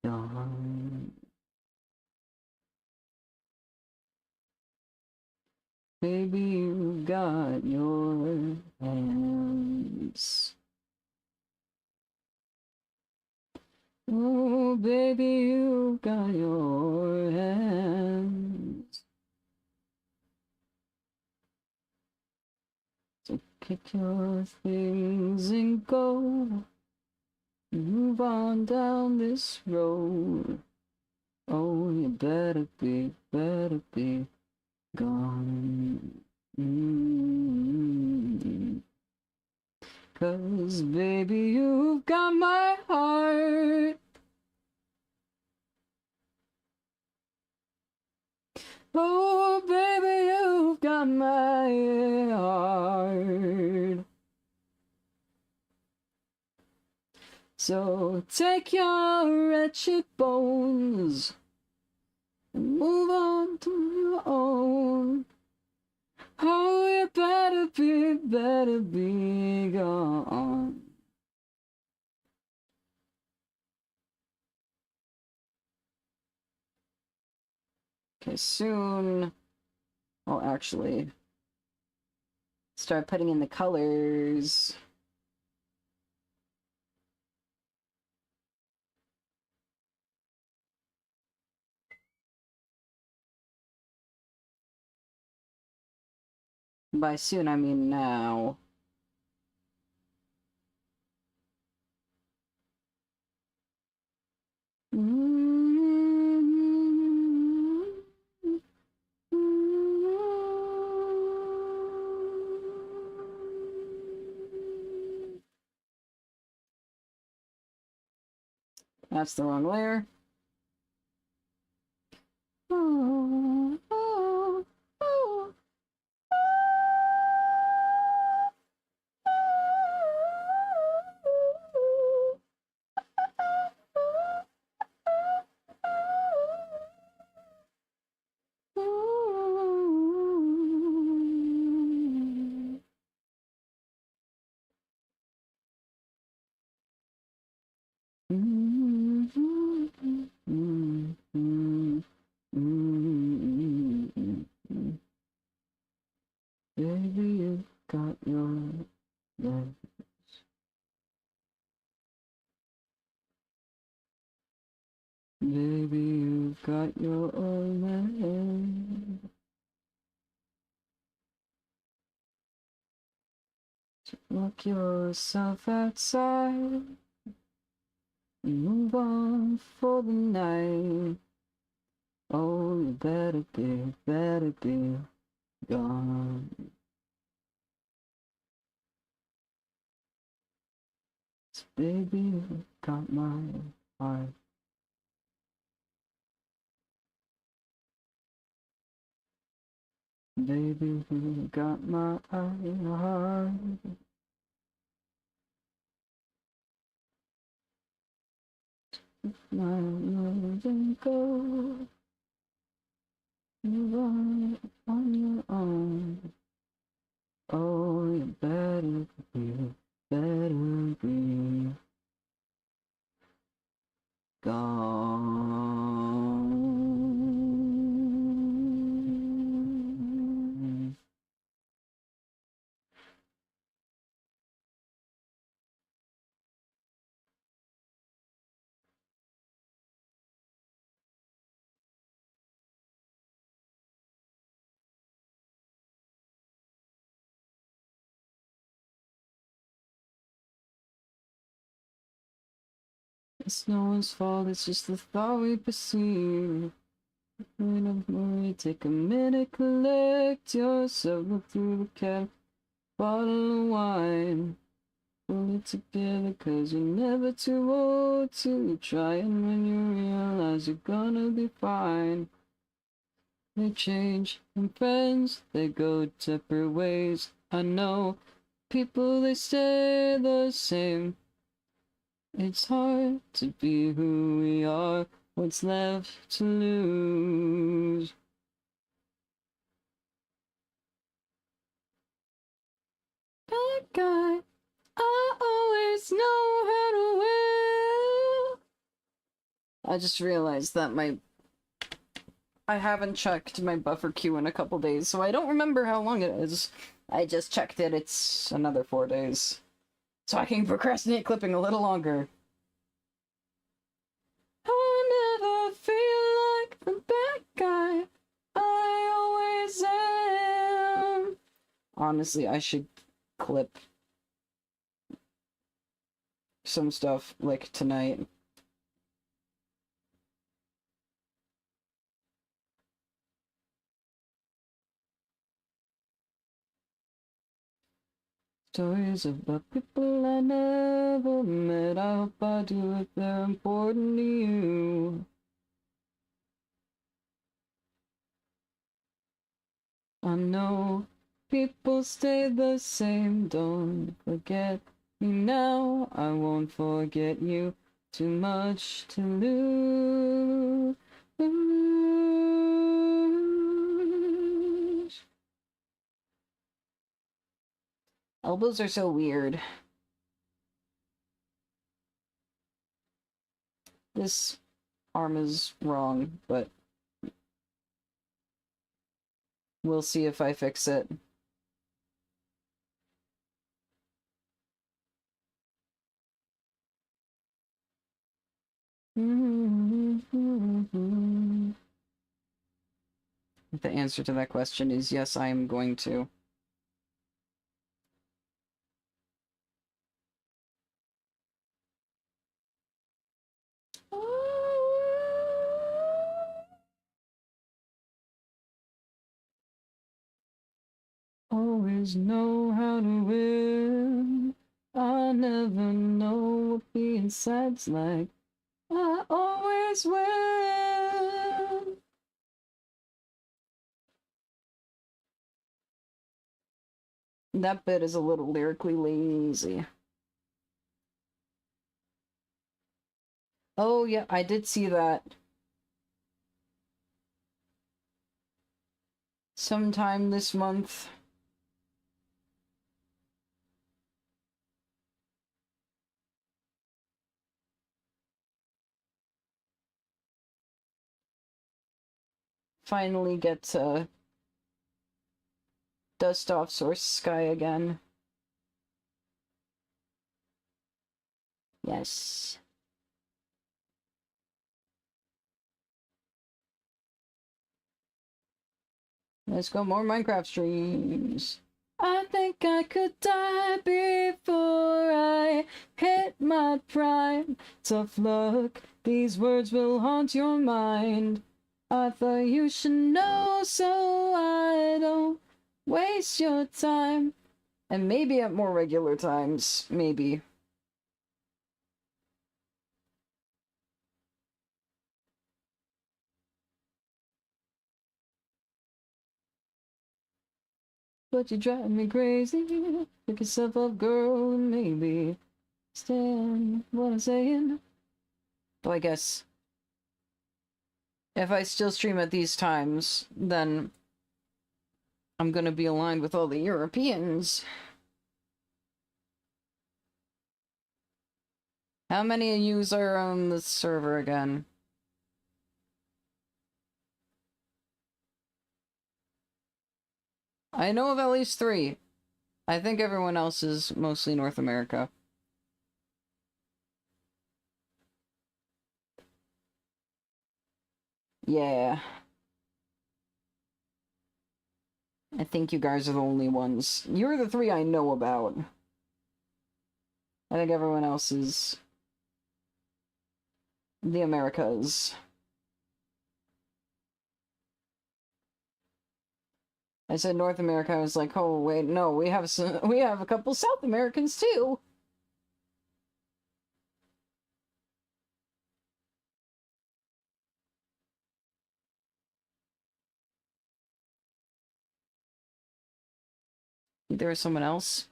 gone. Baby, you got your hands. Oh, baby, you got your hands. So kick your things and go. Move on down this road. Oh, you better be gone. 'Cause baby, you've got my heart. Oh, baby, you've got my heart. So take your wretched bones and move on to your own. Oh, you better be gone. Okay, soon I'll actually start putting in the colors. By soon, I mean now. That's the wrong layer. Oh, oh, oh. Baby, you got your love. Baby, you got your man. Lock yourself outside and move on for the night. Oh, you better be gone. So baby, you got my heart. Baby, you got my heart. My love and go. You are on your own. Oh, you better be gone. It's no one's fault, it's just the thought we perceive. Don't worry, take a minute, collect yourself, look through the cat, bottle of wine. Pull it together, cause you're never too old to try, and when you realize you're gonna be fine. They change, and friends, they go separate ways. I know people, they stay the same. It's hard to be who we are, what's left to lose. Bad guy, I always know how to win. I just realized that I haven't checked my buffer queue in a couple days, so I don't remember how long it is. I just checked it, it's another 4 days. So I can procrastinate clipping a little longer. I never feel like the bad guy. I always am. Honestly, I should clip some stuff like tonight. Stories about people I never met. I hope I do if they're important to you. I know people stay the same. Don't forget me now. I won't forget you. Too much to lose. Elbows are so weird. This arm is wrong, but we'll see if I fix it. The answer to that question is yes, I am going to. Always know how to win. I never know what being sad's like. I always win. That bit is a little lyrically lazy. Oh, yeah, I did see that. Sometime this month. Finally get to dust off Source Sky again. Yes. Let's go more Minecraft streams. I think I could die before I hit my prime. Tough luck, these words will haunt your mind. I thought you should know so I don't waste your time. And maybe at more regular times, maybe. But you drive me crazy. Pick yourself up, girl, and maybe stand what I'm saying. But I guess if I still stream at these times, then I'm gonna be aligned with all the Europeans. How many of yous are on the server again? I know of at least 3. I think everyone else is mostly North America. Yeah. I think you guys are the only ones. You're the 3 I know about. I think everyone else is the Americas. I said North America. I was like, oh wait, no, we have a couple South Americans too. There is someone else.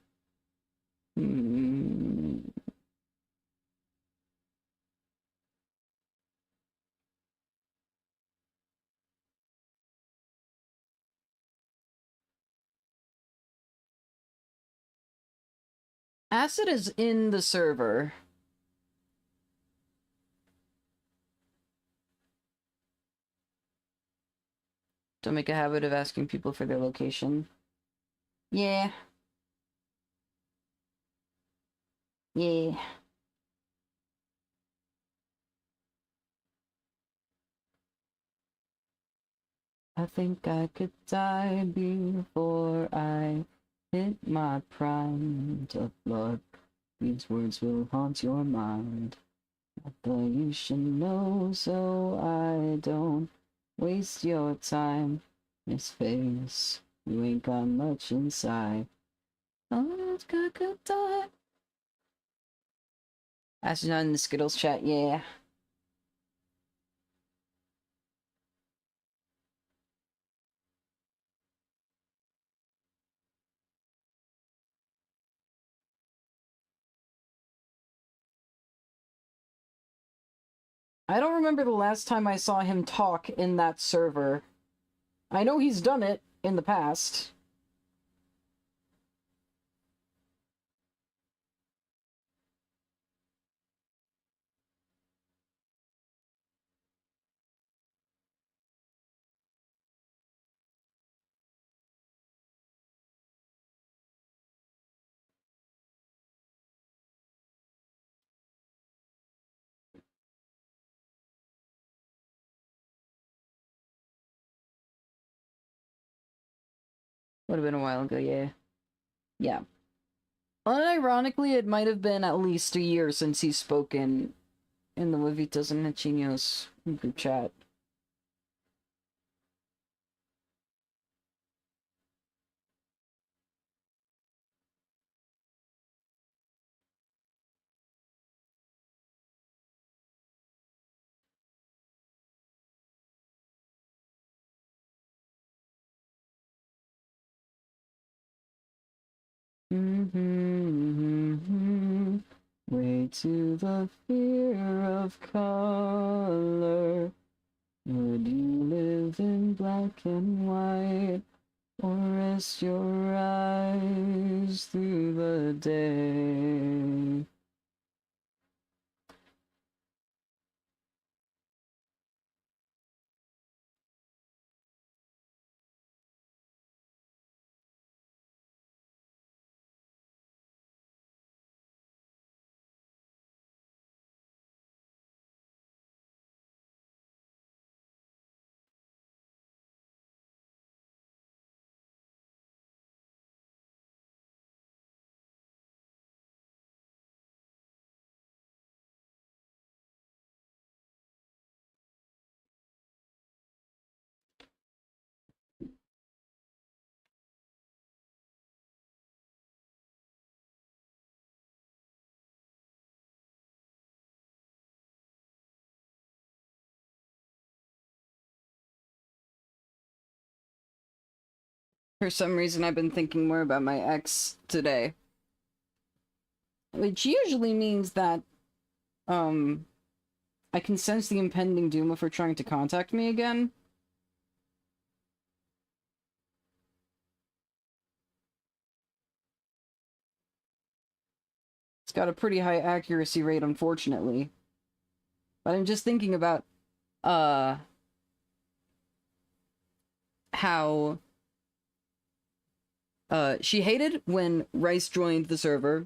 Acid is in the server. Don't make a habit of asking people for their location. Yeah. Yeah. I think I could die before I hit my prime. Tough luck, these words will haunt your mind. I thought you should know so I don't waste your time. Miss Face, you ain't got much inside. Oh, I could die. That's not in the Skittles chat, yeah. I don't remember the last time I saw him talk in that server. I know he's done it in the past. Would have been a while ago, yeah. Yeah. Unironically, it might have been at least a year since he's spoken in the Levitas and Nechinos group chat. Way to the fear of color. Would you live in black and white, or rest your eyes through the day? For some reason, I've been thinking more about my ex today. Which usually means that, I can sense the impending doom of her trying to contact me again. It's got a pretty high accuracy rate, unfortunately. But I'm just thinking about, how, she hated when Rice joined the server.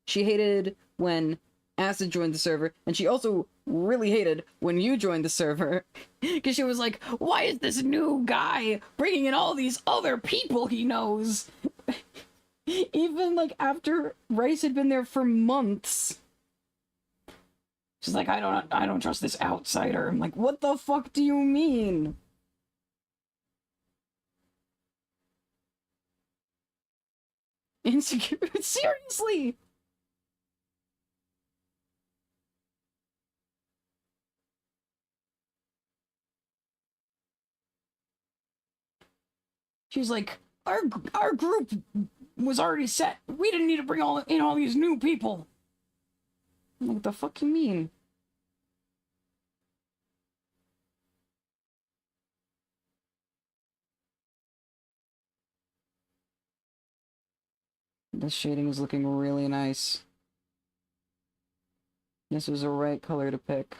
She hated when Acid joined the server, and she also really hated when you joined the server. Because she was like, why is this new guy bringing in all these other people he knows? Even, like, after Rice had been there for months. She's like, I don't trust this outsider. I'm like, what the fuck do you mean? Insecure? Seriously? She's like, our group was already set. We didn't need to bring all these new people. I'm like, what the fuck you mean? This shading is looking really nice. This was the right color to pick.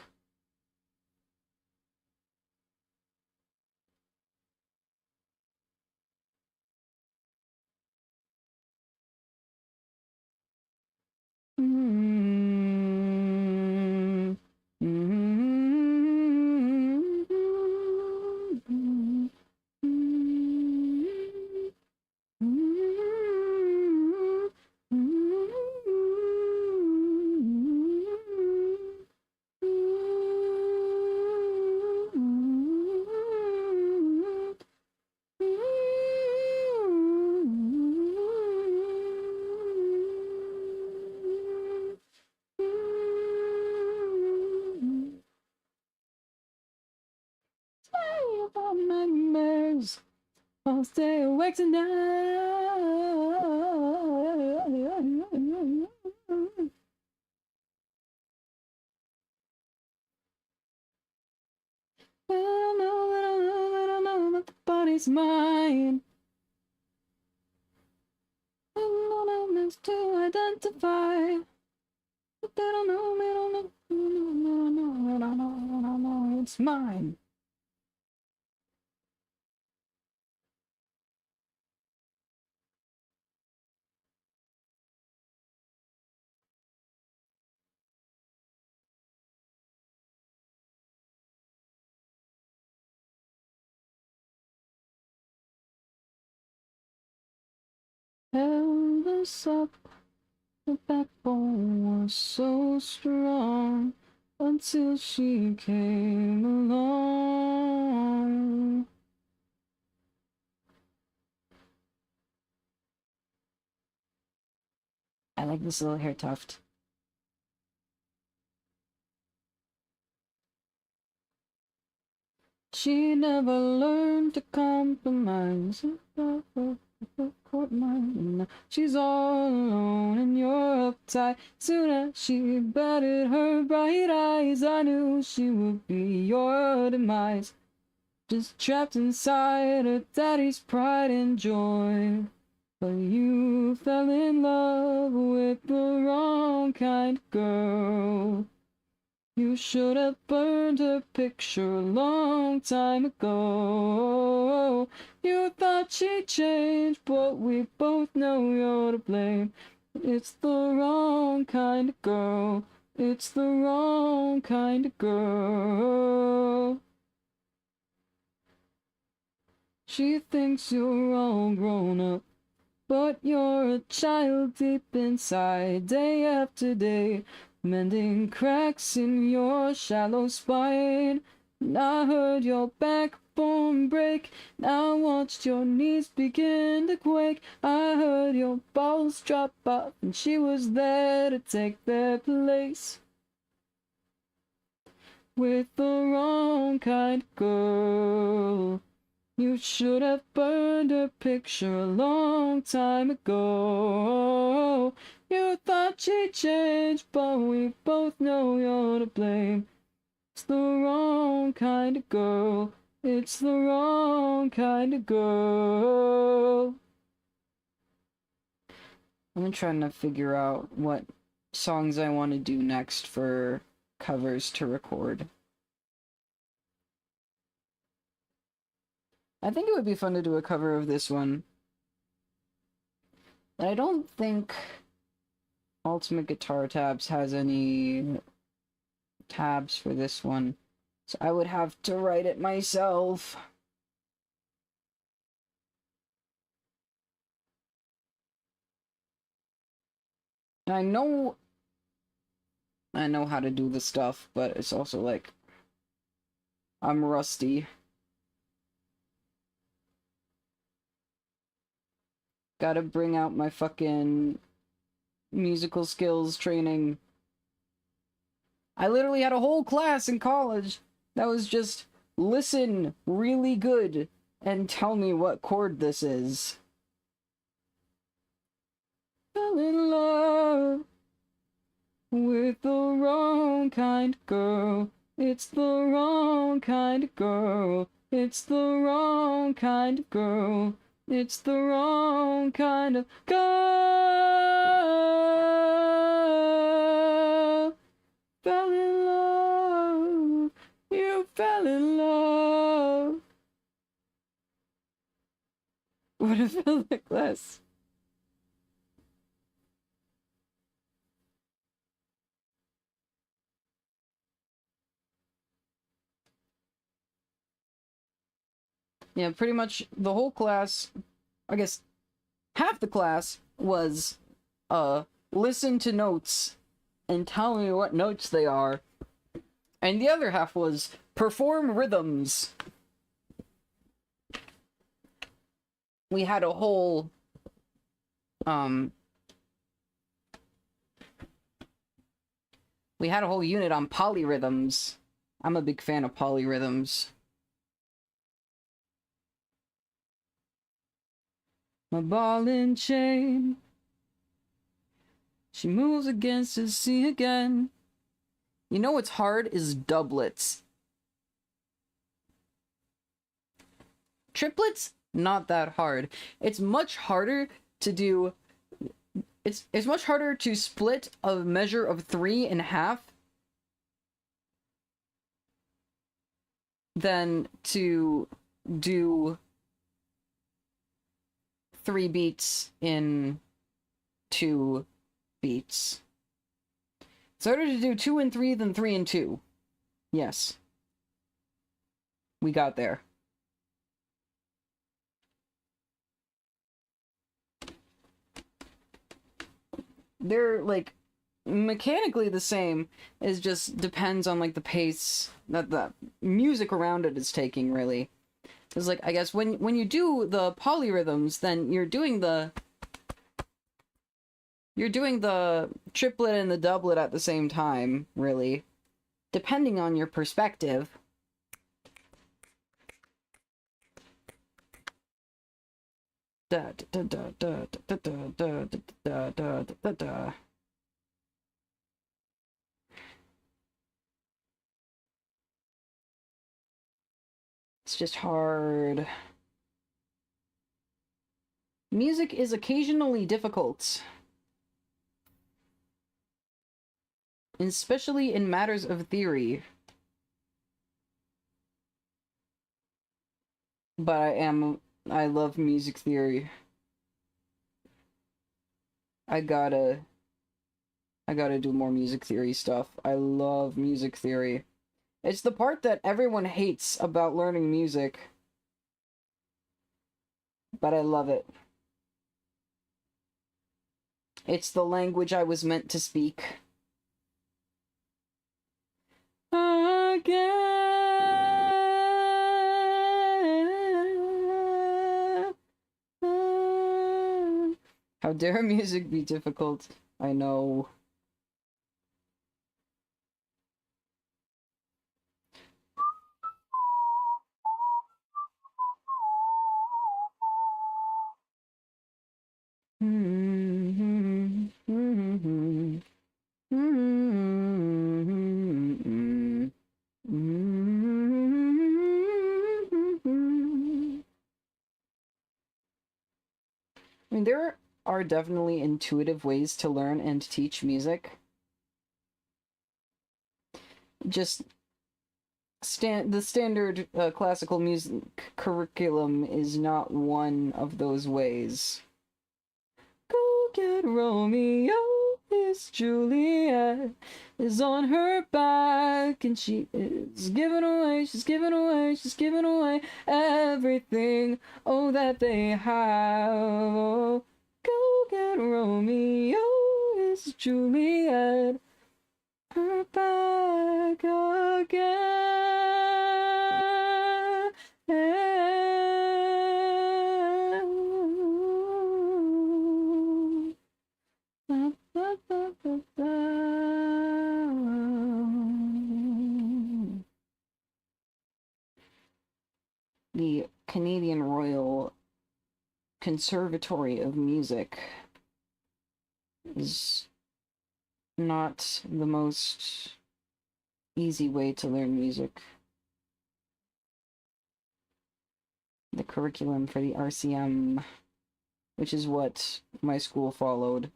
Nightmares. I'll stay awake tonight. I don't know that the body's mine. I don't know how to identify. But they don't know, they don't know, they don't know, they don't know, they don't know, it's mine. Held us up, the backbone was so strong until she came along. I like this little hair tuft. She never learned to compromise. She's all alone and you're uptight. Soon as she batted her bright eyes, I knew she would be your demise. Just trapped inside her daddy's pride and joy. But you fell in love with the wrong kind of girl. You should have burned her picture a long time ago. You thought she'd change, but we both know you're to blame. It's the wrong kind of girl. It's the wrong kind of girl. She thinks you're all grown up, but you're a child deep inside, day after day. Mending cracks in your shallow spine. And I heard your backbone break. And I watched your knees begin to quake. I heard your balls drop off, and she was there to take their place. With the wrong kind of girl. You should have burned her picture a long time ago. You thought she'd change, but we both know you're to blame. It's the wrong kind of girl. It's the wrong kind of girl. I'm trying to figure out what songs I want to do next for covers to record. I think it would be fun to do a cover of this one. I don't think Ultimate Guitar Tabs has any tabs for this one, so I would have to write it myself. I know how to do the stuff, but it's also like I'm rusty. Gotta bring out my fucking musical skills training. I literally had a whole class in college that was just listen really good and tell me what chord this is. Fell in love with the wrong kind of girl. It's the wrong kind of girl. It's the wrong kind of girl. It's the wrong kind of girl. Fell in love. You fell in love. Would have felt like less. Yeah, pretty much the whole class, I guess half the class was listen to notes and tell me what notes they are. And the other half was perform rhythms. We had a whole unit on polyrhythms. I'm a big fan of polyrhythms. My ball and chain. She moves against the sea again. You know what's hard is doublets. Triplets, not that hard. It's much harder to do. It's much harder to split a measure of 3 in half than to do 3 beats in 2 beats. It's harder to do 2 and 3 than 3 and 2. Yes. We got there. They're, like, mechanically the same. It just depends on, like, the pace that the music around it is taking, really. Because, like, I guess when you do the polyrhythms, then you're doing the triplet and the doublet at the same time, really. Depending on your perspective. Da da da da da da da da da da da. It's just hard. Music is occasionally difficult. Especially in matters of theory. But I love music theory. I gotta do more music theory stuff. I love music theory. It's the part that everyone hates about learning music. But I love it. It's the language I was meant to speak. Again. How dare music be difficult? I know. I mean, there are definitely intuitive ways to learn and teach music. Just the standard classical music curriculum is not one of those ways. Go get Romeo, Miss Juliet is on her back and she is giving away, she's giving away, she's giving away everything, oh, that they have. Oh, go get Romeo, Miss Juliet, her back again. The Canadian Royal Conservatory of Music is not the most easy way to learn music. The curriculum for the RCM, which is what my school followed,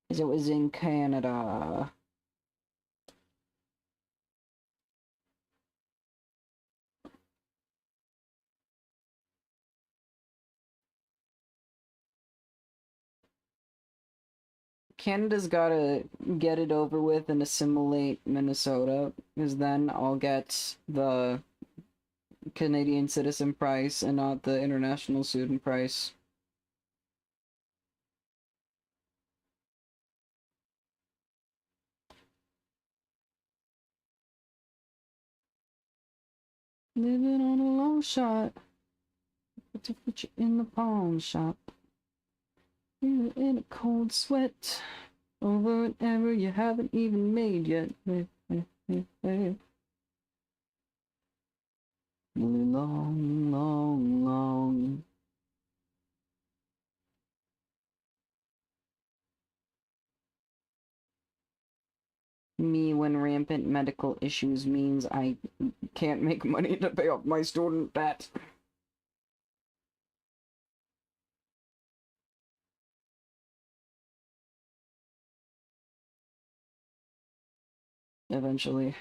is it was in Canada. Canada's gotta get it over with and assimilate Minnesota, because then I'll get the Canadian citizen price and not the international student price. Living on a long shot, but to put you in the pawn shop. You're in a cold sweat over an error you haven't even made yet. Long, long, long. Me when rampant medical issues means I can't make money to pay off my student debt. eventually.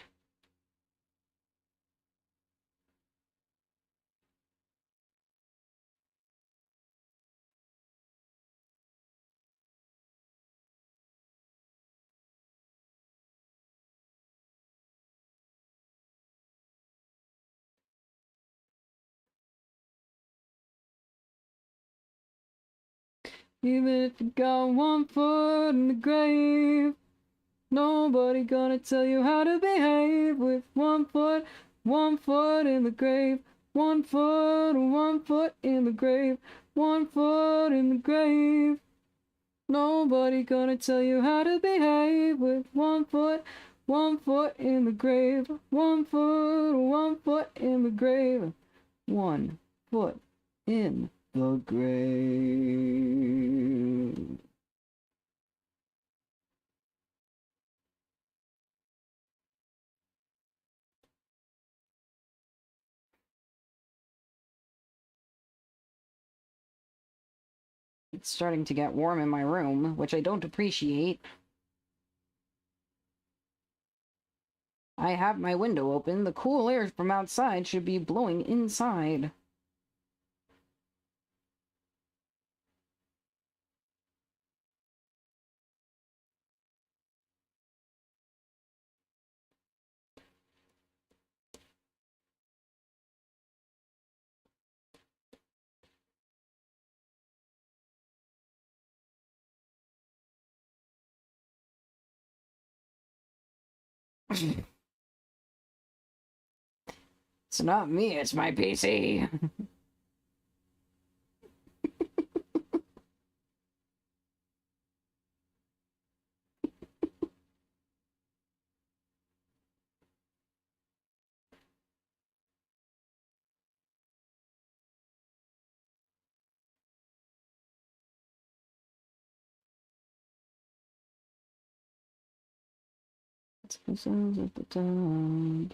Even if you got 1 foot in the grave, nobody gonna tell you how to behave with 1 foot in the grave. 1 foot in the grave. 1 foot in the grave. Nobody gonna tell you how to behave with 1 foot in the grave. 1 foot in the grave. 1 foot in the grave. It's starting to get warm in my room, which I don't appreciate. I have my window open. The cool air from outside should be blowing inside. It's not me, it's my PC. The sounds of the times.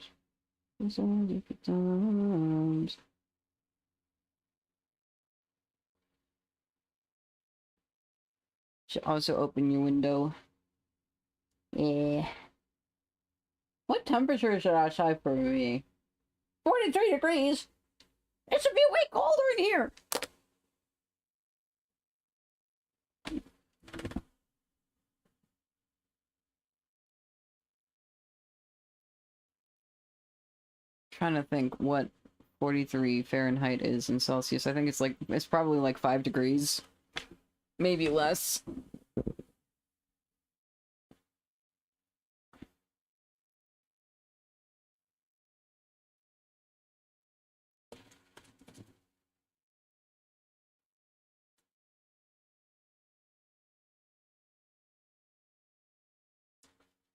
The sounds of the times. Should also open your window. Yeah. What temperature should I try for me? 43 degrees! It should be way colder in here! Trying to think what 43 Fahrenheit is in Celsius. I think it's probably like 5 degrees. Maybe less.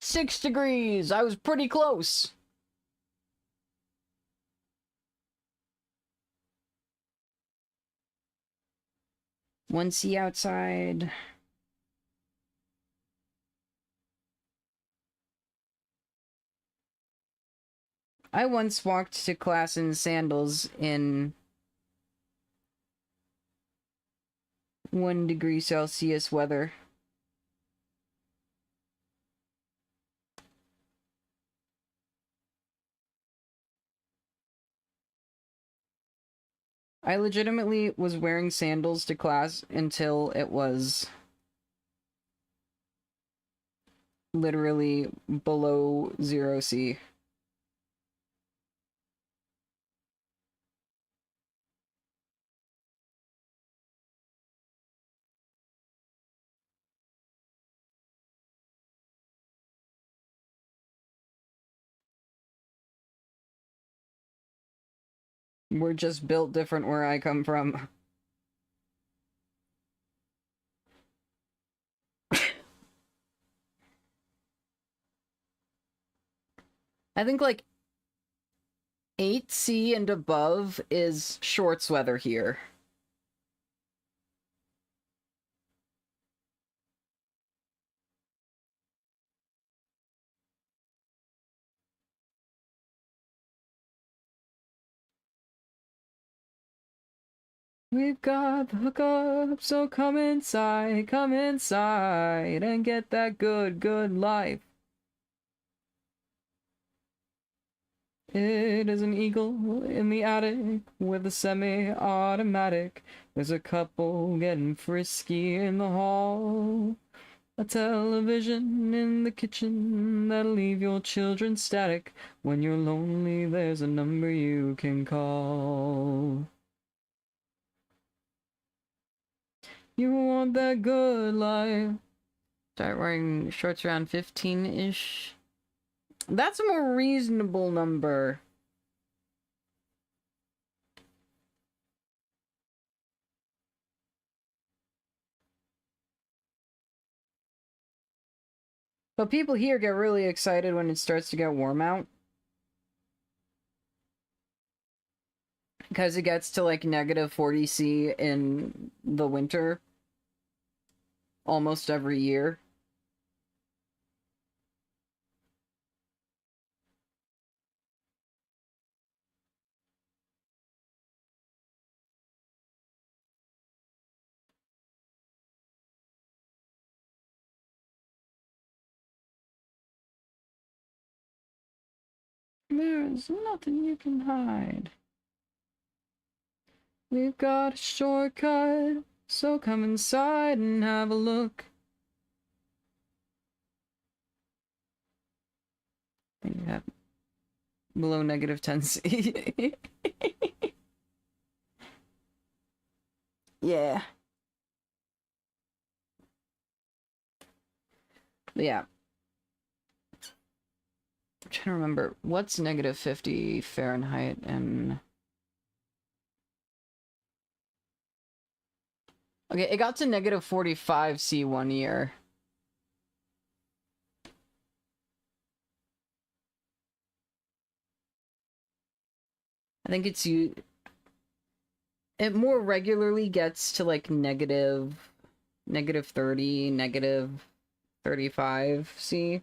Six degrees! I was pretty close! One C outside. I once walked to class in sandals in 1 degree Celsius weather. I legitimately was wearing sandals to class until it was literally below 0°C. We're just built different where I come from. I think like 8C and above is shorts weather here. We've got the hookup, so come inside and get that good, good life. It is an eagle in the attic with a semi-automatic. There's a couple getting frisky in the hall. A television in the kitchen that'll leave your children static. When you're lonely, there's a number you can call. You want that good life. Start wearing shorts around 15-ish. That's a more reasonable number. But people here get really excited when it starts to get warm out. Because it gets to like negative 40°C in the winter. Almost every year. There's nothing you can hide. We've got a shortcut, so come inside and have a look. And you have below negative 10°C. Yeah. But yeah. I'm trying to remember, what's negative 50 Fahrenheit and... Okay, it got to negative 45°C one year. I think it's you. It more regularly gets to like negative 30, negative 35°C.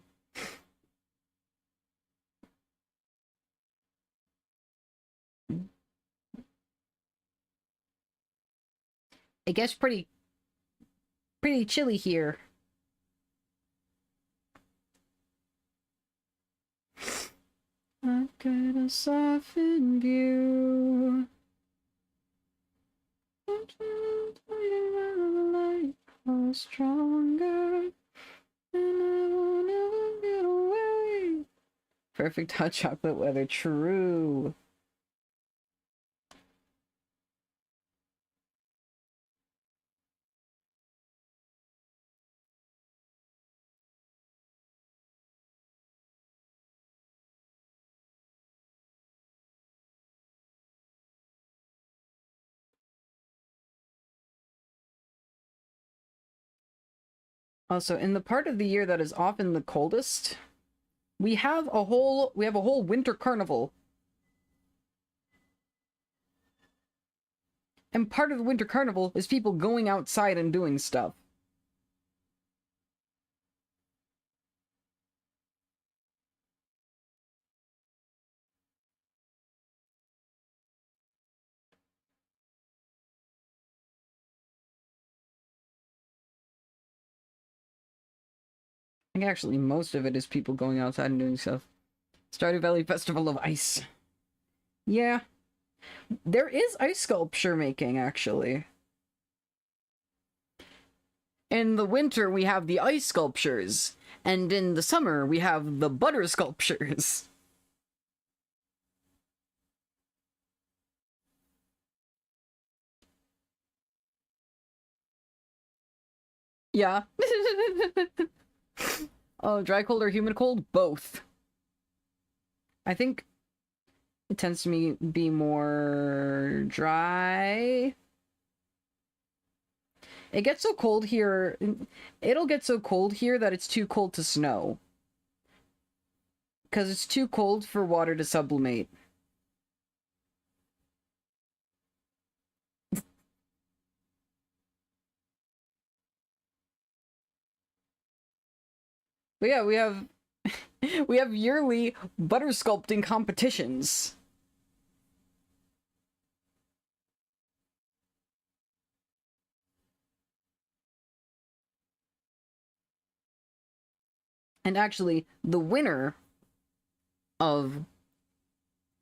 It gets pretty chilly here. I've got a softened view. I'm trying to tell you the light was stronger, and I won't ever get away. Perfect hot chocolate weather, true. Also, in the part of the year that is often the coldest, we have a whole winter carnival. And part of the winter carnival is people going outside and doing stuff. I think actually most of it is people going outside and doing stuff. Stardew Valley Festival of Ice. Yeah. There is ice sculpture making, actually. In the winter, we have the ice sculptures. And in the summer, we have the butter sculptures. Yeah. Oh, dry cold or humid cold? Both. I think it tends to be more dry. It gets so cold here. It'll get so cold here that it's too cold to snow. Because it's too cold for water to sublimate. But yeah, we have we have yearly butter sculpting competitions. And actually, the winner of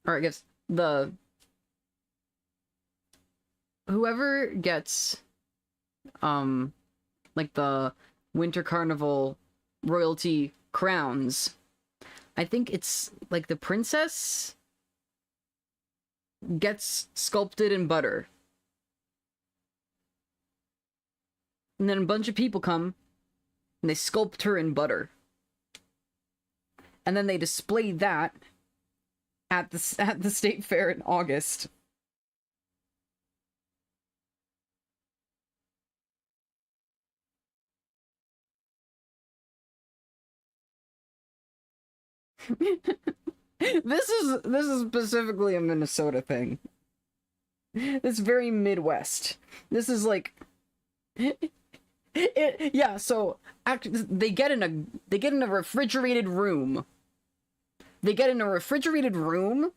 or I guess the whoever gets like the Winter Carnival royalty crowns, I think it's like the princess gets sculpted in butter. And then a bunch of people come and they sculpt her in butter. And then they display that at the state fair in August. This is specifically a Minnesota thing. It's very Midwest. This is like yeah, so they get in a refrigerated room. They get in a refrigerated room,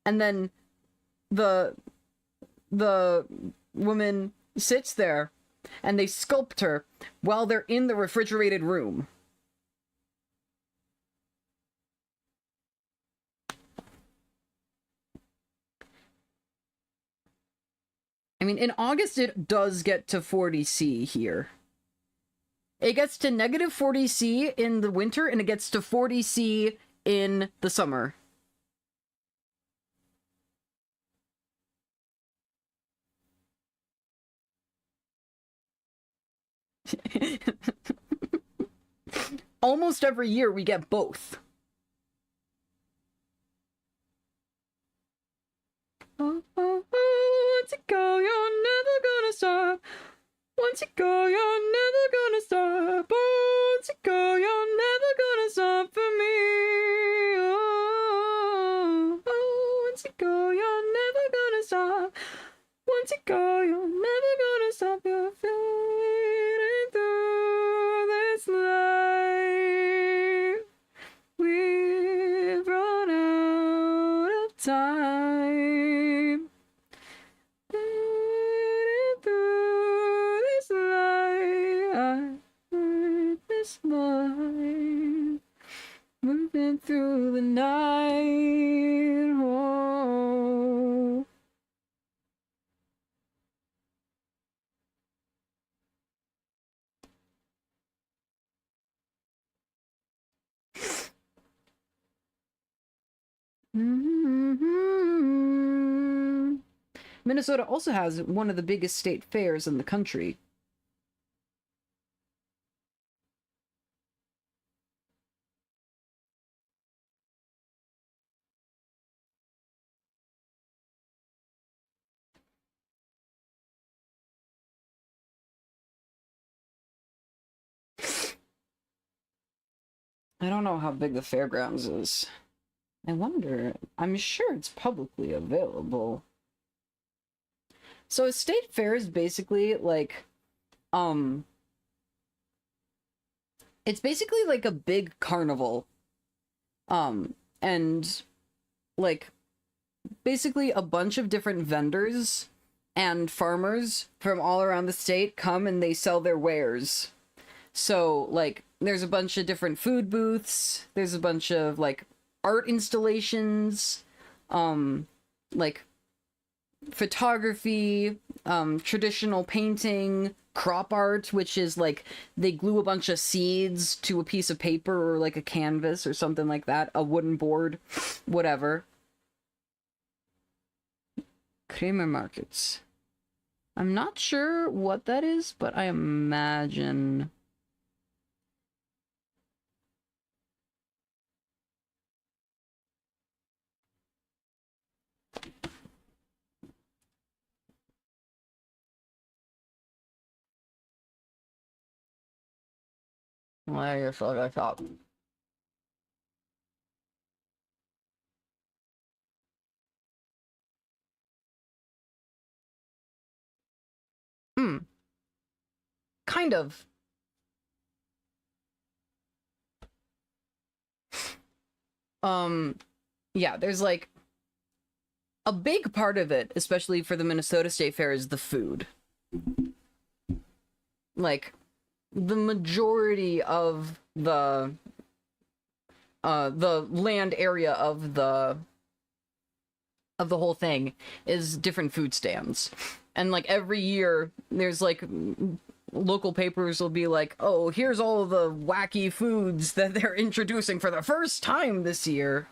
and then the woman sits there and they sculpt her while they're in the refrigerated room. I mean, in August, it does get to 40°C here. It gets to negative 40°C in the winter, and it gets to 40°C in the summer. Almost every year, we get both. Oh, oh, oh, once you go, you're never gonna stop. Once you go, you're never gonna stop. Oh, once you go, you're never gonna stop for me. Oh, oh, once you go, you're never gonna stop. Once you go, you're never gonna stop. You're fading through this life. We've run out of time. Through this life, this life, moving through the night. Oh. Minnesota also has one of the biggest state fairs in the country. I don't know how big the fairgrounds is. I wonder, I'm sure it's publicly available. So a state fair is basically like, it's basically like a big carnival. And like basically a bunch of different vendors and farmers from all around the state come and they sell their wares. So like there's a bunch of different food booths, there's a bunch of like art installations, like photography, traditional painting, crop art, which is like they glue a bunch of seeds to a piece of paper or like a canvas or something like that, a wooden board, whatever. Kramer markets. I'm not sure what that is, but I imagine... Well, I guess like I thought. Kind of. Yeah, there's like a big part of it, especially for the Minnesota State Fair, is the food. Like, the majority of the the land area of the whole thing is different food stands. And like every year there's like local papers will be like, oh, here's all the wacky foods that they're introducing for the first time this year.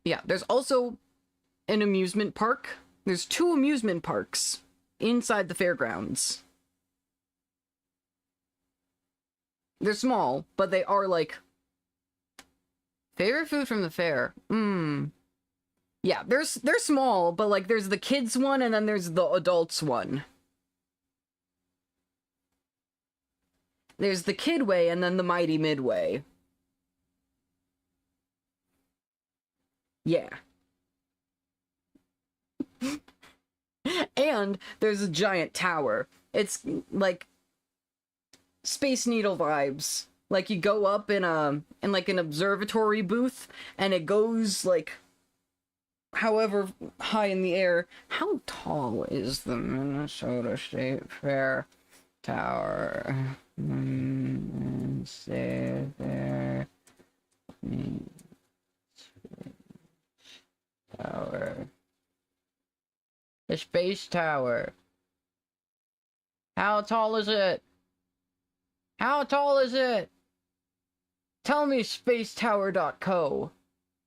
Yeah, there's also an amusement park. There's 2 amusement parks inside the fairgrounds. They're small, but they are like... Favorite food from the fair? Yeah, they're small, but like there's the kids one and then there's the adults one. There's the Kidway and then the Mighty Midway. Yeah. And there's a giant tower. It's like Space Needle vibes. Like you go up in like an observatory booth and it goes like however high in the air. How tall is the Minnesota State Fair Tower? Stay there. Tower. The Space Tower. How tall is it? How tall is it? Tell me, spacetower.co.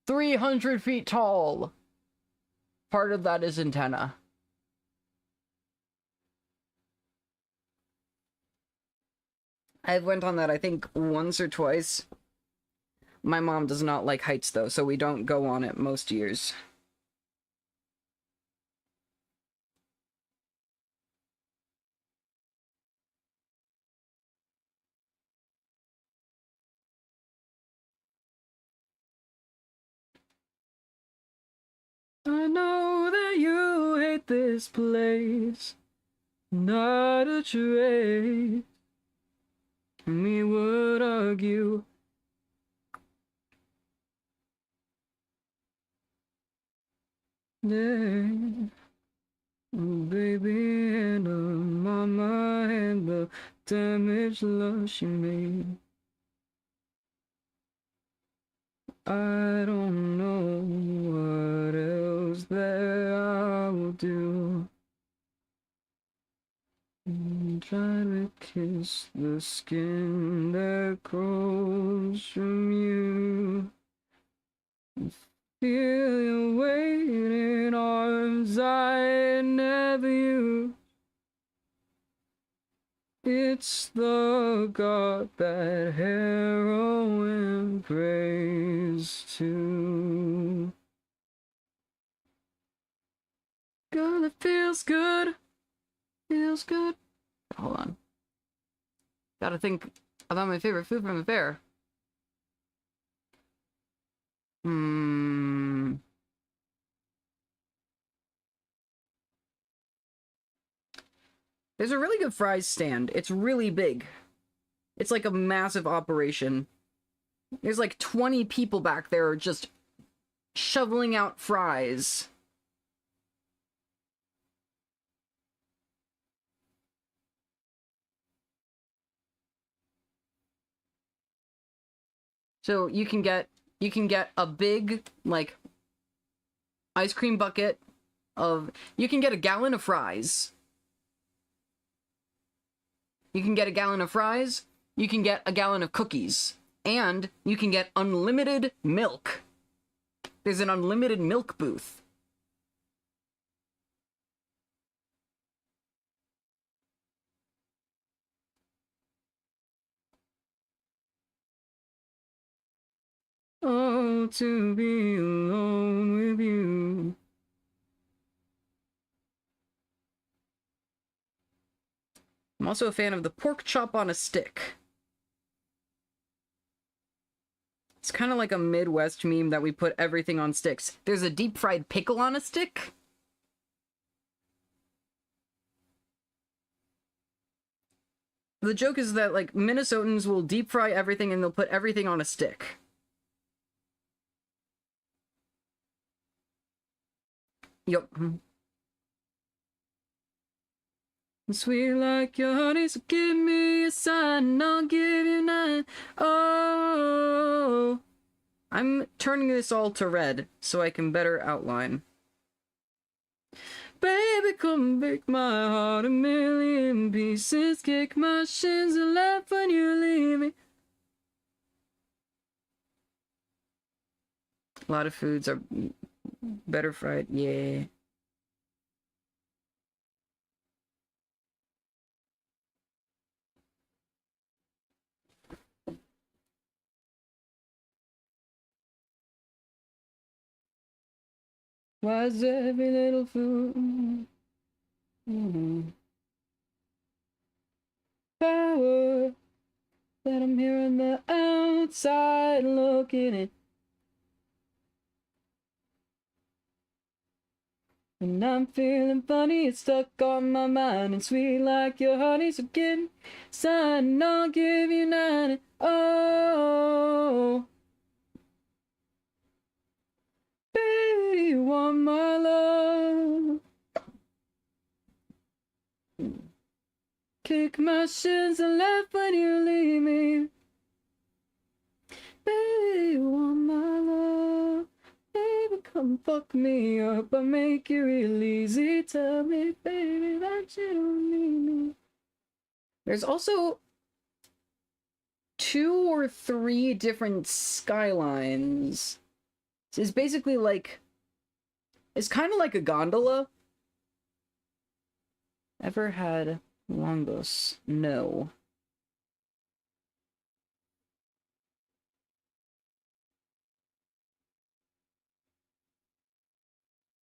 300 feet tall. Part of that is antenna. I've went on that, I think, once or twice. My mom does not like heights, though, so we don't go on it most years. I know that you hate this place, not a trace. Me would argue. Yeah. Baby, and mama, and the damage love she made. I don't know what else that I will do. Try to kiss the skin that grows from you. Feel your weight in arms I never used. It's the God that heroin prays to. God, it feels good. Feels good. Hold on. Gotta think about my favorite food from the fair. There's a really good fries stand. It's really big. It's like a massive operation. There's like 20 people back there just shoveling out fries. So you can get a big like ice cream bucket of, you can get a gallon of fries. You can get a gallon of fries, you can get a gallon of cookies, and you can get unlimited milk. There's an unlimited milk booth. Oh, to be alone with you. I'm also a fan of the pork chop on a stick. It's kind of like a Midwest meme that we put everything on sticks. There's a deep fried pickle on a stick. The joke is that, like, Minnesotans will deep fry everything and they'll put everything on a stick. Yup. Sweet like your honey, so give me a sign and I'll give you nine. Oh, I'm turning this all to red so I can better outline. Baby, come break my heart a million pieces, kick my shins and laugh when you leave me. A lot of foods are better fried, yeah. Why is every little food power that I'm here on the outside looking in? And I'm feeling funny, it's stuck on my mind and sweet like your honey, so give me a sign and I'll give you nine. And oh, baby, you want my love. Kick my shins and laugh when you leave me. Baby, you want my love. Baby, come fuck me up. I make it real easy. Tell me, baby, that you don't need me. There's also 2 or 3 different skylines. It's basically like... It's kind of like a gondola. Ever had longos? No.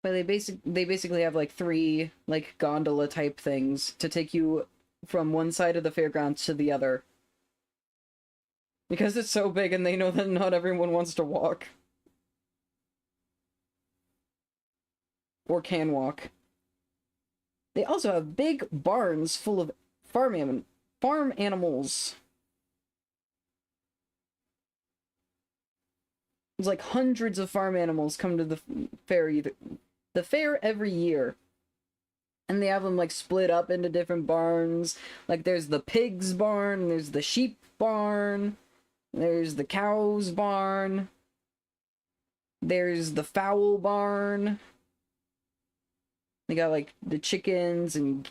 But they basically have like 3 like gondola type things to take you from one side of the fairgrounds to the other. Because it's so big and they know that not everyone wants to walk. Or can walk. They also have big barns full of farm animals. There's like hundreds of farm animals come to the fair every year. And they have them like split up into different barns. Like there's the pigs barn, there's the sheep barn, there's the cows barn, there's the fowl barn. They got like the chickens and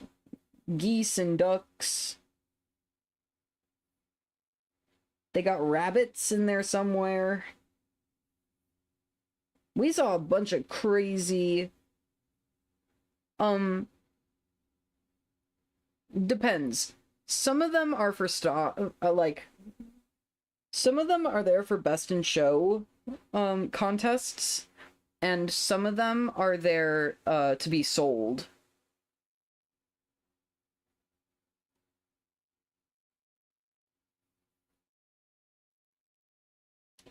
geese and ducks. They got rabbits in there somewhere. We saw a bunch of crazy... Depends. Some of them are for some of them are there for best in show contests, and some of them are there to be sold.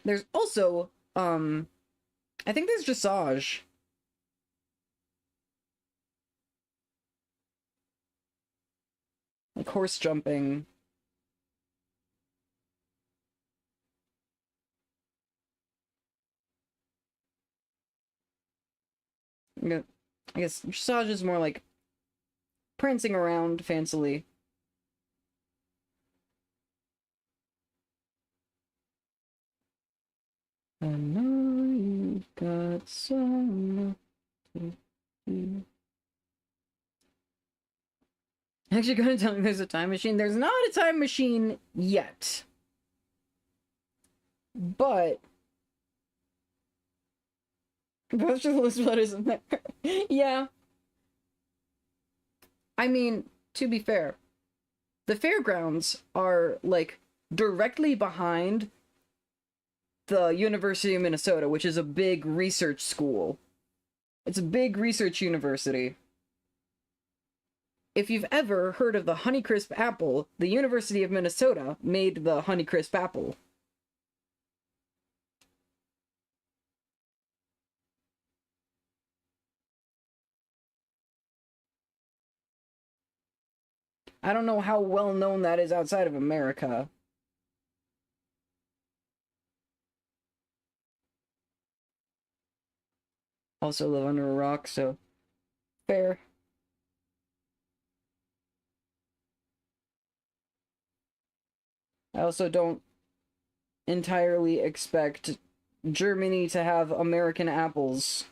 There's also I think there's dressage. Like horse jumping. I guess dressage is more like prancing around fancily. I know you've got some to do. Actually, gonna tell me there's a time machine. There's not a time machine yet. But Vegetables letters in there. Yeah. I mean, to be fair, the fairgrounds are like directly behind the University of Minnesota, which is a big research school. It's a big research university. If you've ever heard of the Honeycrisp apple, the University of Minnesota made the Honeycrisp apple. I don't know how well known that is outside of America. Also live under a rock, so fair. I also don't entirely expect Germany to have American apples.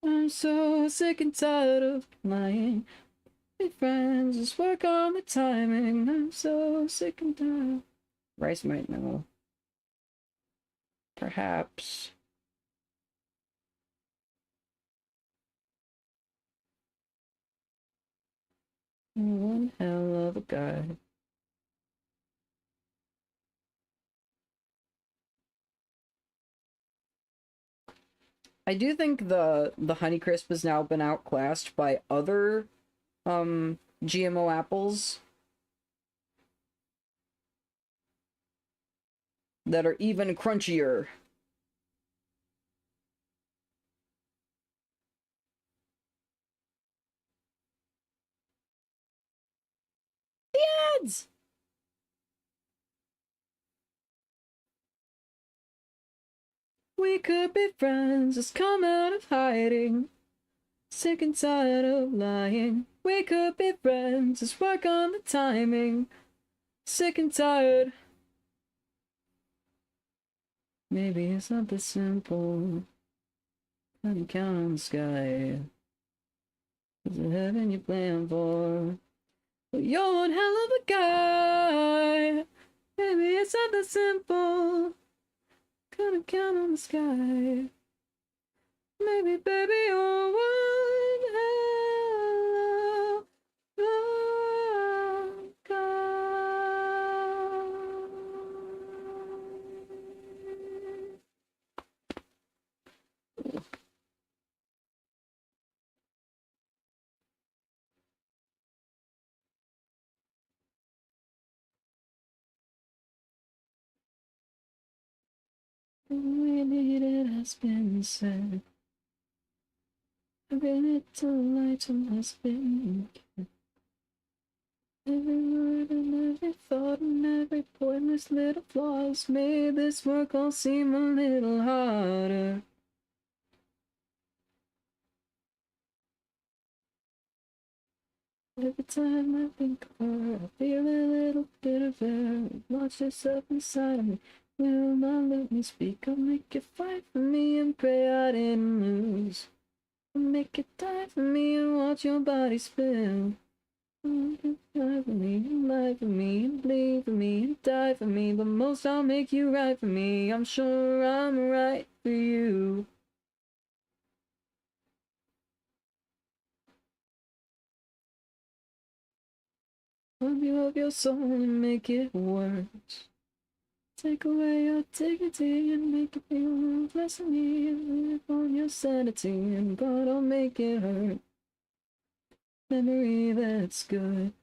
I'm so sick and tired of lying. My friends just work on the timing. I'm so sick and tired. Rice might know. Perhaps. One hell of a guy. I do think the Honeycrisp has now been outclassed by other GMO apples that are even crunchier. The ads! We could be friends, just come out of hiding. Sick and tired of lying. We could be friends, just work on the timing. Sick and tired. Maybe it's not this simple. Couldn't count on the sky. Is it heaven you plan for? But you're one hell of a guy. Maybe it's not that simple. Couldn't count on the sky. Maybe, baby, you're one hell of a guy. We need it has been said. Every little item has been kept. Every word and every thought and every pointless little flaws made this work all seem a little harder. Every time I think of her, I feel a little bit of air. Watch yourself inside of me. Will not let me speak. I'll make you fight for me and pray I didn't lose. I'll make you die for me and watch your body spill. Die for me, and lie for me, and bleed for me, and die for me. But most I'll make you right for me. I'm sure I'm right for you. Rub you up your soul and make it worse. Take away your dignity and make it feel less of me. And live on your sanity, and God, I'll make it hurt. Memory that's good.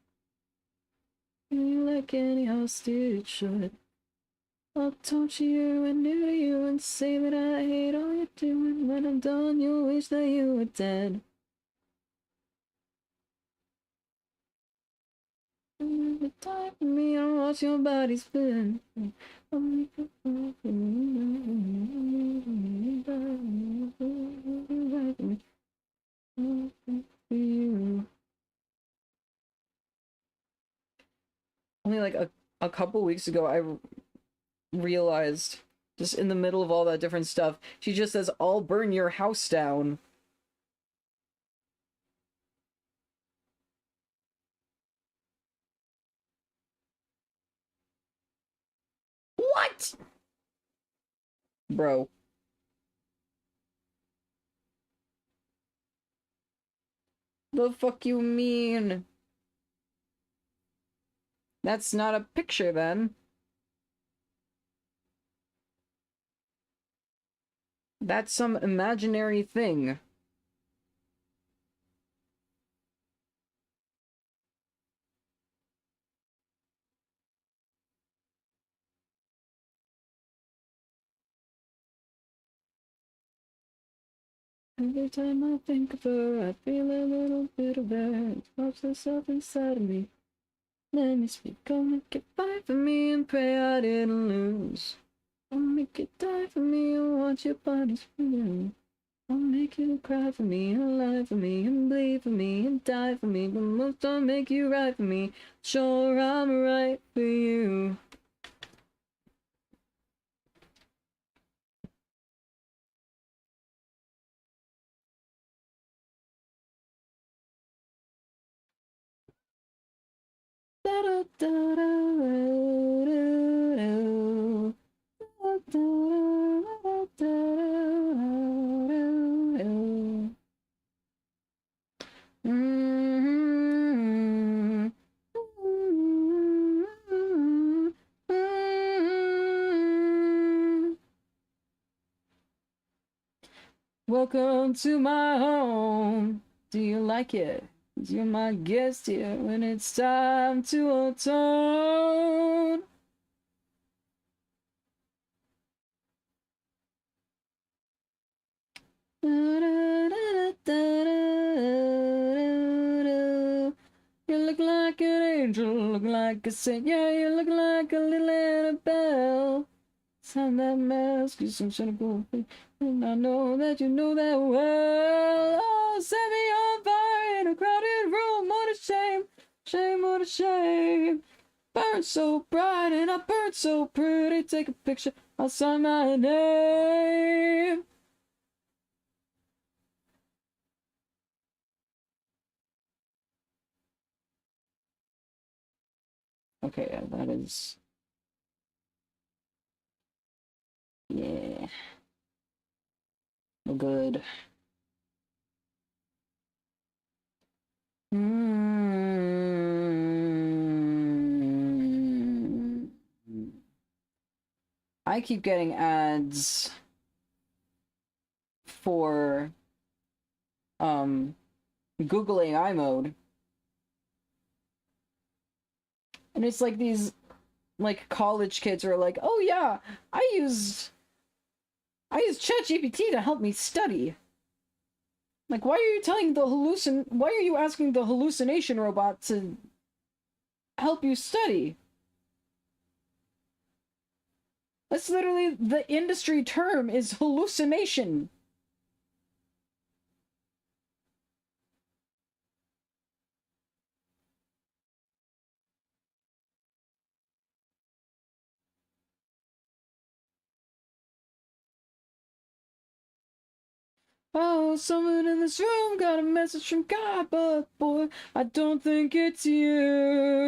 You like any hostage should. I'll torture you and neuter you and say that I hate all you're doing. When I'm done, you'll wish that you were dead. You die for me, I'll watch your body spin. I'll make it fall for you. Only like a couple weeks ago, I realized, just in the middle of all that different stuff, she just says, "I'll burn your house down." What? Bro. The fuck you mean? That's not a picture then. That's some imaginary thing. Every time I think of her, I feel a little bit of air. It pops herself inside of me. Let me speak, come and get by for me and pray I didn't lose. I'll make you die for me, I want your body screaming. I'll make you cry for me, and lie for me, and bleed for me, and die for me, but most I'll make you right for me. Sure, I'm right for you. Da da da da Welcome to my home. Do you like it? You're my guest here when it's time to atone. You look like an angel, look like a saint. Yeah, you look like a little Annabelle. Sign that mask, you some cynical thing. And I know that you know that well. Oh, set me on fire in a crowded room. What a shame, shame, what a shame. Burn so bright and I burn so pretty. Take a picture, I'll sign my name. Okay, yeah, that is... Yeah. No good. I keep getting ads for Google AI mode. And it's like these like college kids are like, "Oh yeah, I used ChatGPT to help me study." Like, why are you telling the why are you asking the hallucination robot to help you study? That's literally the industry term is hallucination. Oh, someone in this room got a message from God, but boy, I don't think it's you.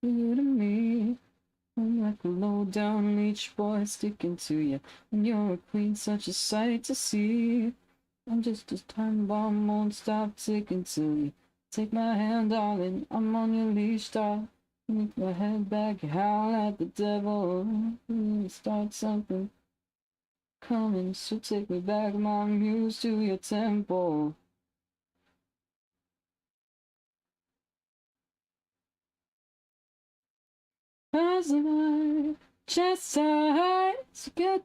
To me, I'm like a low-down leech boy sticking to you, and you're a queen, such a sight to see. I'm just a time bomb, won't stop ticking till you take my hand, darling. I'm on your leash, darling. With my head back, you howl at the devil. Start something coming, so take me back, my muse, to your temple. As my chest high, so get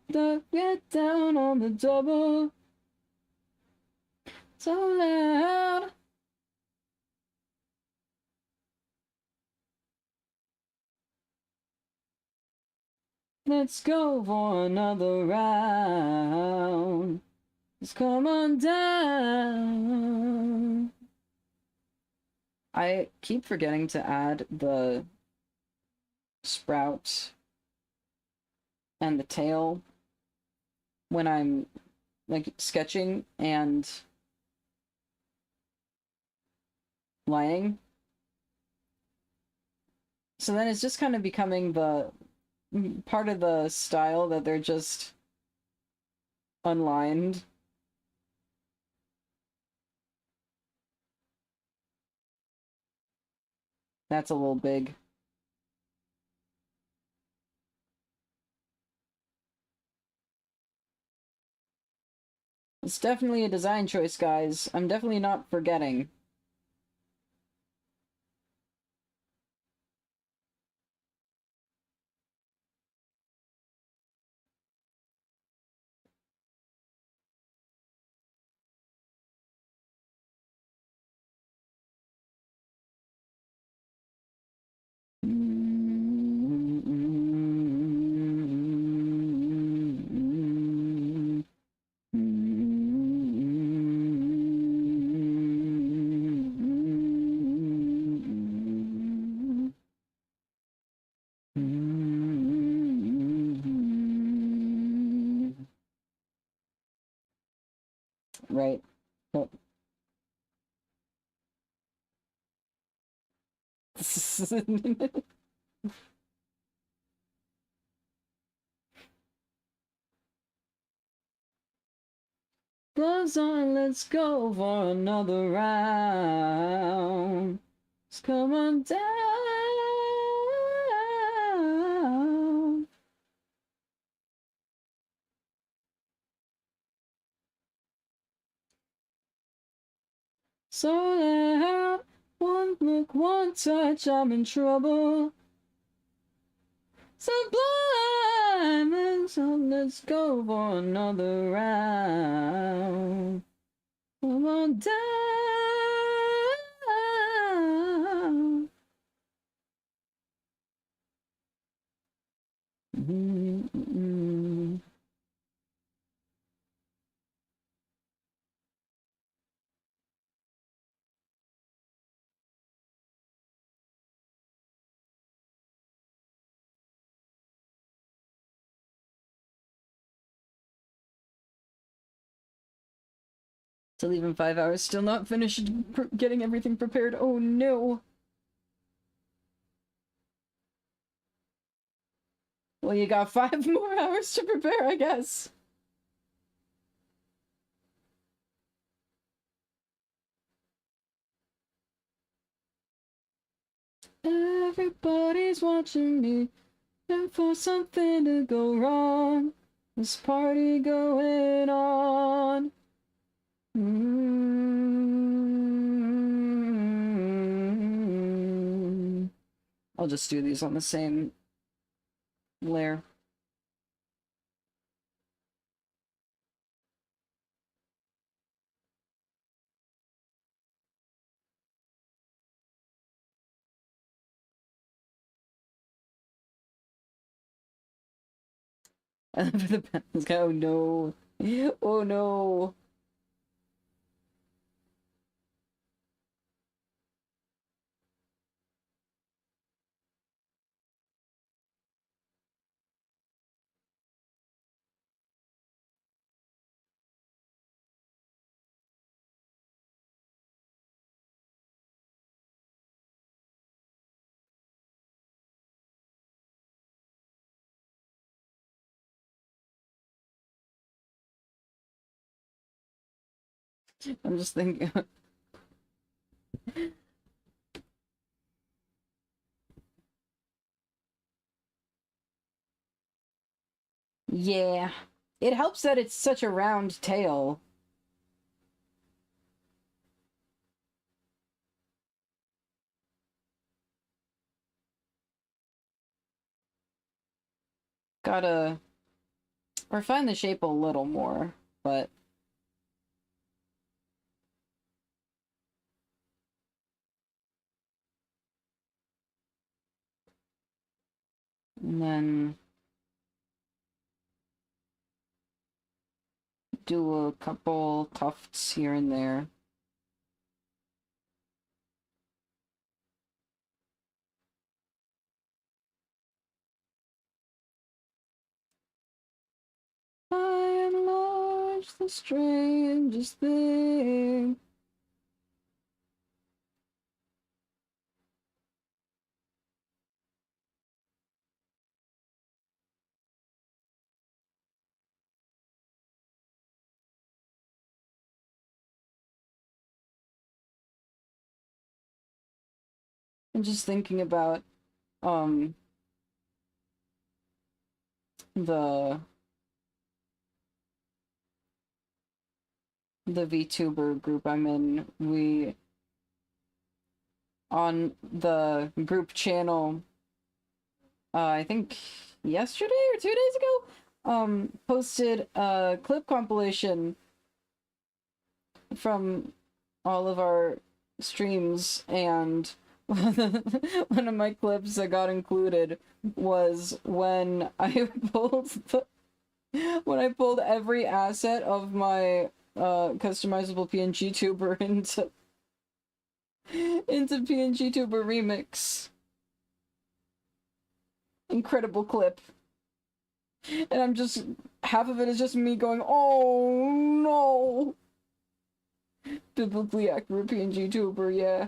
down on the double. So loud. Let's go for another round. Just come on down. I keep forgetting to add the Sprout and the tail when I'm like sketching and lining. So then it's just kind of becoming the part of the style that they're just unlined. That's a little big. It's definitely a design choice, guys. I'm definitely not forgetting. Right. Oh. Gloves on, let's go for another round. Let's come on down. So loud, one look, one touch, I'm in trouble. Sublime, so let's go for another round. Come on down. To leave in 5 hours, still not finished getting everything prepared. Oh no. Well, you got 5 more hours to prepare, I guess. Everybody's watching me, and for something to go wrong, this party going on. I'll just do these on the same layer. And for the pencils, oh no. Oh no. I'm just thinking. Yeah. It helps that it's such a round tail. Gotta refine the shape a little more, but and then do a couple tufts here and there. By and large, the strangest thing. I'm just thinking about um the VTuber group I'm in. We on the group channel, I think yesterday or 2 days ago, posted a clip compilation from all of our streams, and one of my clips that got included was when I pulled every asset of my customizable PNG tuber into PNG tuber remix. Incredible clip. And I'm just, half of it is just me going, oh no! Biblically accurate PNG tuber, yeah.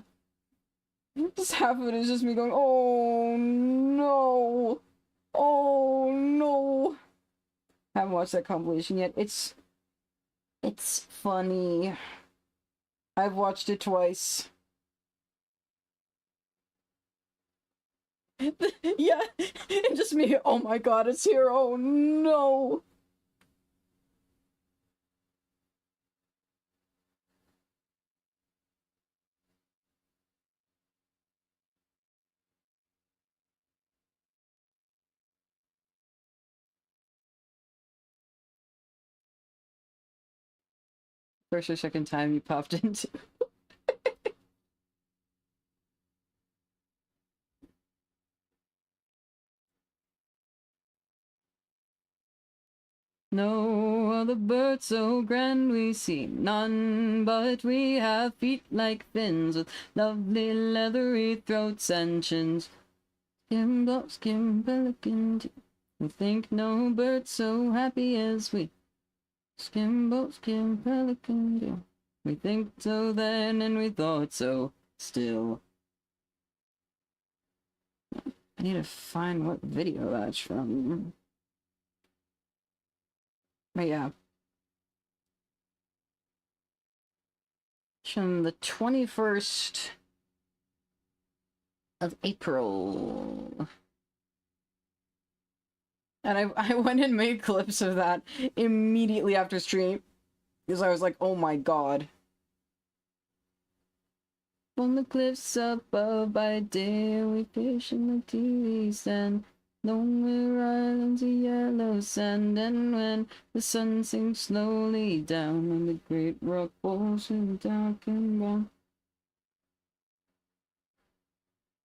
Just half of it is just me going, oh no! Oh no! Haven't watched that compilation yet. It's funny. I've watched it twice. Yeah, and just me, oh my god, it's here, oh no! First or second time you popped into. No other bird so grand we see none, but we have feet like fins with lovely leathery throats and chins. Skim, skim, pelican, we think no bird so happy as we. Skim, pelican, do. We think so then, and we thought so still. I need to find what video that's from. But yeah. From the 21st of April. And I went and made clips of that immediately after stream. Because I was like, oh my god. On the cliffs above by day, we fish in the TV sand. Lonely islands of yellow sand, and when the sun sinks slowly down, and the great rock walls are dark and brown,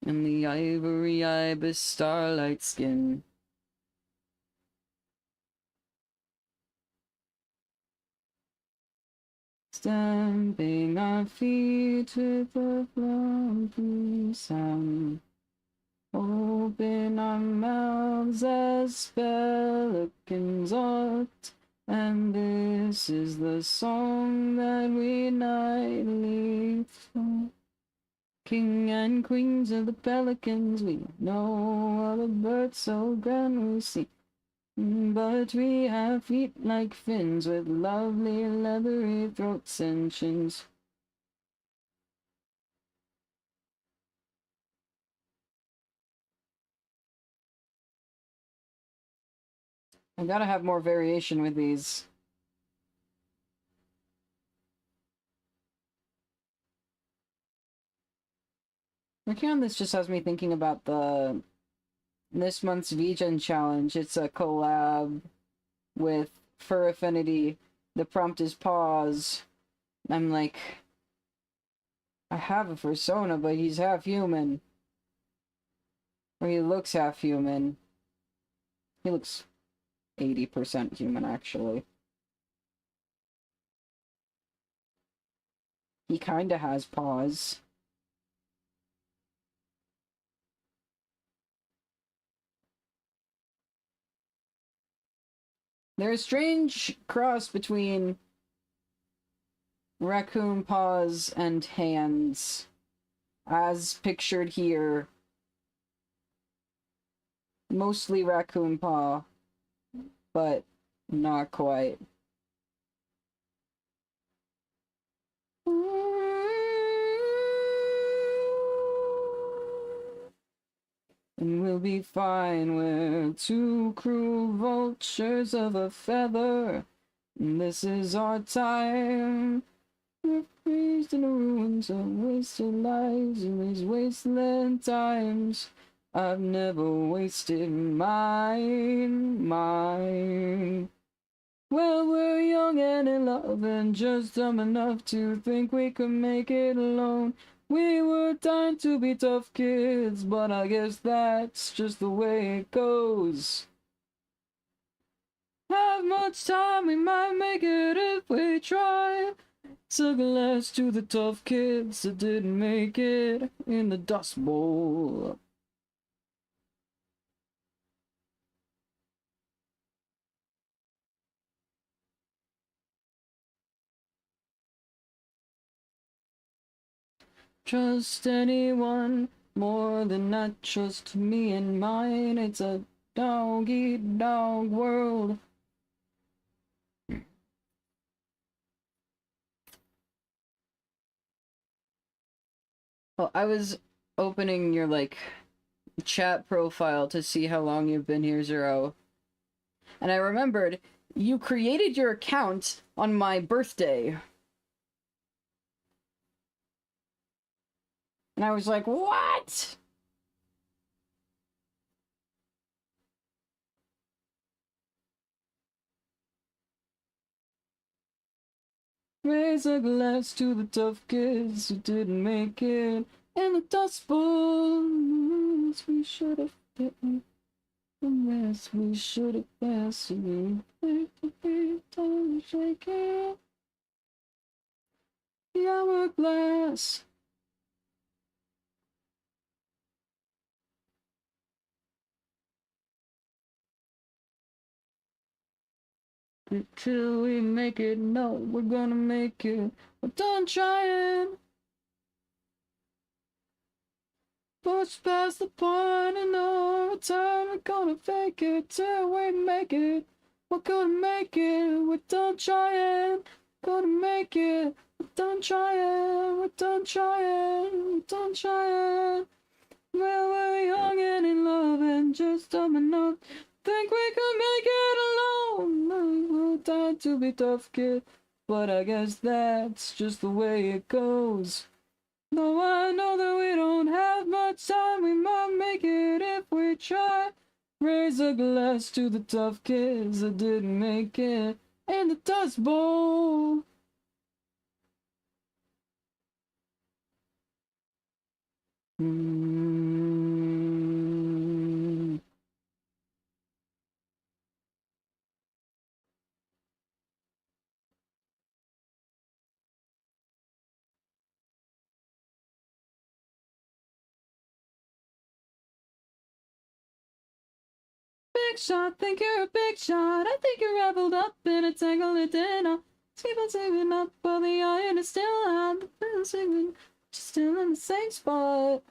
and the ivory ibis starlight skin. Stamping our feet with a flumpy sound. Open our mouths as pelicans ought, and this is the song that we nightly sing. King and queens of the pelicans, we know all the birds so grand we see. But we have feet like fins with lovely leathery throats and chins. I gotta have more variation with these. Working on this just has me thinking about this month's VGen challenge. It's a collab with Fur Affinity. The prompt is pause. I'm like, I have a persona, but he's half human. Or he looks half human. He looks 80% human, actually. He kinda has paws. They're a strange cross between raccoon paws and hands, as pictured here. Mostly raccoon paw, but not quite. And we'll be fine, we're two cruel vultures of a feather. And this is our time. We're freezed in the ruins of wasted lives in these wasteland times. I've never wasted mine. Well, we're young and in love and just dumb enough to think we could make it alone. We were dying to be tough kids, but I guess that's just the way it goes. Have much time, we might make it if we try. Took a glass to the tough kids that didn't make it in the Dust Bowl. Trust anyone more than I trust me and mine. It's a dog-eat-dog world. Well, I was opening your, like, chat profile to see how long you've been here, Zero. And I remembered you created your account on my birthday. And I was like, what? Raise a glass to the tough kids who didn't make it in the Dust Bowl. We should have been. Yes, we should have passed you. Don't shake it. The hourglass. Until we make it, no, we're gonna make it. We're done trying. Push past the point and no return. We're gonna fake it till we make it. We're gonna make it. We're done trying. Gonna make it. We're done trying. We're done trying. We're done trying. Well, we're young and in love and just dumb enough. Think we could make it alone. We're dying to be tough, kid. But I guess that's just the way it goes. Though I know that we don't have much time, we might make it if we try. Raise a glass to the tough kids that didn't make it in the Dust Bowl. Big shot, think you're a big shot. I think you're wrapped up in a tangle of dinner. Keep on saving up while the iron is still on. The saving, just still in the same spot.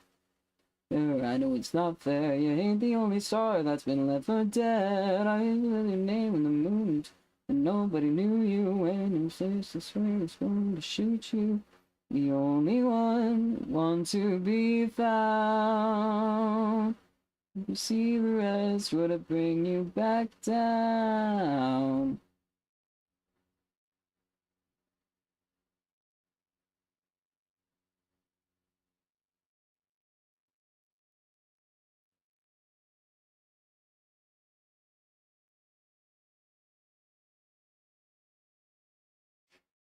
Yeah, I know it's not fair. You ain't the only star that's been left for dead. I knew your name in the moon, and nobody knew you when you said the swing was going to shoot you. The only one to be found. You see the rest would have bring you back down.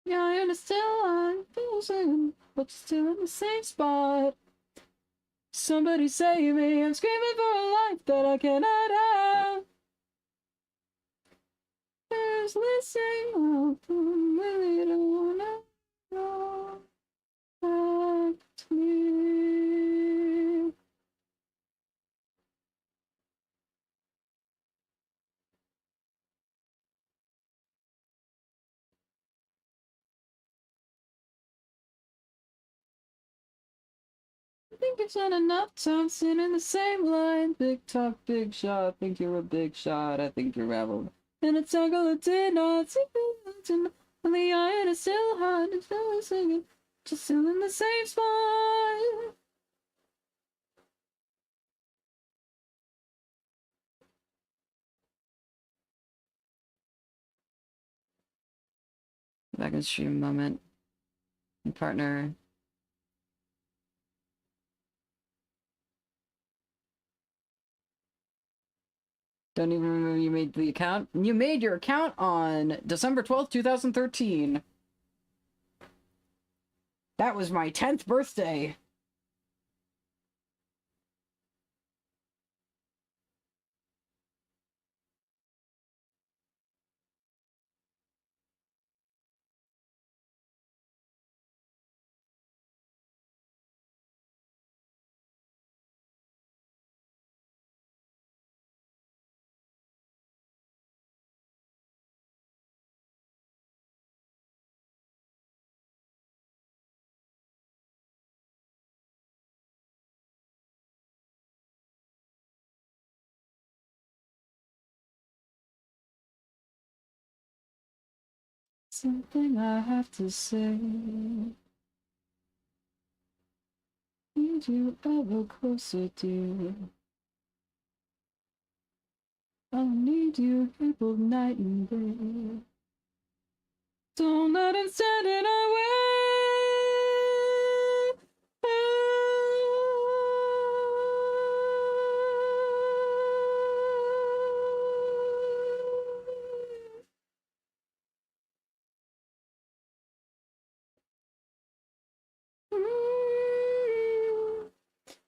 Yeah, I understand, losing, but still in the same spot. Somebody save me, I'm screaming for a life that I cannot have. Just listening up, really don't wanna go back to me. I think it's not enough time sitting in the same line. Big talk, big shot. Think you're a big shot. I think you're rebel. And it's a girl did not see the iron is still hot. It's still singing. Just still in the same spot. Back in stream moment. And partner. Don't even remember you made the account. You made your account on December 12th, 2013. That was my 10th birthday. Something I have to say. Need you ever closer, dear. I need you here both night and day. Don't let him stand in our way.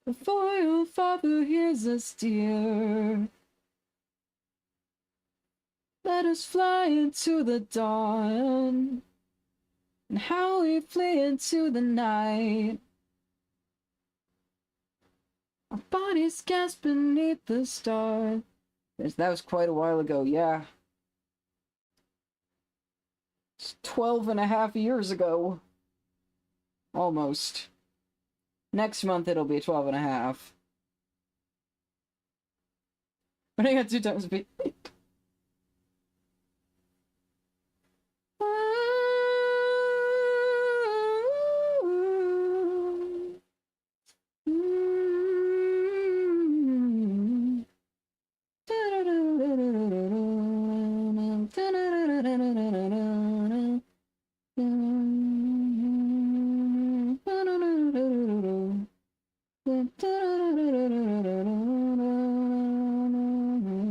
Before your father hears us, dear, let us fly into the dawn, and how we flee into the night. Our bodies gasp beneath the stars. That was quite a while ago, yeah. It's 12 and a half years ago. Almost. Next month it'll be 12 and a half. But I got 2 times speed.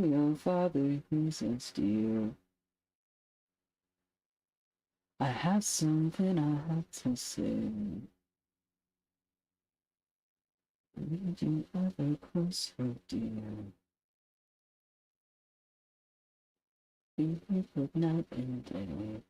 Your father says to you, I have something I have to say. Need you ever closer, dear. Be here for night and day.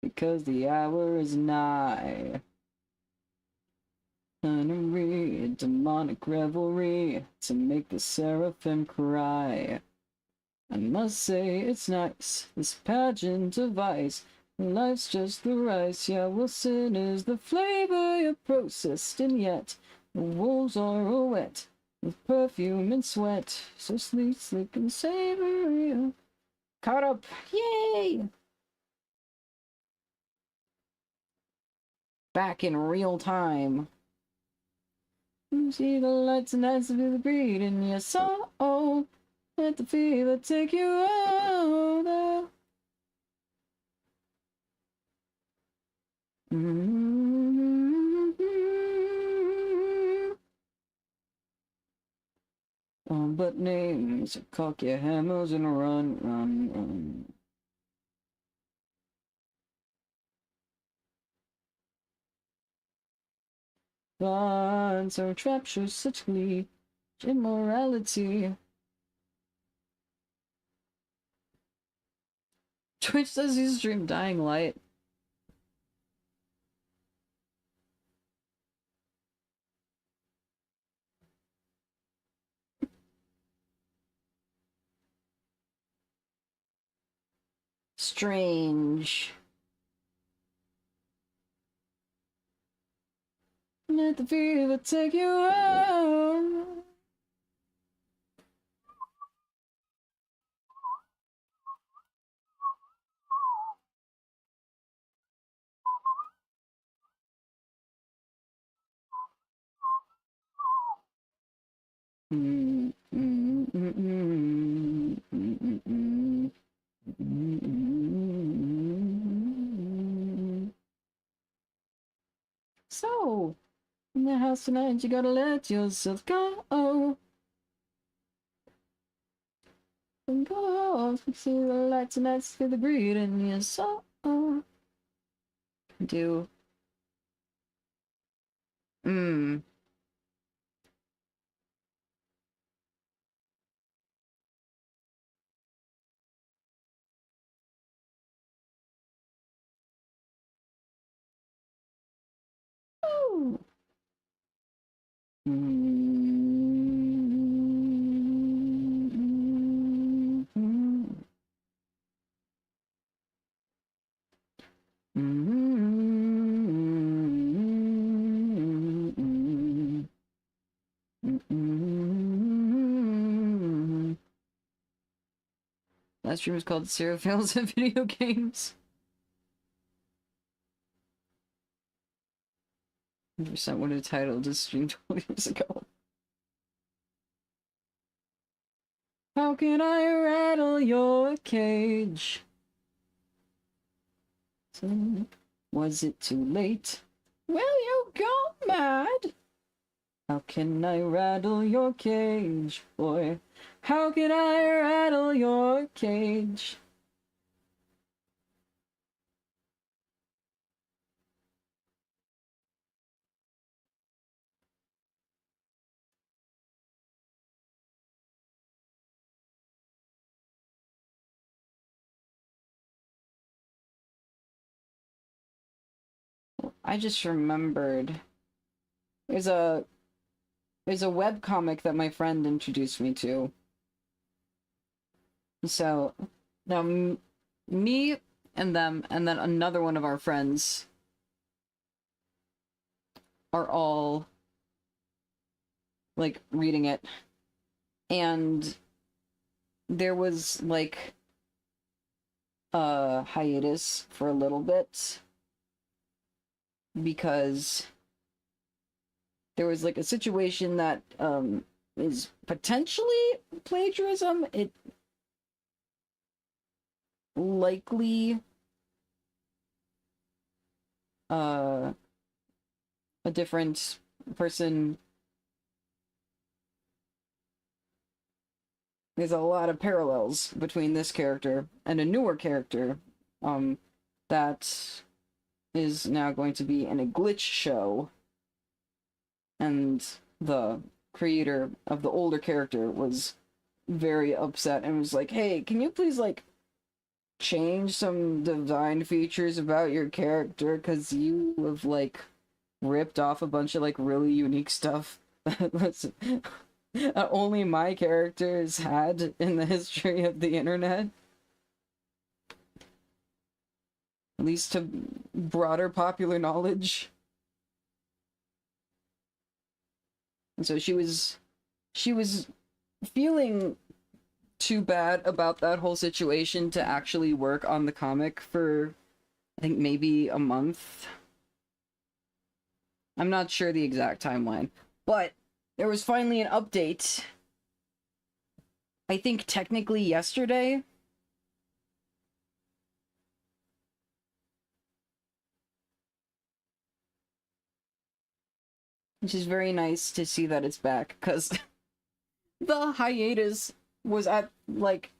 Because the hour is nigh. plenary, a demonic revelry to make the seraphim cry. I must say it's nice, this pageant of ice. Life's just the rice, yeah, well, sin is the flavor you're processed, and yet the wolves are wet with perfume and sweat, so sleek, slick, and savory. Caught up, yay! Back in real time. You see the lights and nights of the breed, and you saw, oh, let the fever take you out. But names, cock your hammers and run, run, run. Bonds are rapture, such glee, immorality. Twitch says you stream Dying Light. Strange. Let the fever take you out. So, in the house tonight, you gotta let yourself go. And go off and see the light tonight, feel the greed in your soul. Do. Ooh. Last stream was called Serial Fails in Video Games. 100% would have titled this stream 12 years ago. How can I rattle your cage? Was it too late? Will you go mad? How can I rattle your cage, boy? How can I rattle your cage? I just remembered. There's a webcomic that my friend introduced me to. So, now me and them, and then another one of our friends are all, like, reading it. And there was, like, a hiatus for a little bit because there was, like, a situation that is potentially plagiarism. It likely a different person. There's a lot of parallels between this character and a newer character that is now going to be in a Glitch show, and the creator of the older character was very upset and was like, hey, can you please, like, change some design features about your character, because you have, like, ripped off a bunch of like really unique stuff that only my characters had in the history of the internet. At least to broader popular knowledge. And so she was feeling too bad about that whole situation to actually work on the comic for, I think, maybe a month. I'm not sure the exact timeline, but there was finally an update. I think technically yesterday. Which is very nice to see that it's back, because the hiatus was at, like,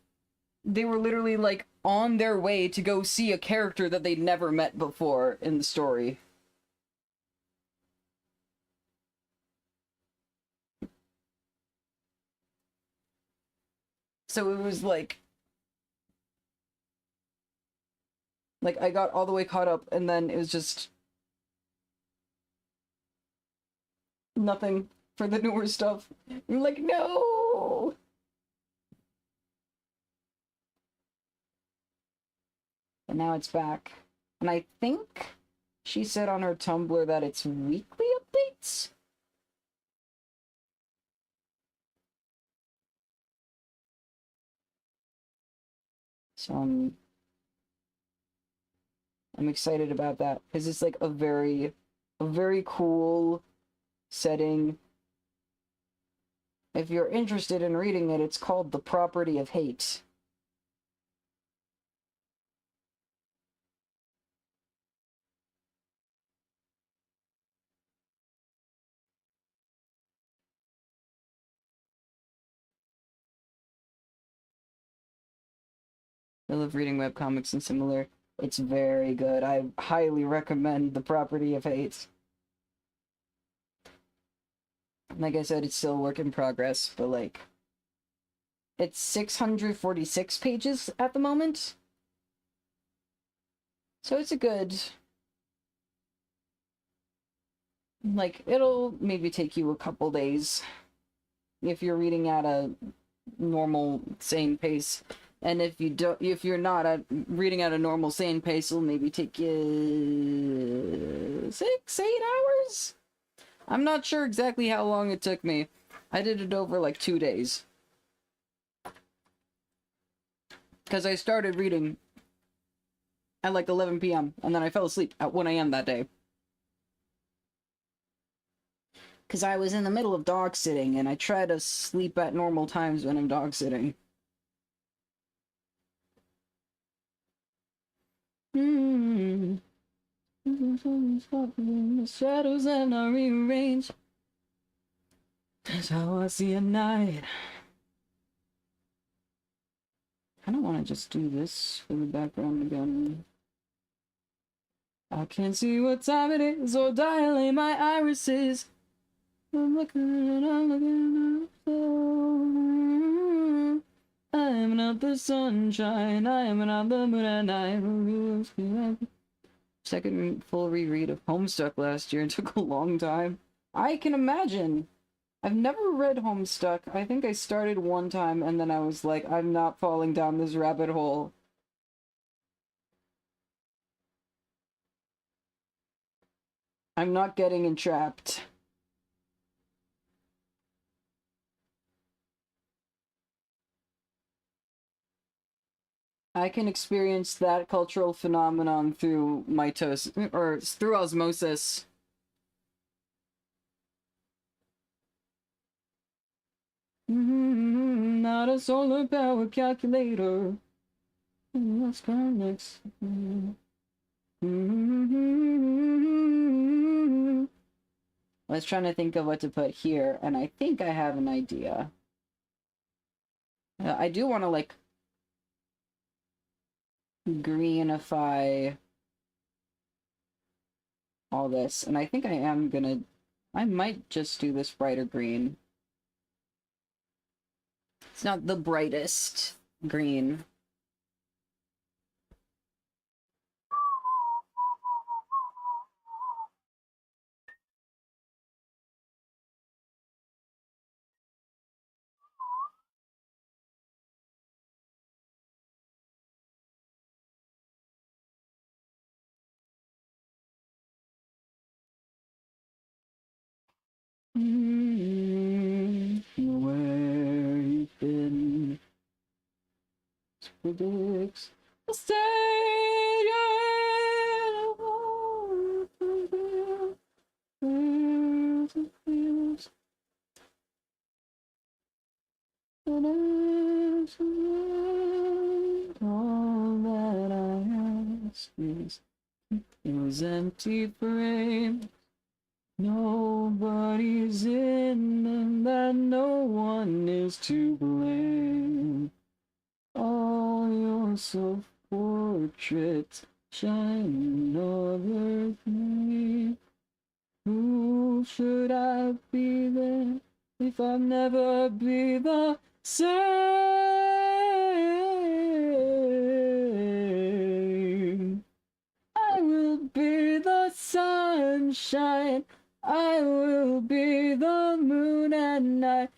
they were literally, like, on their way to go see a character that they'd never met before in the story. So it was like I got all the way caught up, and then it was just nothing for the newer stuff. I'm like, no! And now it's back. And I think she said on her Tumblr that it's weekly updates? So I'm excited about that, because it's like a very cool setting. If you're interested in reading it, it's called The Property of Hate. I love reading webcomics and similar. It's very good. I highly recommend The Property of Hate. Like I said, it's still a work in progress, but like, it's 646 pages at the moment. So it's a good, like, it'll maybe take you a couple days if you're reading at a normal, sane pace. And if you're not reading at a normal, sane pace, it'll maybe take you 6, 8 hours? I'm not sure exactly how long it took me. I did it over like 2 days. Because I started reading at like 11 p.m. and then I fell asleep at 1 a.m. that day. Because I was in the middle of dog sitting, and I try to sleep at normal times when I'm dog sitting. The shadows and I rearrange. That's how I see a night. I don't want to just do this for the background again. I can't see what time it is or dilate my irises. I'm looking. I am not the sunshine. I am not the moon at night. Second full reread of Homestuck last year. It took a long time. I can imagine. I've never read Homestuck. I think I started one time and then I was like, I'm not falling down this rabbit hole. I'm not getting entrapped. I can experience that cultural phenomenon through mitosis, or through osmosis. Not a solar power calculator. What's coming next? I was trying to think of what to put here, and I think I have an idea. I do want to, like, greenify all this, and I think I am gonna... I might just do this brighter green. It's not the brightest green. Where you've been predicts the state all that I ask is those empty frames. Nobody's in them, that no one is to blame. All your self-portraits shine over me. Who should I be then if I'll never be the same? I will be the sunshine, I will be the moon at night.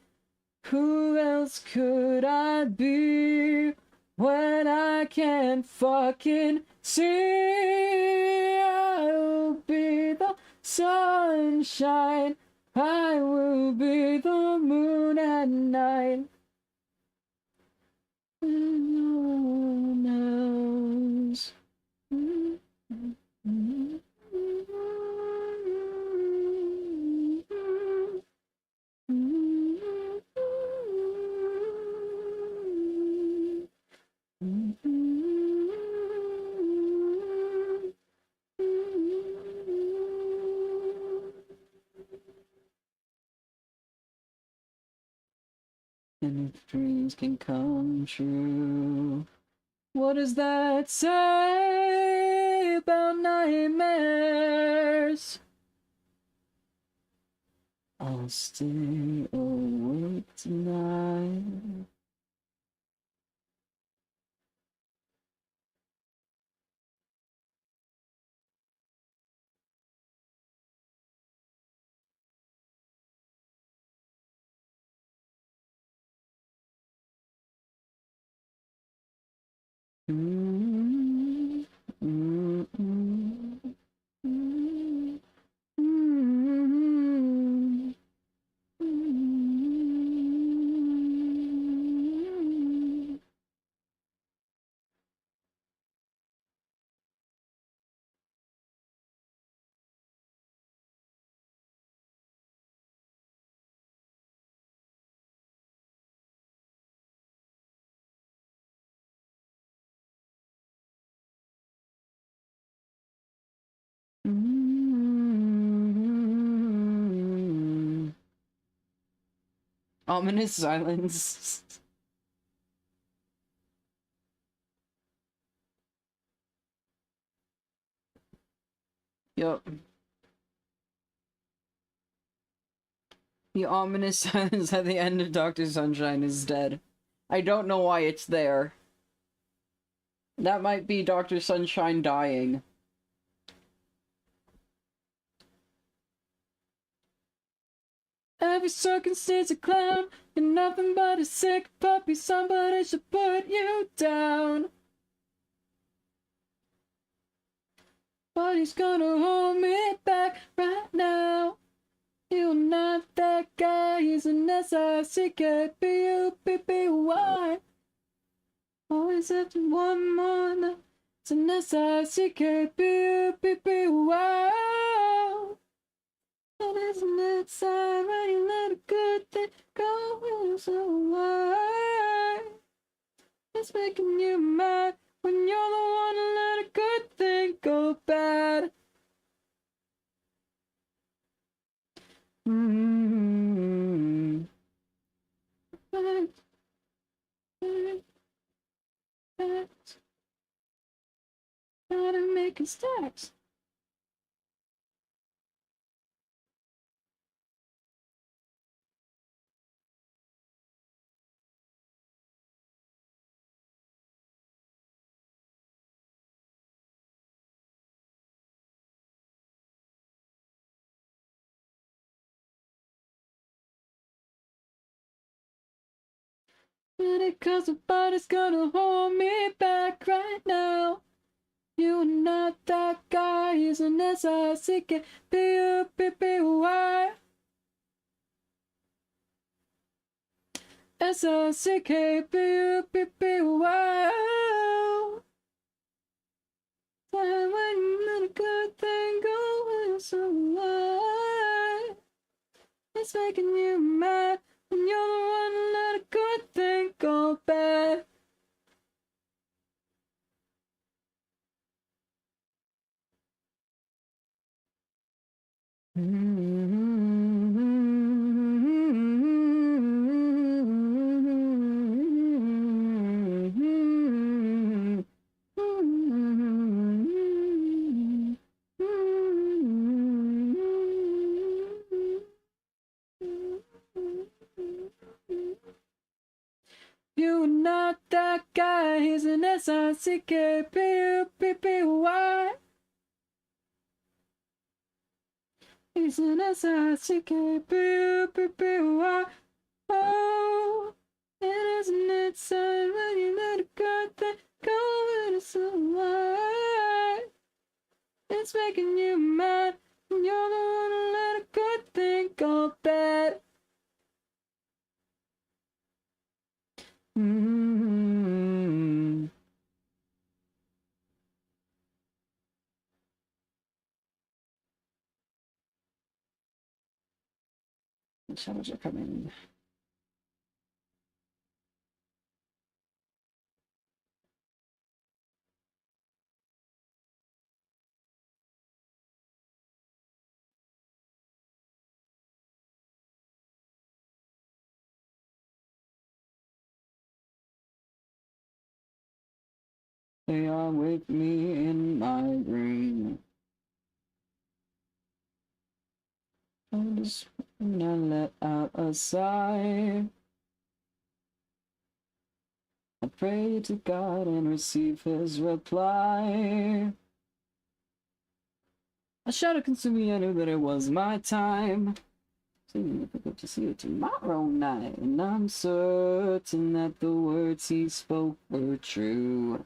Who else could I be when I can't fucking see? I will be the sunshine, I will be the moon at night. And no one else. And if dreams can come true, what does that say about nightmares? I'll stay awake tonight. Ominous silence. Yup. The ominous silence at the end of Dr. Sunshine is dead. I don't know why it's there. That might be Dr. Sunshine dying. Every circumstance a clown. You're nothing but a sick puppy. Somebody should put you down. But he's gonna hold me back right now. You're not that guy. He's an S-I-C-K-P-U-P-P-Y. Always after one more night. It's an S-I-C-K-P-U-P-P-Y. And isn't it sad when you let a good thing go so why? It's making you mad when you're the one to let a good thing go bad. Gotta make stacks. Because nobody's gonna hold me back right now. You're not that guy, he's an S-I-C-K-P-U-P-P-Y. S-I-C-K-P-U-P-P-Y. Time when you let a good thing go so why? It's making you mad when you're the one who let a good thing go bad. You're not that guy, he's an S-I-C-K-P-U-P-P-Y. He's an S-I-C-K-P-U-P-P-Y. Oh, it isn't it sad when you let a good thing go and it's a lie. It's making you mad and you're the one who let a good thing go bad. The shadows are coming. They are with me in my dream. I just wanna let out a sigh. I pray to God and receive his reply. A shadow consumed me, I knew that it was my time. So I to see you tomorrow night, and I'm certain that the words he spoke were true.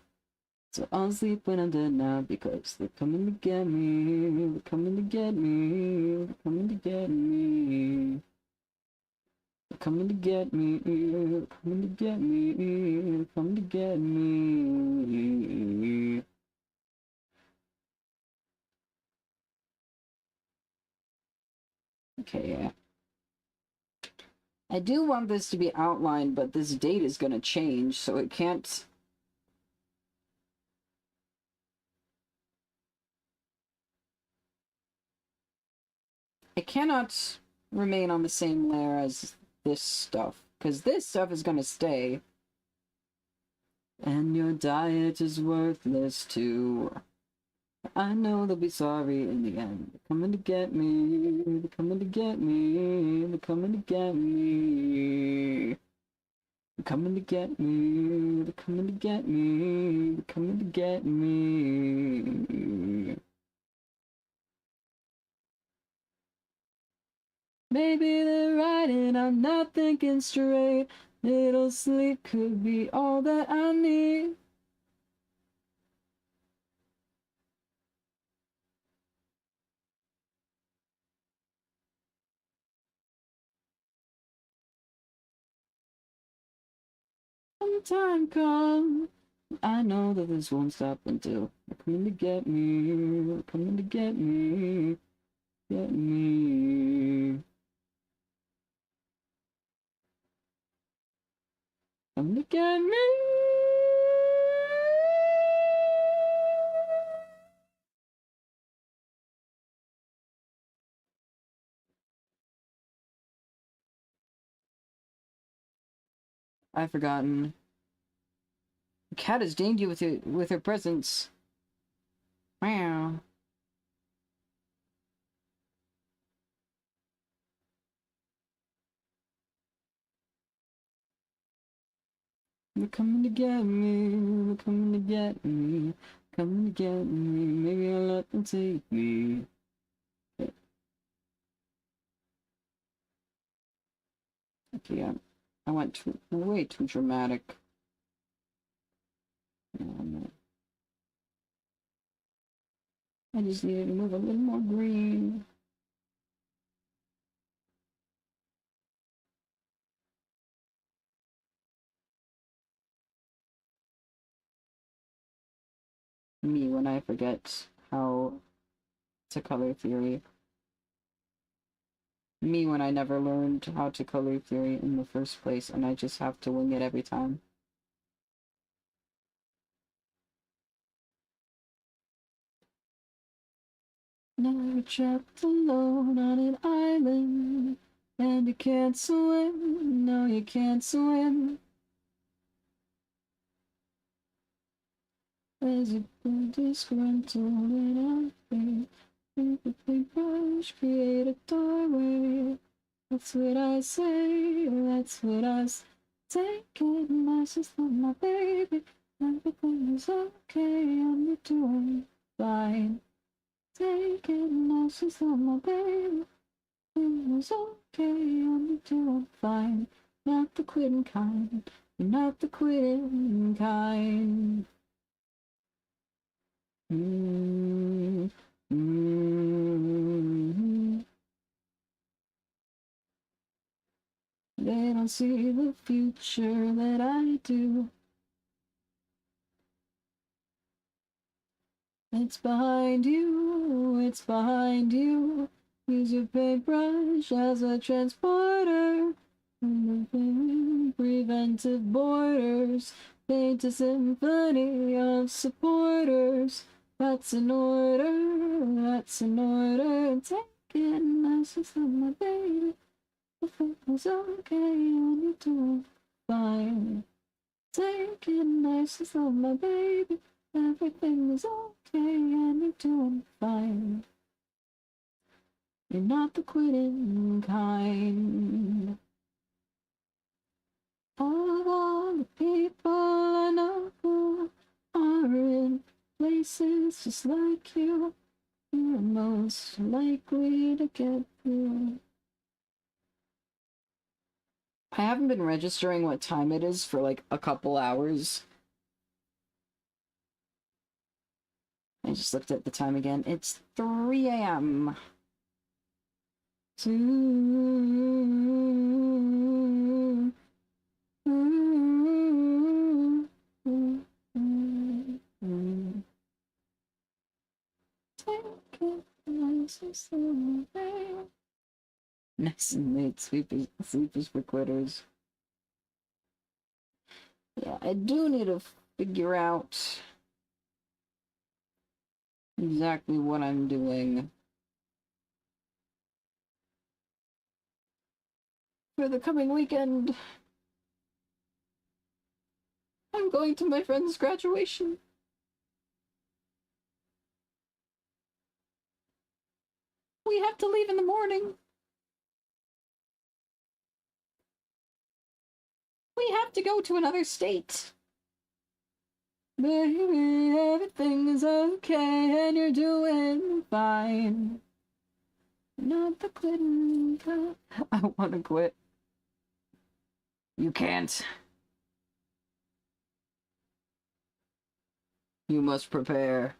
So I'll sleep when I'm dead now, because they're coming to get me. They're coming to get me. They're coming to get me. They're coming to get me. They're coming to get me. They're coming to get me. Okay, yeah. I do want this to be outlined, but this date is gonna change, so it can't... It cannot remain on the same layer as this stuff, because this stuff is gonna stay. And your diet is worthless too. I know they'll be sorry in the end. They're coming to get me. They're coming to get me. They're coming to get me. They're coming to get me. They're coming to get me. They're coming to get me. Maybe they're right and I'm not thinking straight. Little sleep could be all that I need. When time comes, I know that this won't stop until they're coming to get me. They're coming to get me. Get me. Coming to get me. I've forgotten. The cat has dinged you with her presence. Meow. They're coming to get me. They're coming to get me. Coming to get me. Maybe I'll let them take me. Okay, I went way too dramatic. I just needed to move a little more green. Me when I forget how to color theory. Me when I never learned how to color theory in the first place and I just have to wing it every time. Now you're trapped alone on an island and you can't swim, no you can't swim. As you feel disgruntled and unfair, with a paintbrush create a doorway. That's what I say, that's what I say. Take it nice, just love my baby. Everything is okay, and you're doing fine. Take it nice, just love my baby. Everything is okay, and you're doing fine. Not the quitting kind, you're not the quitting kind. Mm-hmm. They don't see the future that I do. It's behind you, it's behind you. Use your paintbrush as a transporter. Preventive borders. Paint a symphony of supporters. That's an order, that's an order. Take it nice with my baby. Everything's okay and you're doing fine. Take it nice with my baby. Everything is okay and you're doing fine. You're not the quitting kind. Of all the people I know who are in places just like you, you're most likely to get through. I haven't been registering what time it is for like a couple hours. I just looked at the time again. It's 3 a.m. Nice and late sleepers for quitters. Yeah, I do need to figure out exactly what I'm doing for the coming weekend. I'm going to my friend's graduation. We have to leave in the morning. We have to go to another state. Baby, everything is okay and you're doing fine. Not the quitting kind. I want to quit. You can't. You must prepare.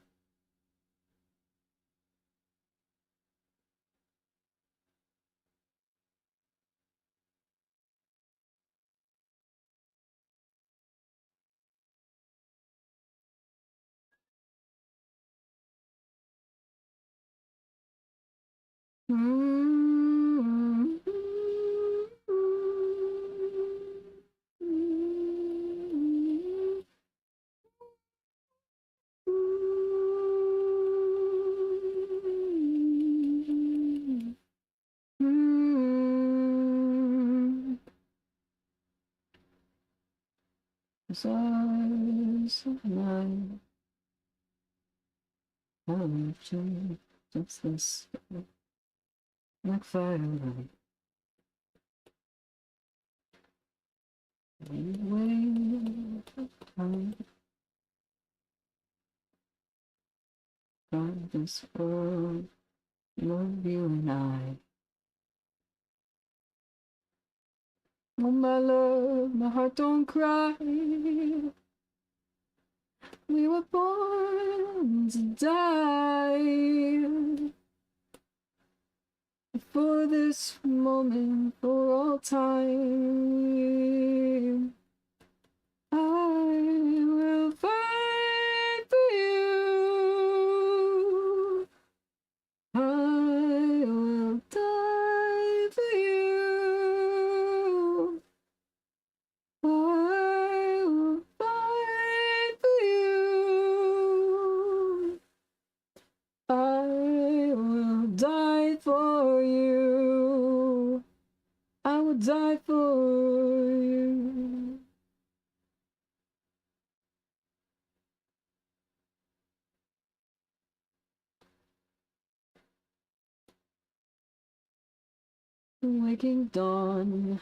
What's this? Like fire. God, this world, love you and I. Oh, my love, my heart don't cry. We were born to die. For this moment, for all time, I will fight for you. die for you. Waking dawn,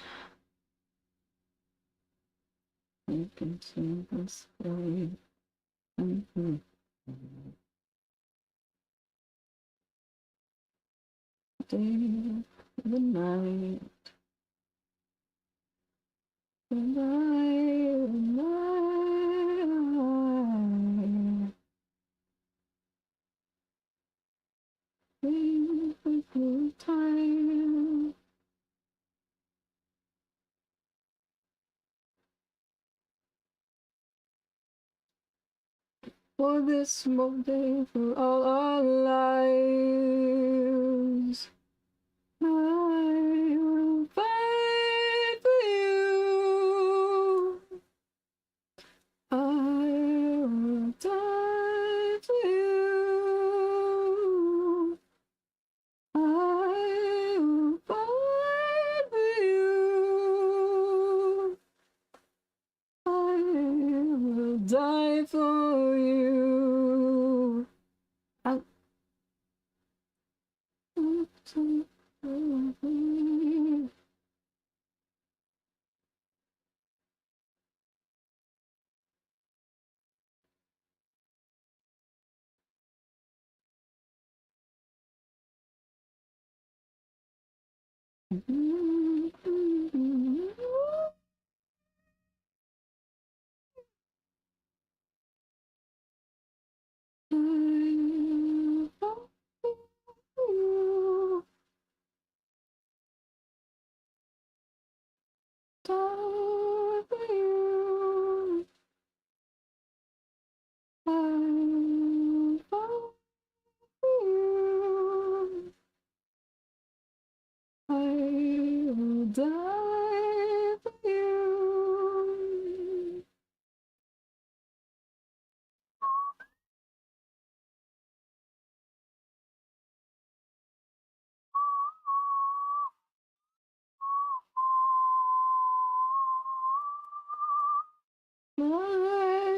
I can see the sky. Day, the night, the night, the time. For this moment, for all our lives, I will fight for you. I will die for you. I will fight for you. I will die for you. I will die for you. I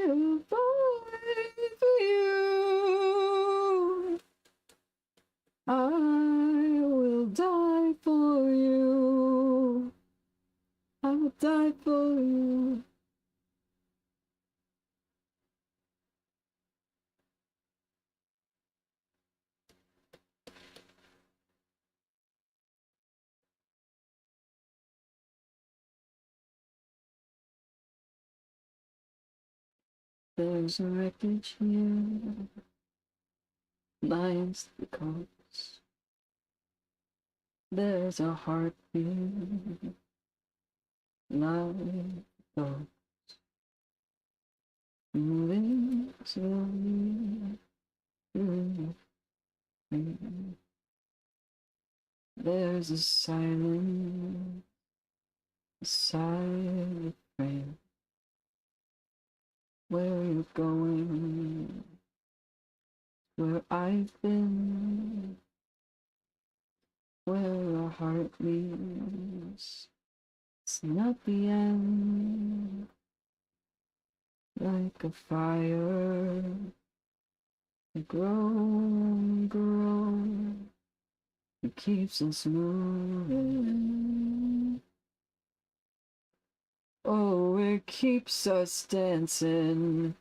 will fight for you. I will die for you. I will die for you. There's a wreckage here, lies the coast. There's a heartbeat, like the moving slowly through me. There's a silent, silent prayer. Where you're going, where I've been, where your heart leads. It's not the end, like a fire. Grow, grow, it keeps us moving. Oh, it keeps us dancing.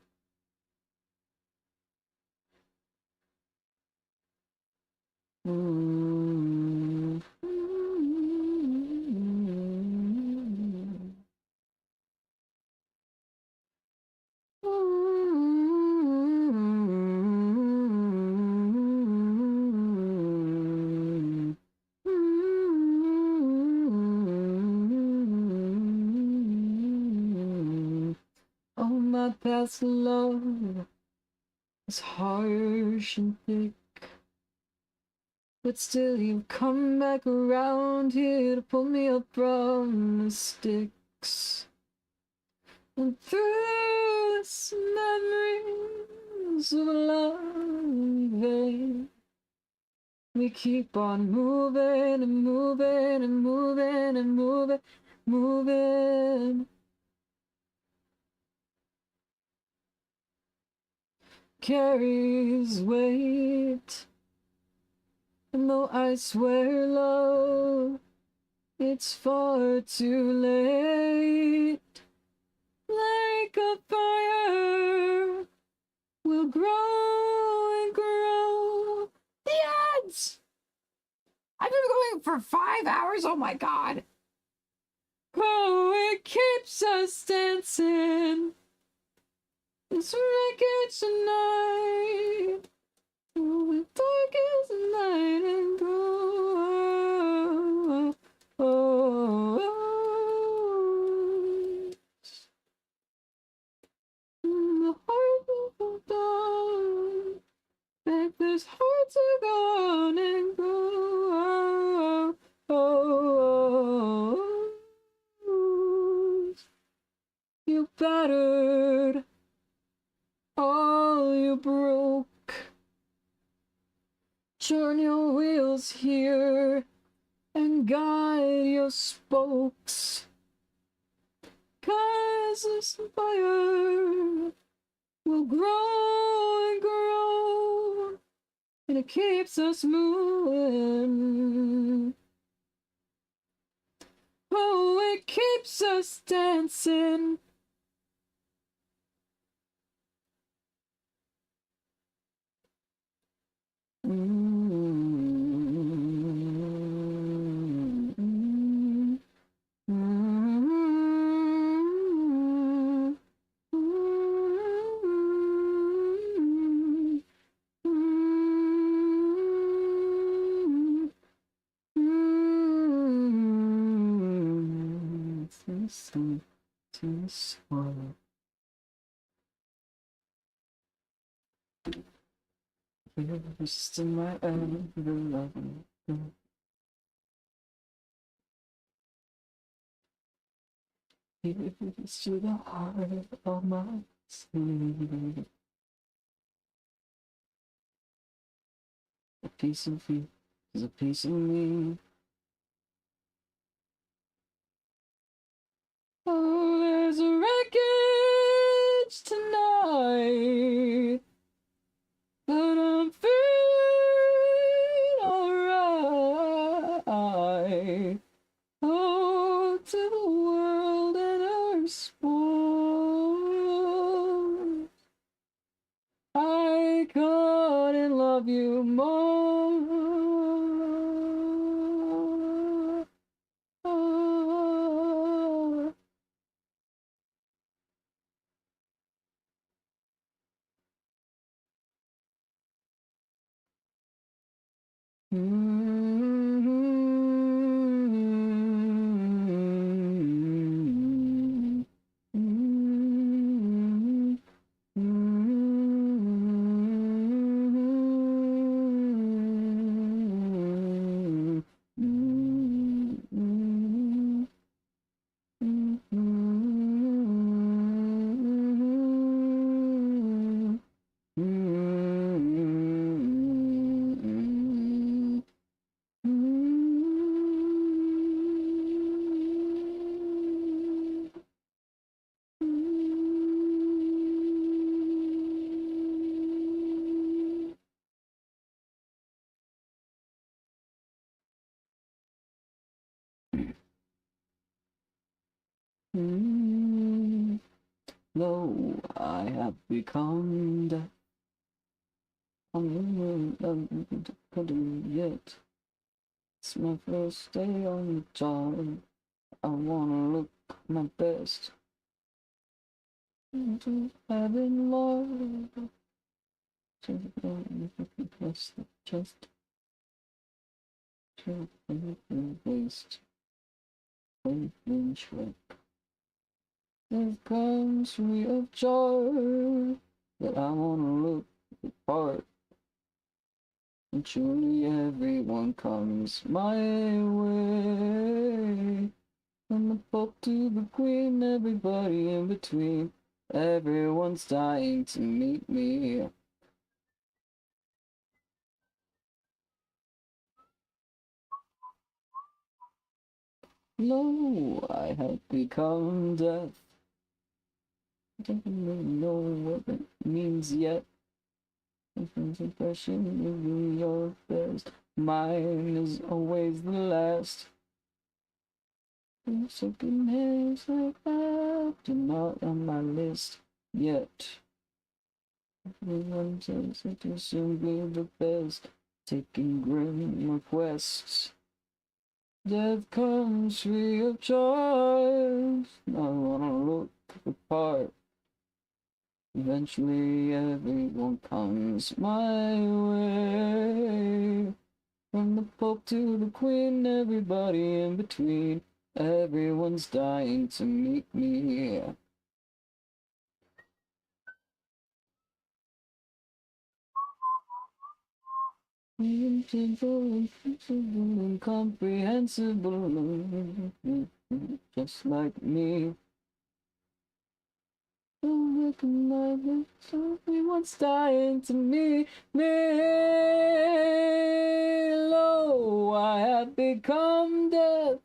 Oh, my past love is harsh and thick, but still you've come back around here to pull me up from the sticks. And through this memories of love, we keep on moving and moving and moving and moving, moving. Carries weight. And though I swear, love, it's far too late. Like a fire will grow and grow. The ads! I've been going for 5 hours, oh my god. Oh, it keeps us dancing. It's wreckage tonight. Oh, it dark as the night and go. Oh, the heart will go down. Make this heart to go on and go. You battered all you broke. Turn your wheels here and guide your spokes. 'Cause this fire will grow and grow, and it keeps us moving. Oh, it keeps us dancing. To swallow. Just in my own love. It's to the heart of my sleep. A piece of you is a piece of me. Oh, there's a wreckage tonight, but I'm feeling alright. Oh, to the world and her sport. I couldn't love you more. Though I have become deaf, I'm not yet. It's my first day on the job. I wanna look my best. Into having love. Plus the chest. To the waist. Inch work. There comes me of joy that I wanna look the part. And truly everyone comes my way. From the Pope to the Queen, everybody in between. Everyone's dying to meet me. No, I have become death. Don't really know what it means yet. Impression of your best. Mine is always the last. Second hands like that, you're not on my list yet. Everyone says that you're simply the best. Taking grim requests. Death comes free of charge. I wanna look the part. Eventually everyone comes my way. From the Pope to the Queen, everybody in between. Everyone's dying to meet me. Simple, incomprehensible, just like me. Everyone's dying to meet me. Lo, I have become death,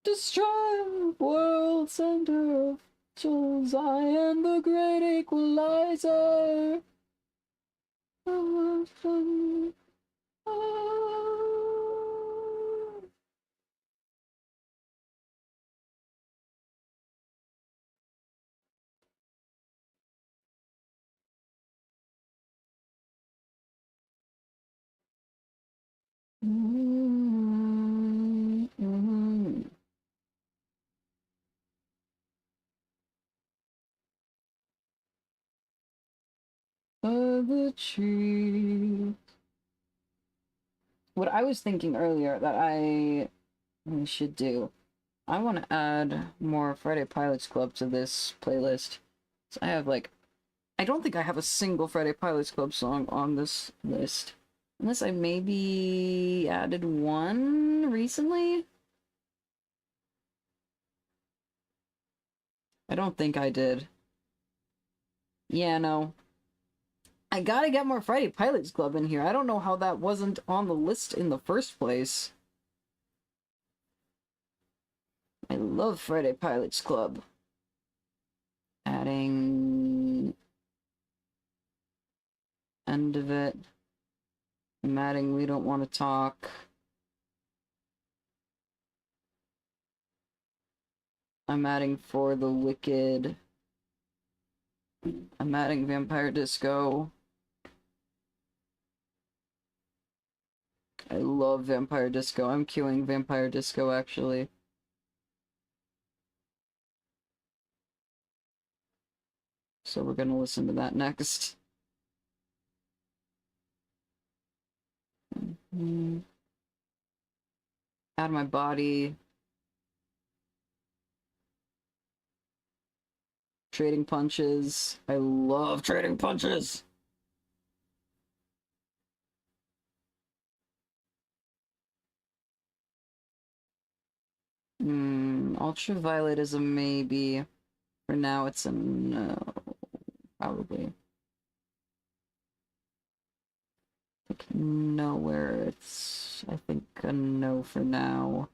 destroyer of worlds and earth. Souls, I am the great equalizer. The tree. What I was thinking earlier that I should do, I want to add more Friday Pilots Club to this playlist. So I have like, I don't think I have a single Friday Pilots Club song on this list. Unless I maybe added one recently? I don't think I did. Yeah, no. I gotta get more Friday Pilots Club in here. I don't know how that wasn't on the list in the first place. I love Friday Pilots Club. Adding... End of it. I'm adding We Don't Want to Talk. I'm adding For the Wicked. I'm adding Vampire Disco. I love Vampire Disco. I'm queuing Vampire Disco, actually. So we're gonna listen to that next. Add My Body. Trading Punches. I love Trading Punches! Ultraviolet is a maybe. For now, it's a no. Probably. Like nowhere. It's, I think, a no for now.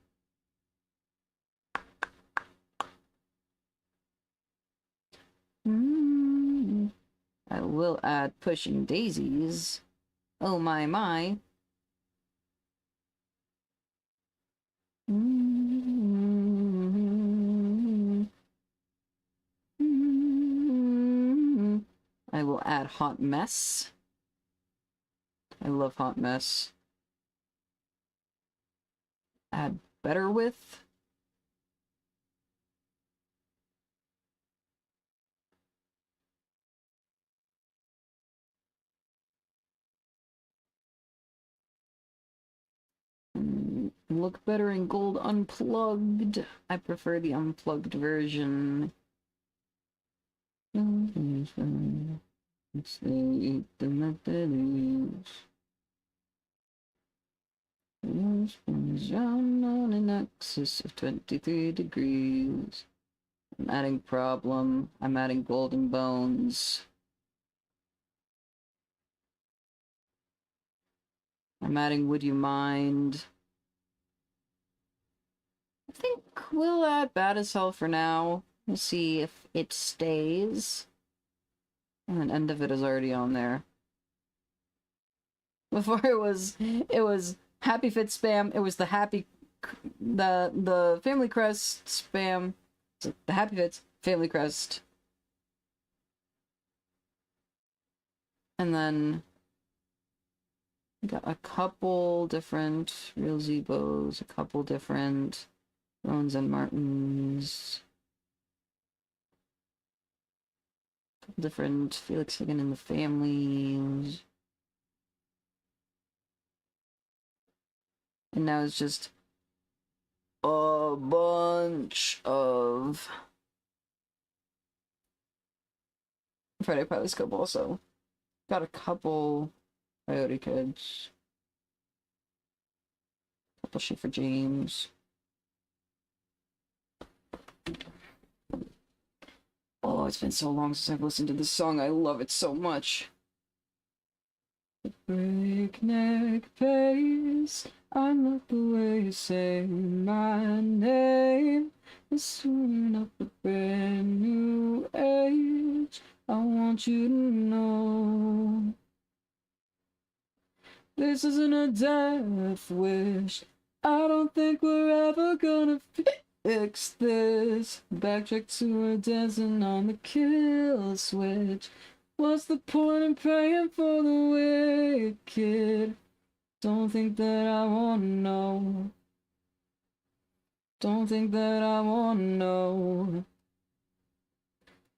I will add Pushing Daisies. Oh my my. I will add Hot Mess. I love Hot Mess. Add Better With. Look Better in Gold Unplugged. I prefer the unplugged version. It's the down on an axis of 23 degrees. I'm adding Problem. I'm adding Golden Bones. I'm adding Would You Mind? think we'll add Bad as Hell for now. We'll see if it stays. And then End of It is already on there. Before it was Happy Fit spam. It was the the Family Crest spam. So the Happy Fits, Family Crest. And then we got a couple different Real Zebos, a couple different Roans and Martins, a couple different Felix Higgin and the Families. And now it's just a bunch of Friday Pilot Scope also. Got a couple Coyote Kids. Couple Schaefer James. Oh, it's been so long since I've listened to this song. I love it so much. Breakneck pace. I love the way you say my name. It's soon up a brand new age. I want you to know this isn't a death wish. I don't think we're ever gonna fix this. Backtrack to her dancing on the kill switch. What's the point in praying for the wicked? Don't think that I wanna know. Don't think that I wanna know.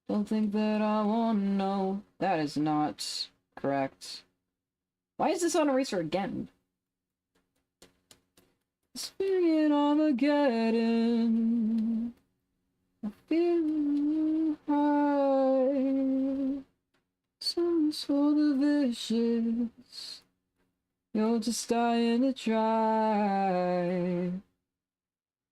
Don't think that I wanna know. That is not correct. Why is this on Eraser again? Swinging Armageddon. I feel high. Songs for the vicious. You're just dying to try.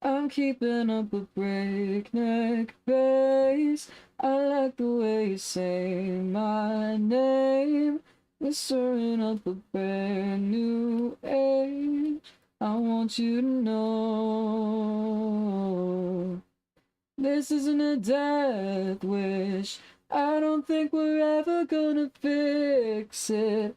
I'm keeping up a breakneck pace. I like the way you say my name. We're stirring up a brand new age. I want you to know this isn't a death wish. I don't think we're ever gonna fix it.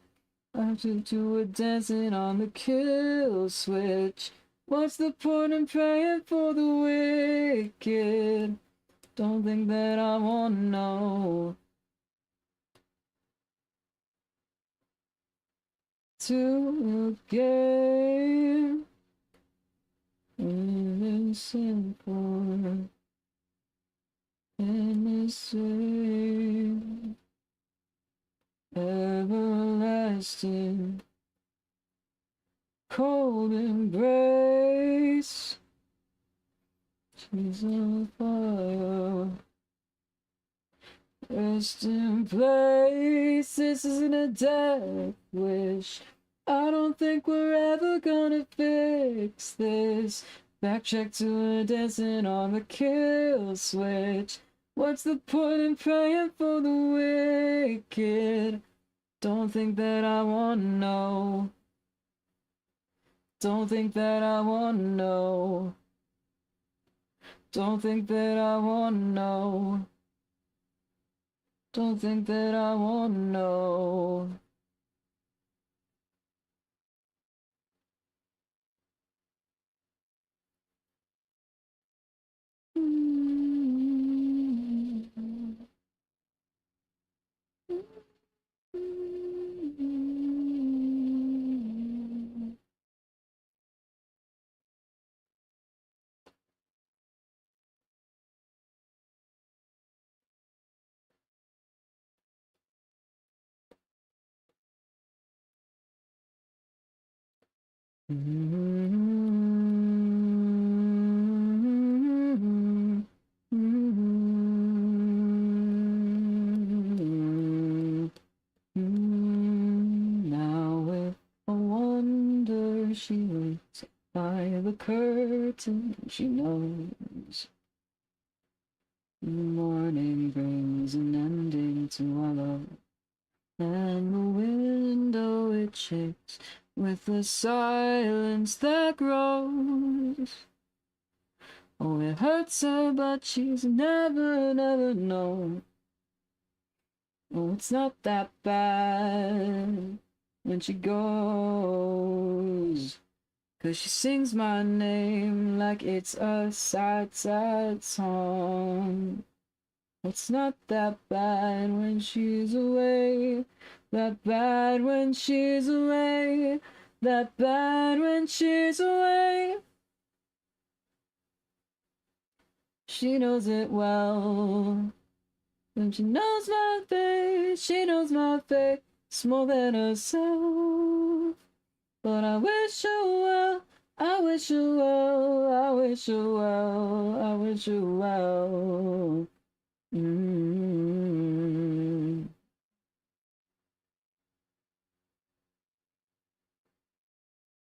I took to a dancing on the kill switch. What's the point in praying for the wicked? Don't think that I wanna know. To a game innocent for innocent everlasting cold embrace. She's on fire. Rest in place. This isn't a death wish. I don't think we're ever gonna fix this. Backtrack to a dancing on the kill switch. What's the point in praying for the wicked? Don't think that I wanna know. Don't think that I wanna know. Don't think that I wanna know. Don't think that I wanna know. Now with a wonder she waits by the curtain. She knows the morning brings an ending to our love, and the window it shakes with the silence that grows. Oh, it hurts her, but she's never, never known. Oh, it's not that bad when she goes. 'Cause she sings my name like it's a sad, sad song. It's not that bad when she's away. That bad when she's away. That bad when she's away. She knows it well. And she knows my face. She knows my face more than herself. But I wish her well. I wish her well. I wish her well. I wish her well. Mm-hmm.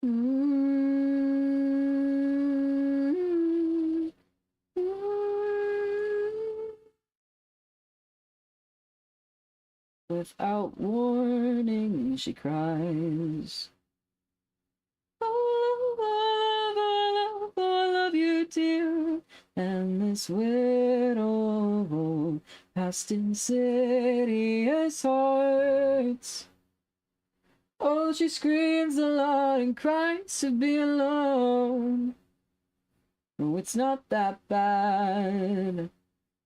Mm-hmm. Without warning, she cries. Oh, I love you, dear. And this widow past insidious hearts. Oh, she screams a lot and cries to be alone. Oh, it's not that bad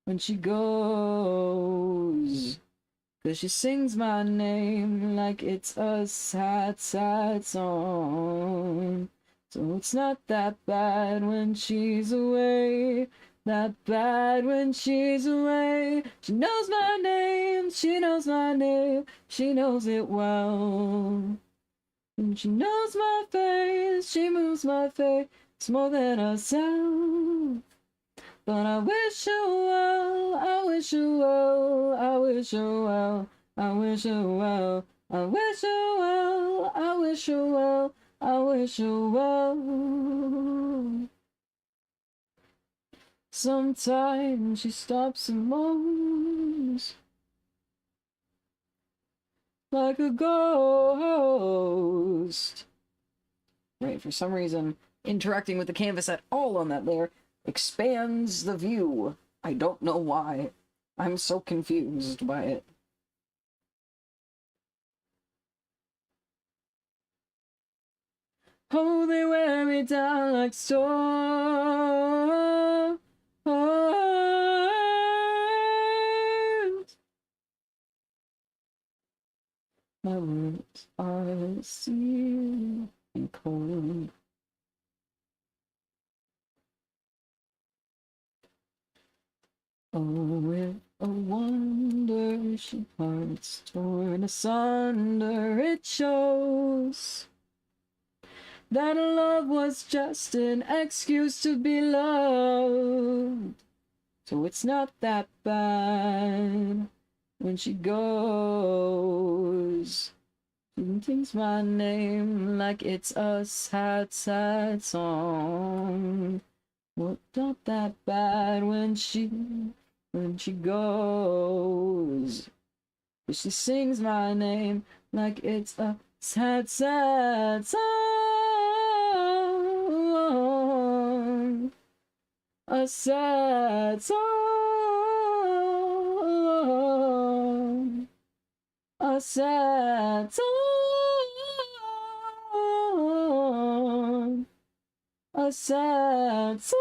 when she goes. 'Cause she sings my name like it's a sad, sad song. So it's not that bad when she's away. That bad when she's away. She knows my name, she knows my name, she knows it well. And she knows my face, she moves my face more than herself. But I wish her well, I wish her well, I wish her well, I wish her well, I wish her well, I wish her well, I wish her well. Sometimes she stops and moans like a ghost. Right, for some reason, interacting with the canvas at all on that layer expands the view. I don't know why. I'm so confused by it. Oh, they wear me down like storms. My words are sealed and cold. Oh, with a wonder she parts torn asunder, it shows that love was just an excuse to be loved. So it's not that bad when she goes. She sings my name like it's a sad, sad song. Well, not that bad when she goes. But she sings my name like it's a sad, sad song. A sad song. A sad song. A sad song.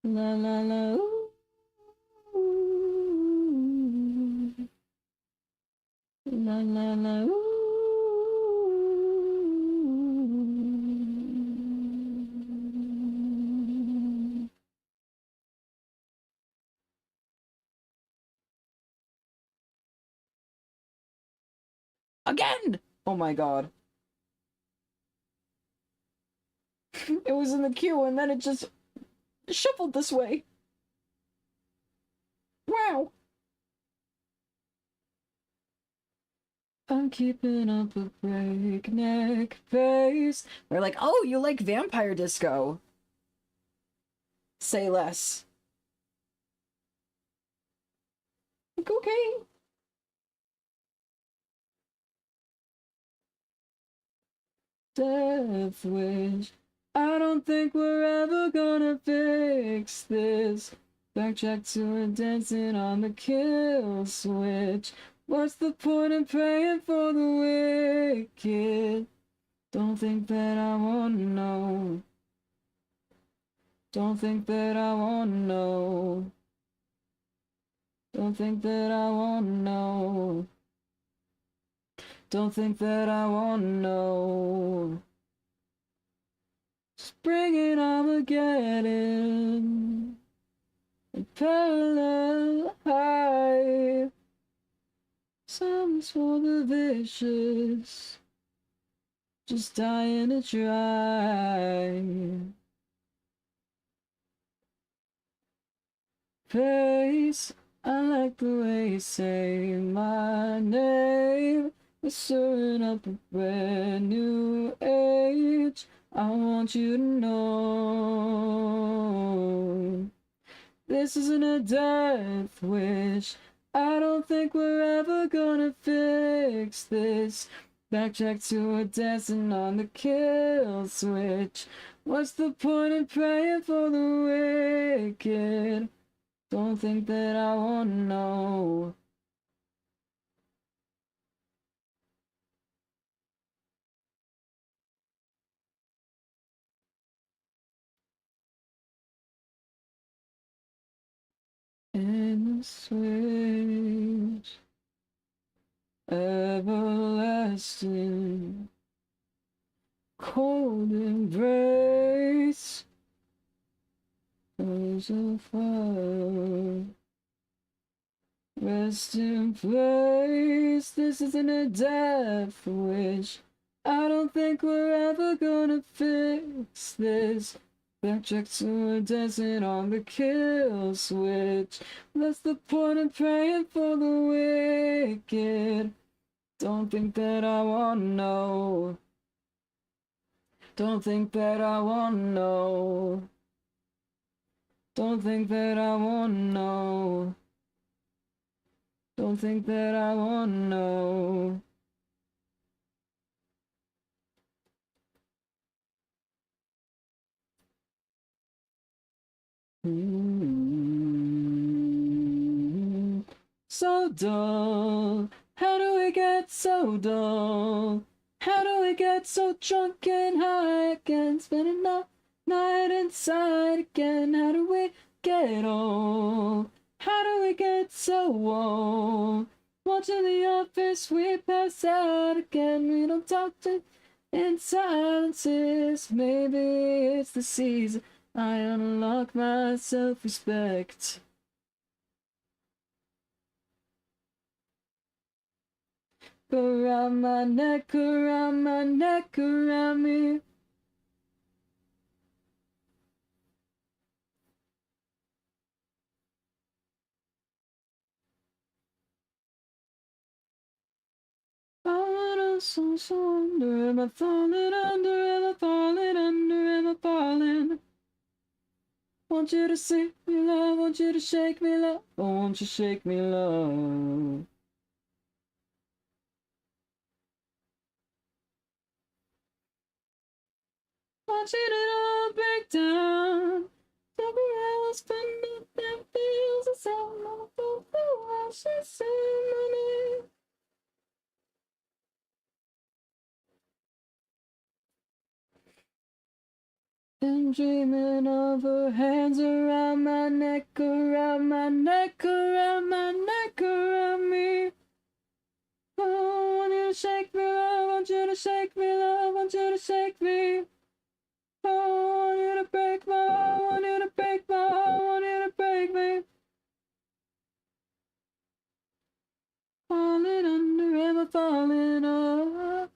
La la la. La la la. Again! Oh my god. It was in the queue and then it just shuffled this way. Wow. I'm keeping up a breakneck pace. They're like, oh, you like vampire disco. Say less. Like, okay. Death wish. I don't think we're ever gonna fix this. Backtrack to a dancing on the kill switch. What's the point in praying for the wicked? Don't think that I wanna know. Don't think that I wanna know. Don't think that I wanna know. Don't think that I wanna know. Spring in Armageddon. Parallel high. Songs for the vicious. Just dying to try. Face, I like the way you say my name. We're stirring up a brand new age. I want you to know this isn't a death wish. I don't think we're ever gonna fix this. Backtrack to a dancing on the kill switch. What's the point in praying for the wicked? Don't think that I wanna know. In the switch, everlasting, cold embrace, those of fire. Rest in place, this isn't a death wish. I don't think we're ever gonna fix this. Backtrack to a dancing on the kill switch. That's the point of praying for the wicked. Don't think that I wanna know. Don't think that I wanna know. Don't think that I wanna know. Don't think that I wanna know. So dull. How do we get so dull? How do we get so drunk and high again? Spend enough night inside again. How do we get old? How do we get so old? Watching The Office, we pass out again. We don't talk to in silences. Maybe it's the season I unlock my self-respect. Around my neck, around my neck, around me. Falling so under, am I falling under, am I falling under, am I falling? Want you to see me, love, want you to shake me, love, oh, won't you shake me, love? Want you to all break down. Tell me how I spend it, that feels as so long, I should say money. Been dreaming of her hands around my neck, around my neck, around my neck, around me. Oh, I want you to shake me, love, I want you to shake me, love, I want you to shake me. Oh, I want you to break my heart, I want you to break my heart, I want you to break me. Falling under, am I falling up?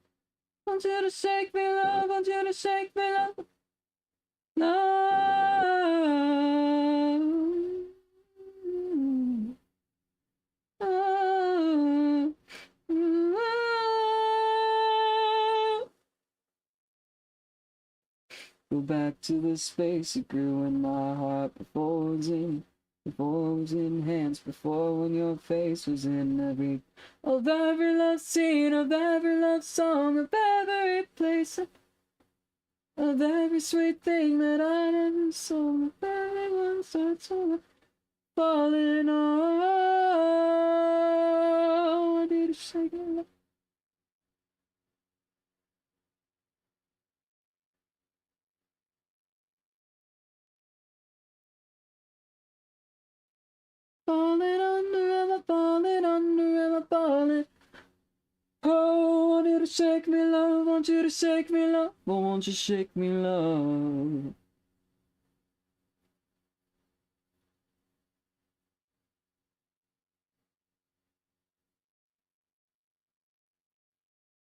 Want you to shake me, love, want you to shake me, love. Love. Go back to the space it grew in my heart before it was in hands, before when your face was in every love scene, of every love song, of every place, of every sweet thing that I ever saw, of everyone starts falling on. I need to shake it. Falling under, am I falling under, am I falling? Oh, I want you to shake me, love, want you to shake me, love, won't you shake me, love?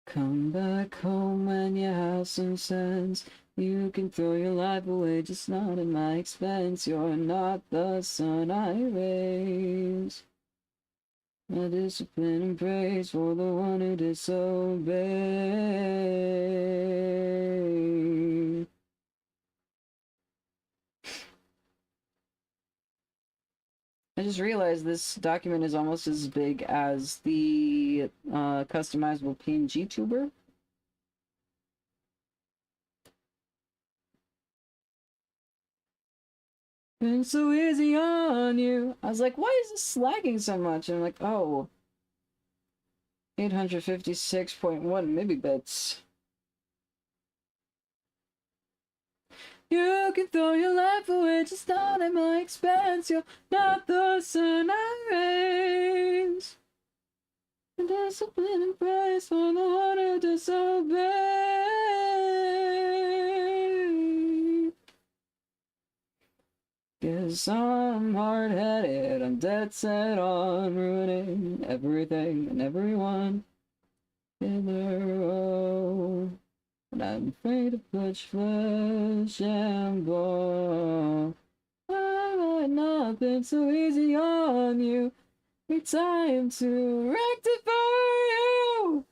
Come back home when you have some sense. You can throw your life away, just not at my expense. You're not the sun I raise. My discipline and praise for the one who disobeyed. I just realized this document is almost as big as the customizable PNG tuber. Been so easy on you. I was like, why is this lagging so much? And I'm like, oh, 856.1 megabits. You can throw your life away, just not at my expense. You're not the sun I raise. And discipline and praise for the one who disobeyed. Guess I'm hard-headed, I'm dead set on ruining everything and everyone in a row. And I'm afraid to push flesh and bone. I might not been so easy on you. It's time to rectify you.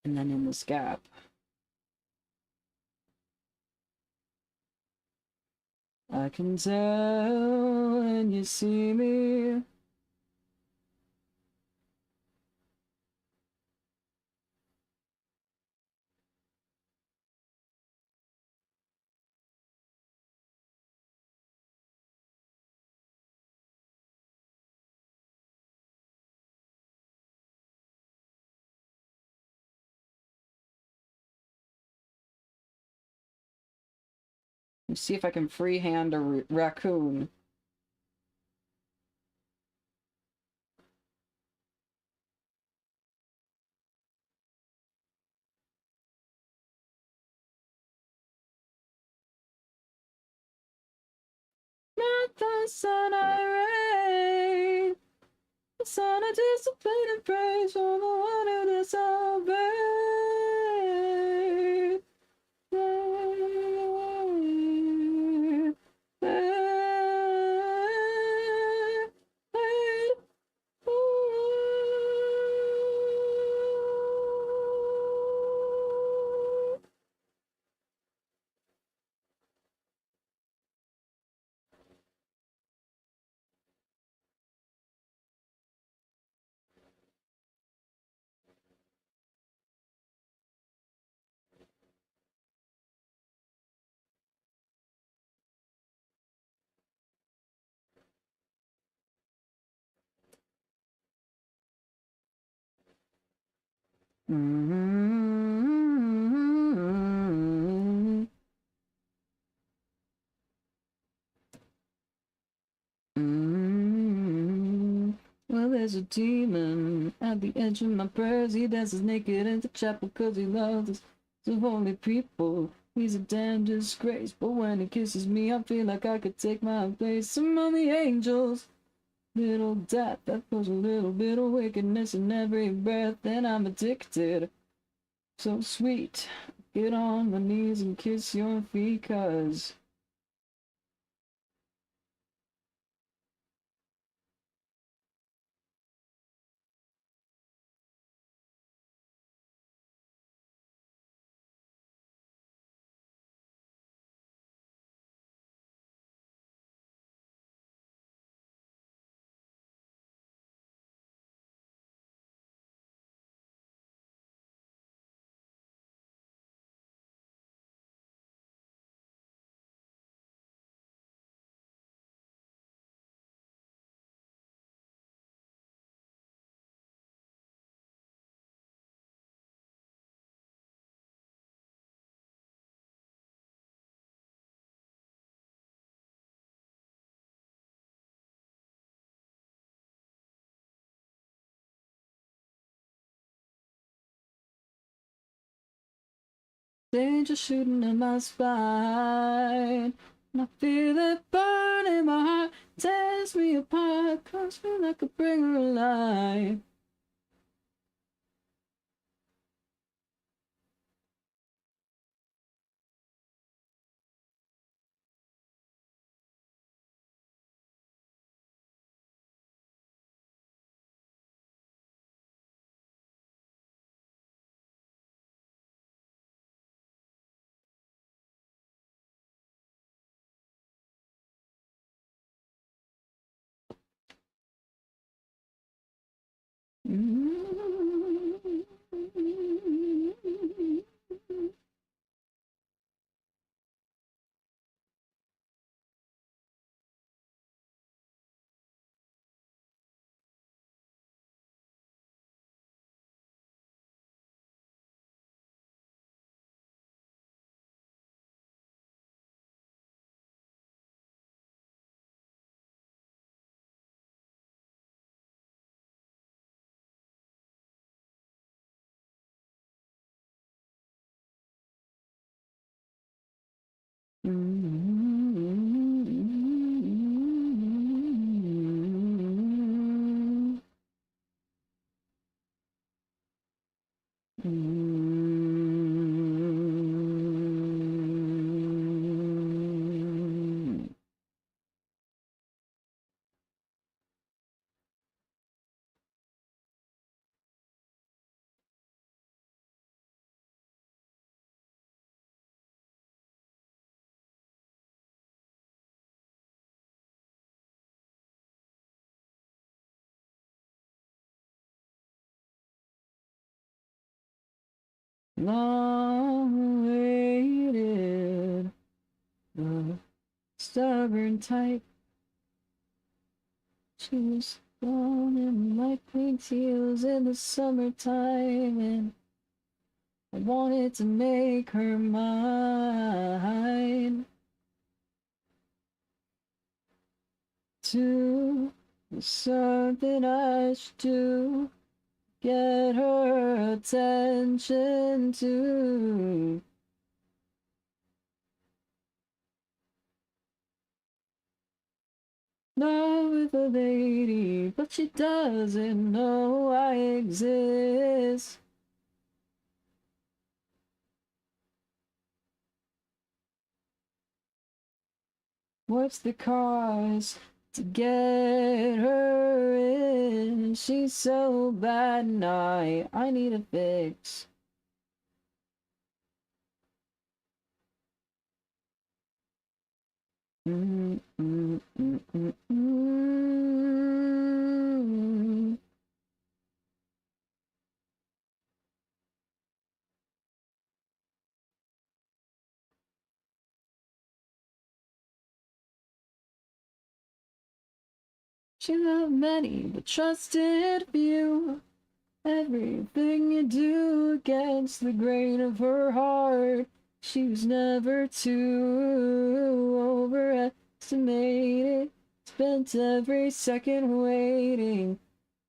And then in this gap, I can tell when you see me. Let's see if I can freehand a raccoon. Not the sun I raise, the sun of discipline and praise for the one who disobeyed. Well, there's a demon at the edge of my prayers. He dances naked in the chapel cause he loves us. So holy people, he's a damn disgrace. But when he kisses me, I feel like I could take my place among the angels. Little dot that puts a little bit of wickedness in every breath, and I'm addicted. so sweet. Get on my knees and kiss your feet, 'cause they just shooting in my spine. And I feel it burn in my heart, tears me apart, cuts me like a bringer alive. Long waited, the stubborn type. She was born in my pink heels in the summertime, and I wanted to make her mine. To something I should do, get her attention too. Not with a lady, but she doesn't know I exist. What's the cause to get her in? She's so bad and I need a fix. Mm, mm, mm, mm, mm. She loved many, but trusted few. Everything you do against the grain of her heart. She was never too overestimated. Spent every second waiting.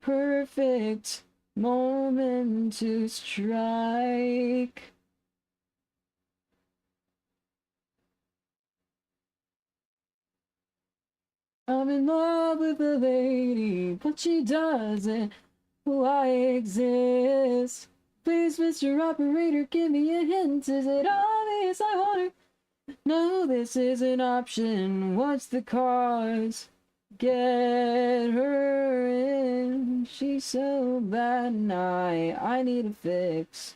Perfect moment to strike. I'm in love with a lady, but she doesn't know I exist. Please, Mr. Operator, give me a hint. Is it obvious I want her? No, this is an option. What's the cause? Get her in. She's so bad and I need a fix.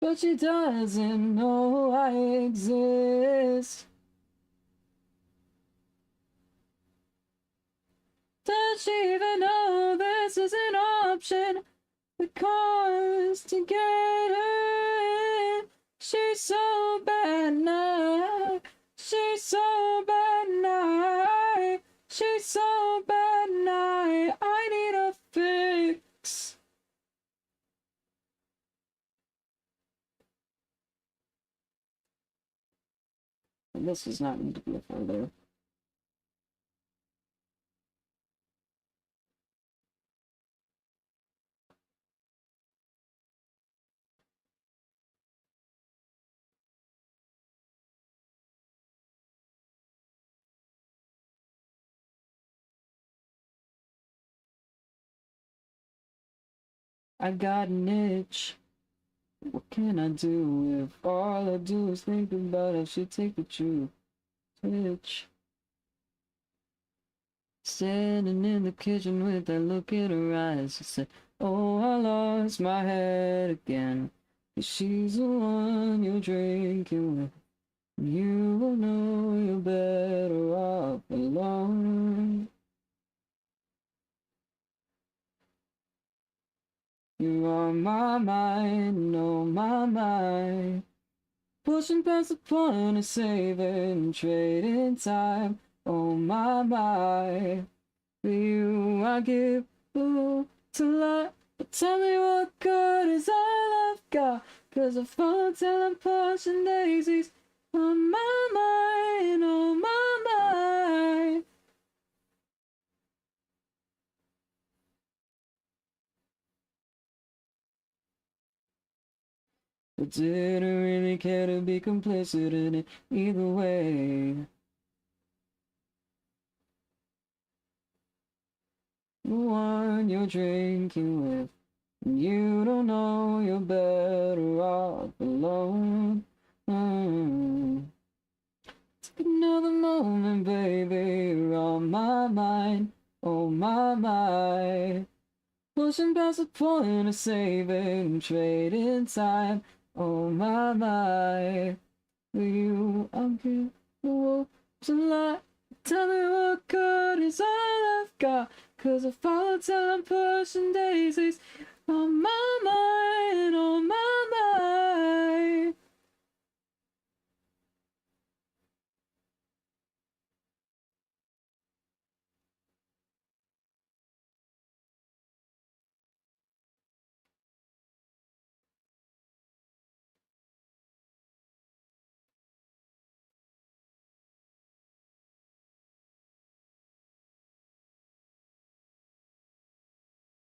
But she doesn't know I exist. Does she even know this is an option? Because to get her in, she's so bad now. She's so bad now. She's so bad now. I need a fix. And this does not need to be a further. I got an itch. What can I do if all I do is think about I should take the truth? Itch. Standing in the kitchen with that look in her eyes, she said, oh, I lost my head again. 'Cause she's the one you're drinking with. You will know you're better off alone. You're on my mind, on my mind. Pushing past the point of saving, trading time. Oh my, my. For you I give to life. But tell me what good is all I've got. 'Cause I fall till I'm pushing daisies. On my mind, on my mind. But didn't really care to be complicit in it either way. The one you're drinking with, you don't know you're better off alone. Take another moment, baby, you're on my mind, oh my mind. Pushing past the point of saving, trading time, oh my mind. For you, I'll give the world a lot. Tell me what good is all I've got. 'Cause I fall till I'm pushing daisies. On my mind, on my mind.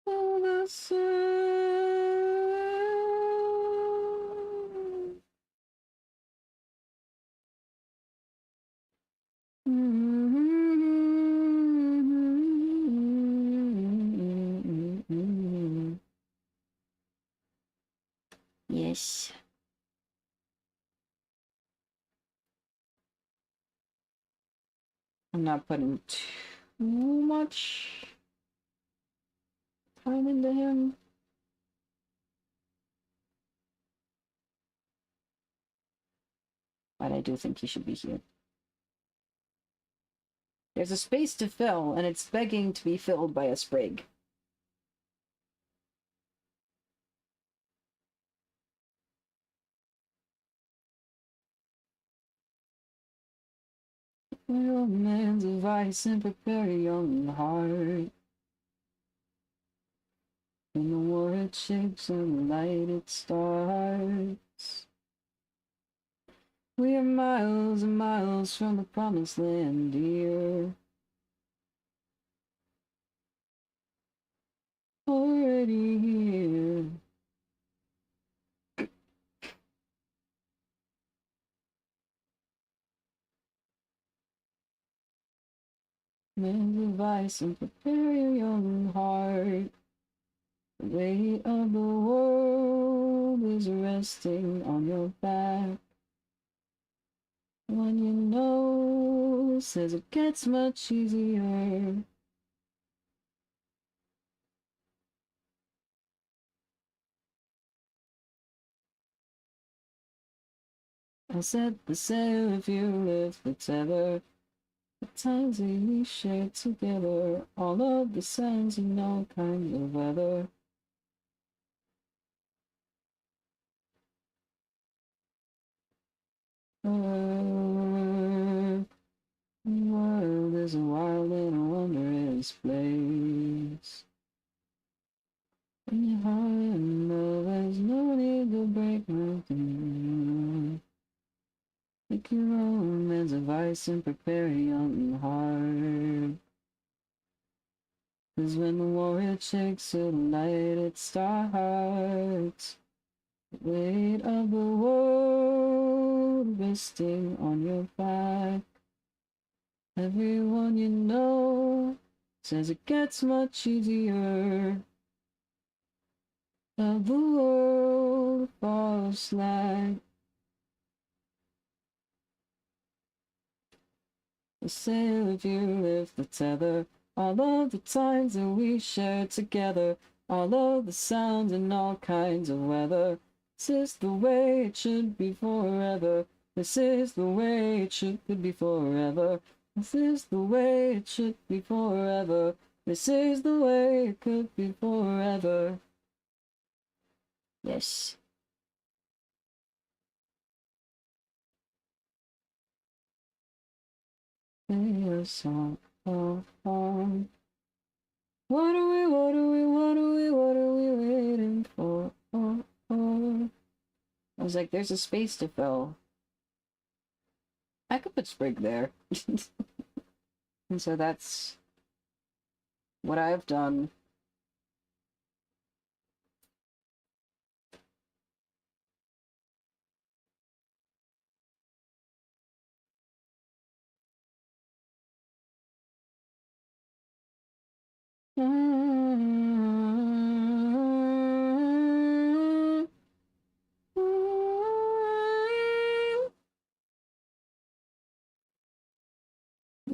Oh, that's yes. I'm not putting too much time into him. But I do think he should be here. There's a space to fill, and it's begging to be filled by a Sprig. Your man's advice and prepare your heart. When the war it shakes and the light it starts. We are miles and miles from the promised land, dear. Already here. Man's advice and prepare your young heart. The weight of the world is resting on your back. When you know, says it gets much easier. I'll set the sail if you lift the tether. The times that we shared together, all of the signs in all kinds of weather. The world is a wild and a wondrous place. In your heart and love, there's no need to break nothing. Take your own man's advice and prepare a young heart. 'Cause when the warrior shakes to the light, it starts. The weight of the world resting on your back. Everyone you know says it gets much easier. Of the world falls slack. The sail if you lift the tether. All of the times that we shared together. All of the sounds and all kinds of weather. This is the way it should be forever. This is the way it should be forever. This is the way it should be forever. This is the way it could be forever. Yes. Sing a song. Oh, oh. What are we waiting for? Oh, oh. I was like, there's a space to fill. I could put Sprig there. And so that's what I've done.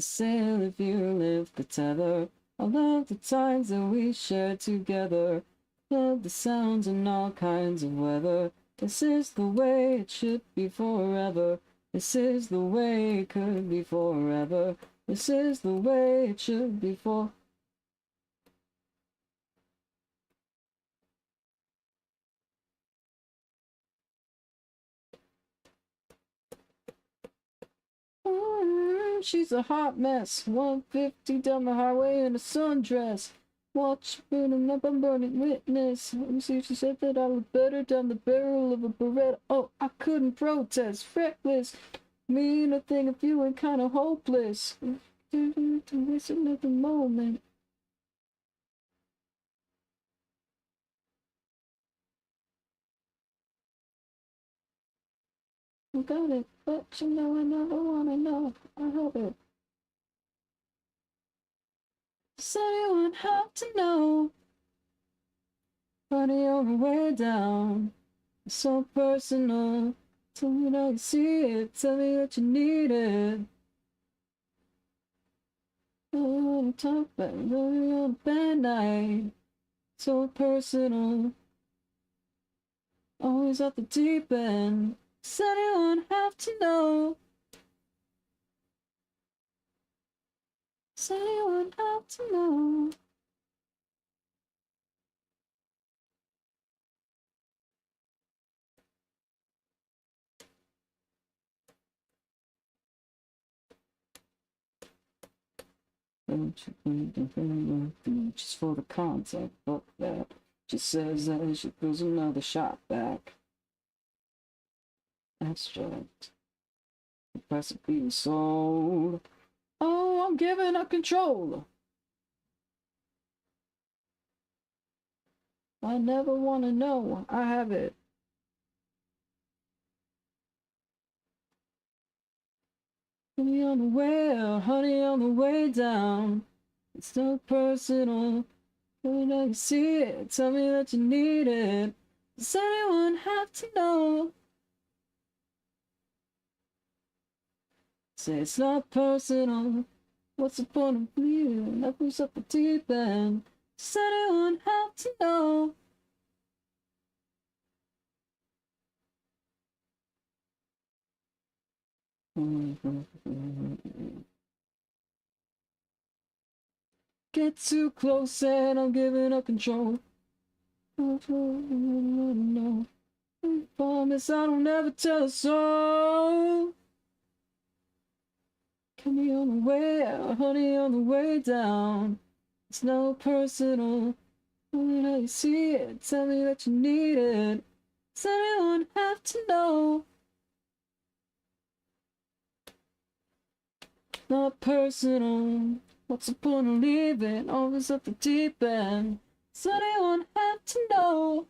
Sail if you lift the tether. All of the times that we shared together. Love the sounds and all kinds of weather. This is the way it should be forever. This is the way it could be forever. This is the way it should be for. She's a hot mess. 150 down the highway in a sundress. Watch burning up, I'm burning witness. Let me see if she said that I look better down the barrel of a Beretta. Oh, I couldn't protest. Reckless. Mean a thing if you ain't kind of hopeless. To miss another moment. I got it, but you know I never wanna know. I hope it. Does anyone have to know? Funny on the way down. It's so personal. Tell me how you see it. Tell me that you need it. I wanna talk about it on a bad night. So personal. Always at the deep end. Does anyone have to know? Does anyone have to know? Just for the content, fuck that. She says that she throws another shot back. That's just the price of being sold. Oh, I'm giving up control. I never want to know. I have it. Honey on the way out, honey on the way down. It's not personal. Tell me that you see it. Tell me that you need it. Does anyone have to know? Say it's not personal. What's the point of leaving? That moves up the deep end. Does anyone have to know? Get too close and I'm giving up control. No. I promise I don't ever tell a soul. Honey on the way out, honey on the way down. It's no personal. Tell me that you see it, tell me that you need it. Does anyone have to know? Not personal. What's the point of leaving? Always at the deep end. Does anyone have to know?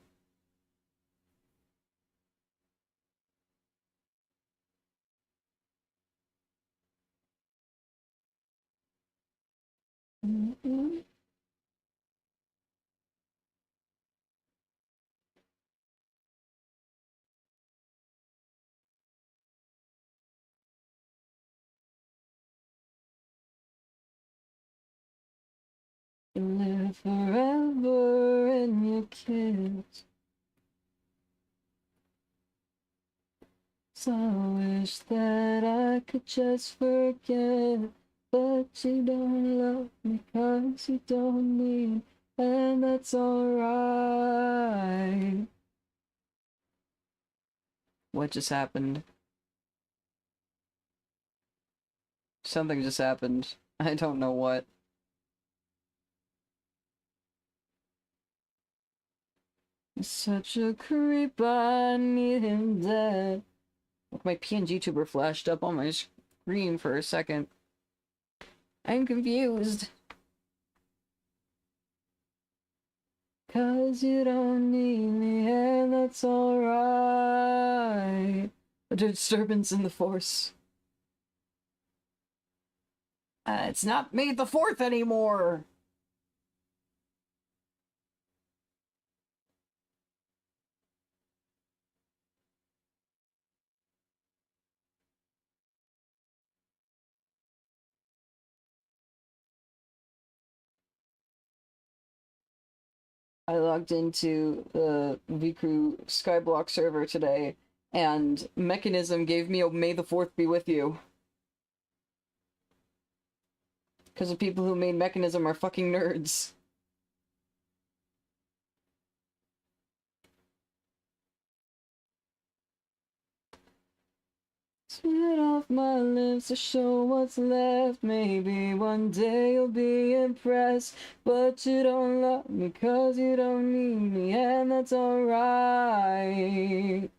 Live forever in your kids. So I wish that I could just forget, but you don't love me 'cause you don't need, and that's alright. What just happened? Something just happened. I don't know what. He's such a creep, I need him dead. Look, my PNG tuber flashed up on my screen for a second. I'm confused. 'Cause you don't need me, and that's alright. A disturbance in the force. It's not May the 4th anymore! I logged into the VCrew Skyblock server today, and Mechanism gave me a May the 4th be with you. Because the people who made Mechanism are fucking nerds. Spit off my lips to show what's left. Maybe one day you'll be impressed. But you don't love me 'cause you don't need me, and that's alright.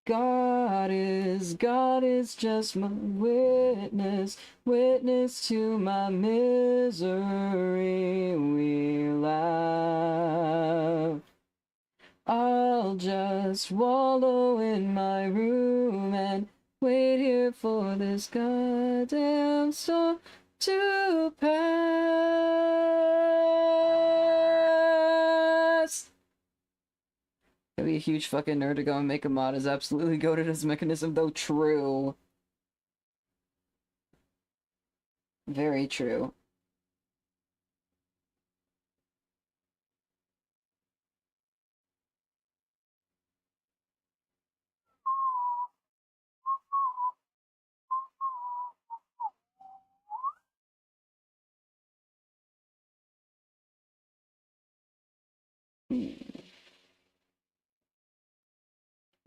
God is just my witness, witness to my misery. We laugh. I'll just wallow in my room and wait here for this goddamn storm to pass. Gotta be a huge fucking nerd to go and make a mod is absolutely goated as Mechanism, though true. Very true.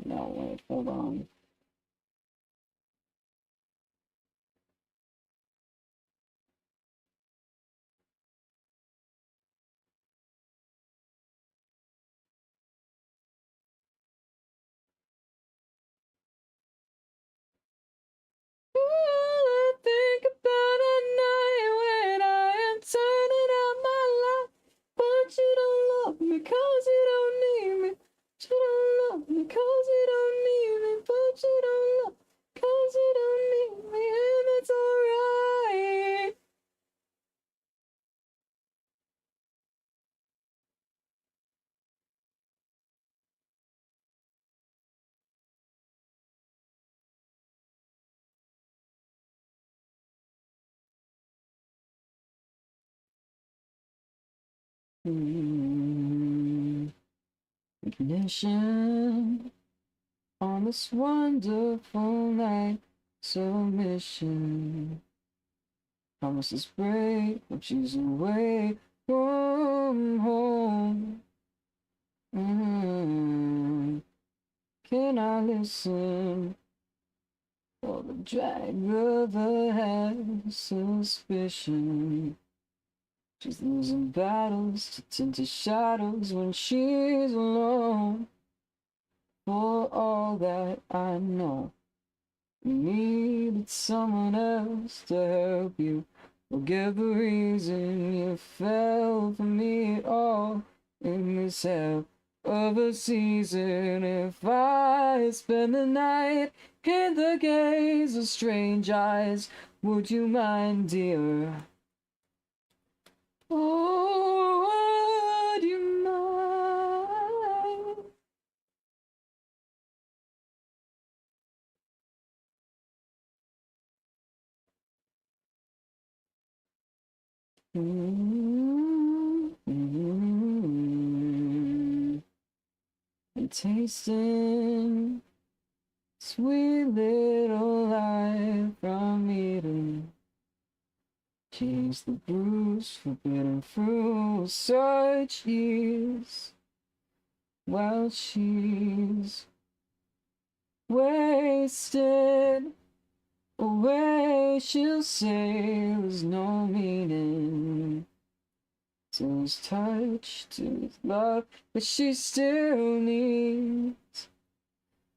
No, wait, hold on. 'cause you don't need me, but you don't love, 'cause you don't need me, and that's alright. Ignition on this wonderful night, submission. Promises break, I'm choosing away from home. Can I listen? For the drag of the head, suspicion. She's losing battles to tinted shadows when she's alone. For all that I know, you needed someone else to help you forget the reason you fell for me at all in this hell of a season. If I spend the night in the gaze of strange eyes, would you mind, dear? Oh, would you mind? And tasting sweet little life from Eden. Change the bruised, forbidden fruit, such years while she's wasted away. She'll say there's no meaning to his touch, to his love, but she still needs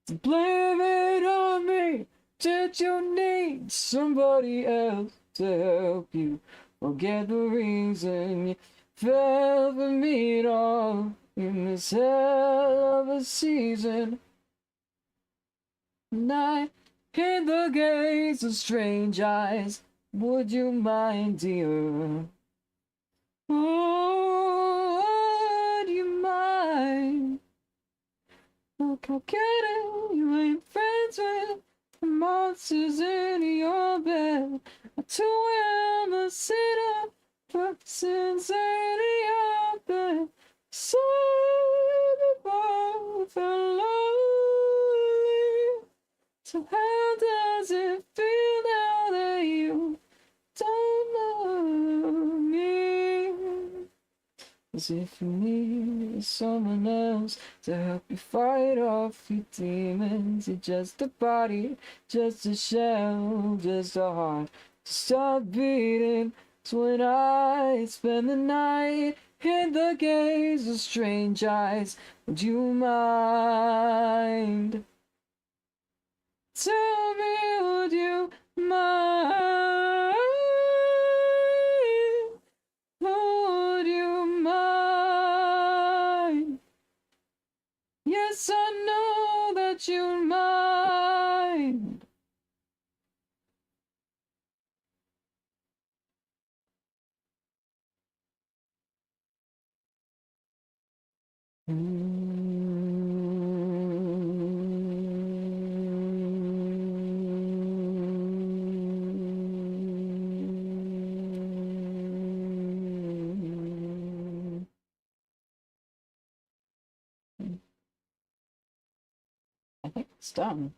to blame it on me. Did you need somebody else to help you forget the reason you fell for me at all in this hell of a season? Night in the gaze of strange eyes, would you mind, dear? Oh, would you mind? Look how kidding you ain't friends with the monsters in your bed. I too am a sinner, but sins in your bed. So we both are lonely. So how does it feel now that you don't love me? As if you need someone else to help you fight off your demons. You're just a body, just a shell, just a heart to stop beating. So when I spend the night in the gaze of strange eyes, would you mind? Tell me, would you mind? Would you mind? Yes, I know that you mind. I think it's done.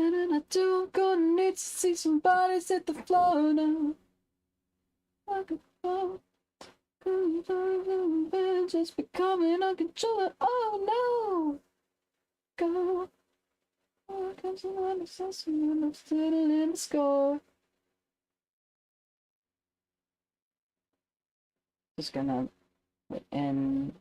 And I do gonna need to see somebody hit the floor now. I could fall, just becoming uncontrollable. Oh no, go. Oh, comes around assessing and I'm still in the score. Just gonna And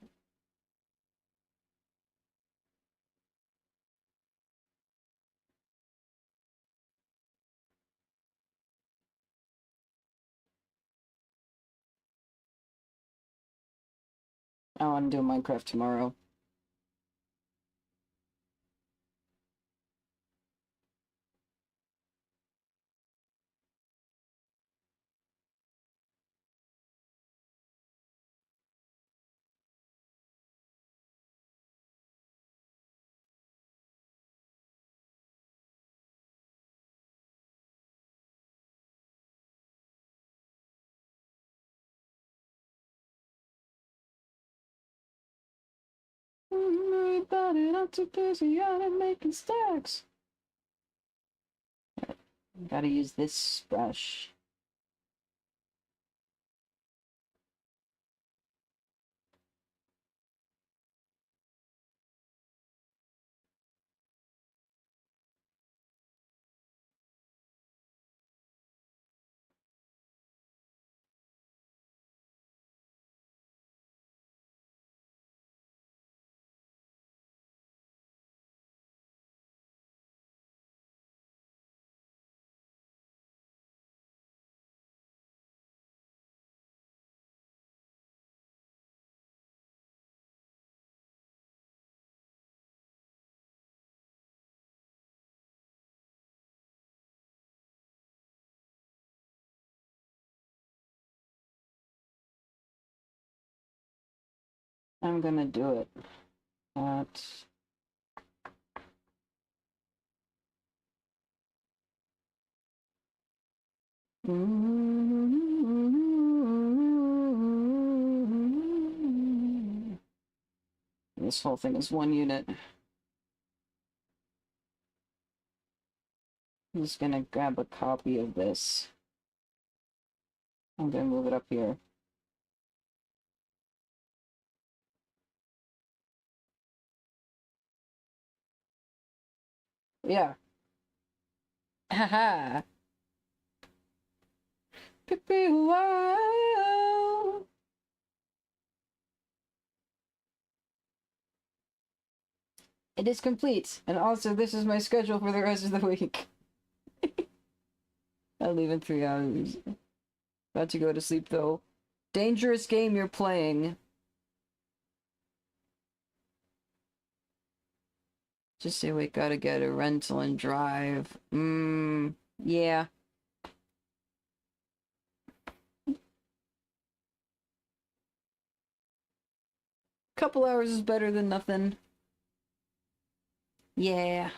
I want to do Minecraft tomorrow. Everybody not too busy out and making stacks. Gotta use this brush. I'm gonna do it at this whole thing is one unit. I'm just gonna grab a copy of this. I'm gonna move it up here. Yeah. Haha. Pippi, wow. It is complete. And also, this is my schedule for the rest of the week. I leave in 3 hours. About to go to sleep, though. Dangerous game you're playing. Just say we gotta get a rental and drive. Yeah. Couple hours is better than nothing. Yeah.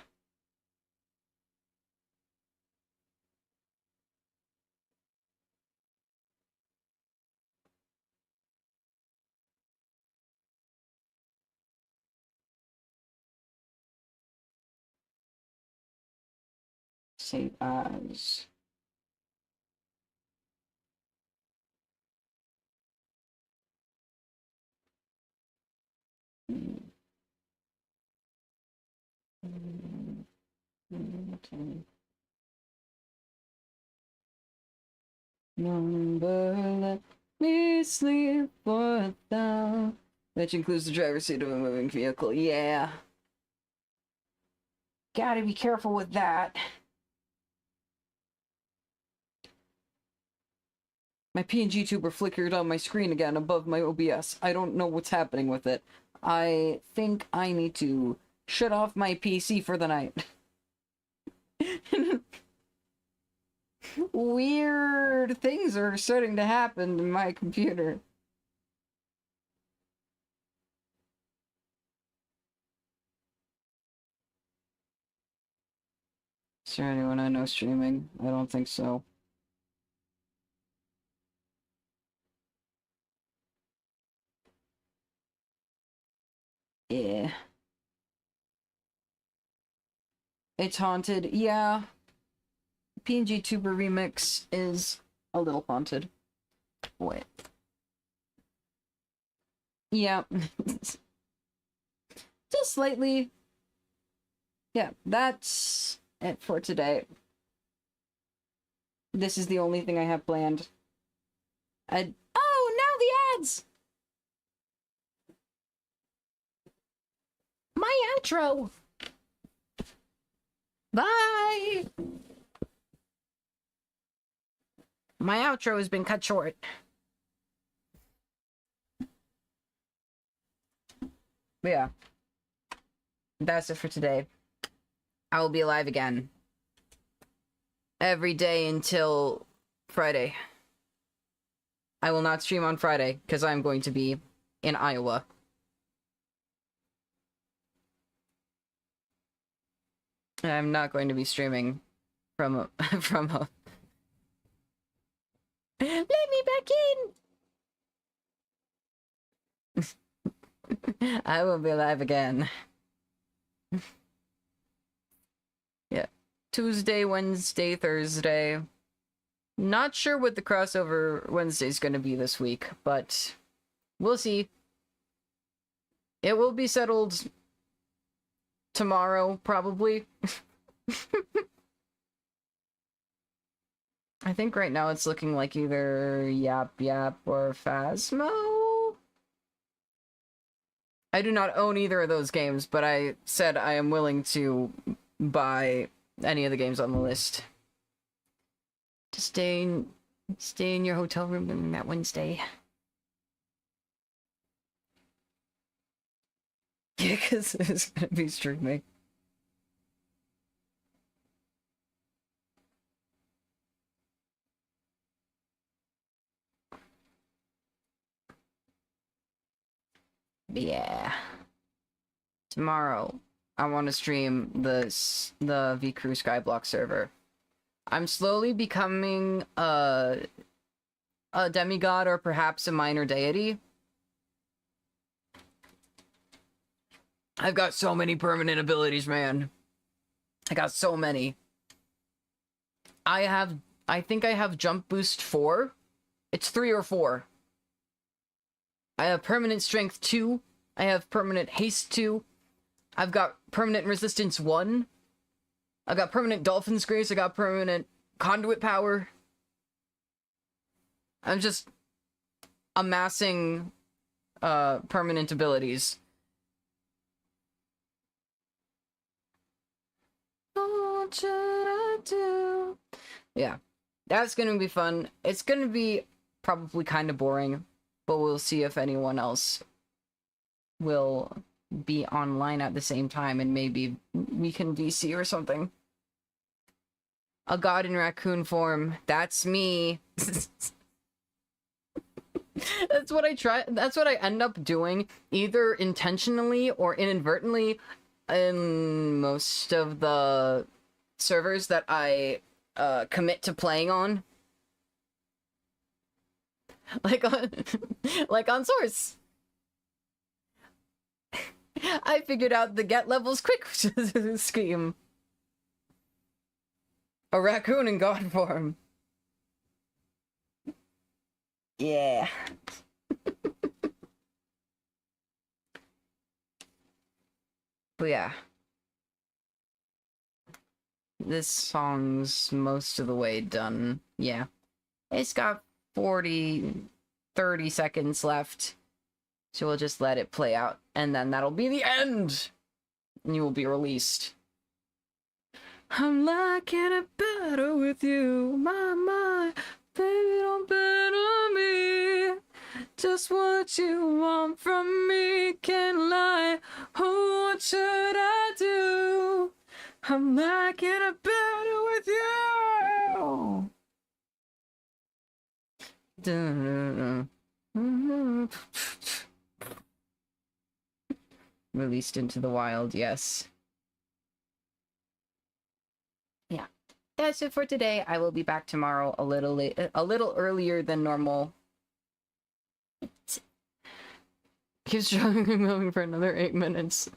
Save as. Number, let me sleep for thou. Which includes the driver's seat of a moving vehicle. Yeah. Gotta be careful with that. My PNG tuber flickered on my screen again above my OBS. I don't know what's happening with it. I think I need to shut off my PC for the night. Weird things are starting to happen to my computer. Is there anyone I know streaming? I don't think so. Yeah. It's haunted. Yeah. PNG Tuber Remix is a little haunted. Wait. Yeah. Just slightly. Yeah, that's it for today. This is the only thing I have planned. Oh, now the ads! outro. Bye. My outro has been cut short. But yeah, that's it for today. I will be alive again every day until Friday. I will not stream on Friday because I'm going to be in Iowa. I'm not going to be streaming from a Let me back in. I will be alive again. Yeah. Tuesday, Wednesday, Thursday. Not sure what the crossover Wednesday is going to be this week, but we'll see. It will be settled tomorrow, probably. I think right now it's looking like either Yap Yap or Phasmo. I do not own either of those games, but I said I am willing to buy any of the games on the list. To stay in your hotel room on that Wednesday. Yeah, because it's gonna be streaming. But yeah. Tomorrow, I want to stream the VCrew Skyblock server. I'm slowly becoming a demigod or perhaps a minor deity. I've got so many permanent abilities, man. I got so many. I think I have Jump Boost 4. It's 3 or 4. I have Permanent Strength 2. I have Permanent Haste 2. I've got Permanent Resistance 1. I got Permanent Dolphin's Grace. I got Permanent Conduit Power. I'm just amassing permanent abilities. What should I do? Yeah, that's gonna be fun. It's gonna be probably kind of boring, but we'll see if anyone else will be online at the same time, and maybe we can VC or something. A god in raccoon form. That's me. That's what I try. That's what I end up doing, either intentionally or inadvertently, in most of the servers that I commit to playing on. Like on Source. I figured out the get levels quick scheme. A raccoon in god form. Yeah. But yeah. This song's most of the way done. Yeah. It's got 30 seconds left. So we'll just let it play out. And then that'll be the end! And you will be released. I'm liking it better with you, my, baby, don't bet on me. Just what you want from me, can't lie. Oh, what should I do? I'm liking it better with you. Released into the wild, yes. Yeah, that's it for today. I will be back tomorrow a little earlier than normal. Keep struggling moving for another 8 minutes.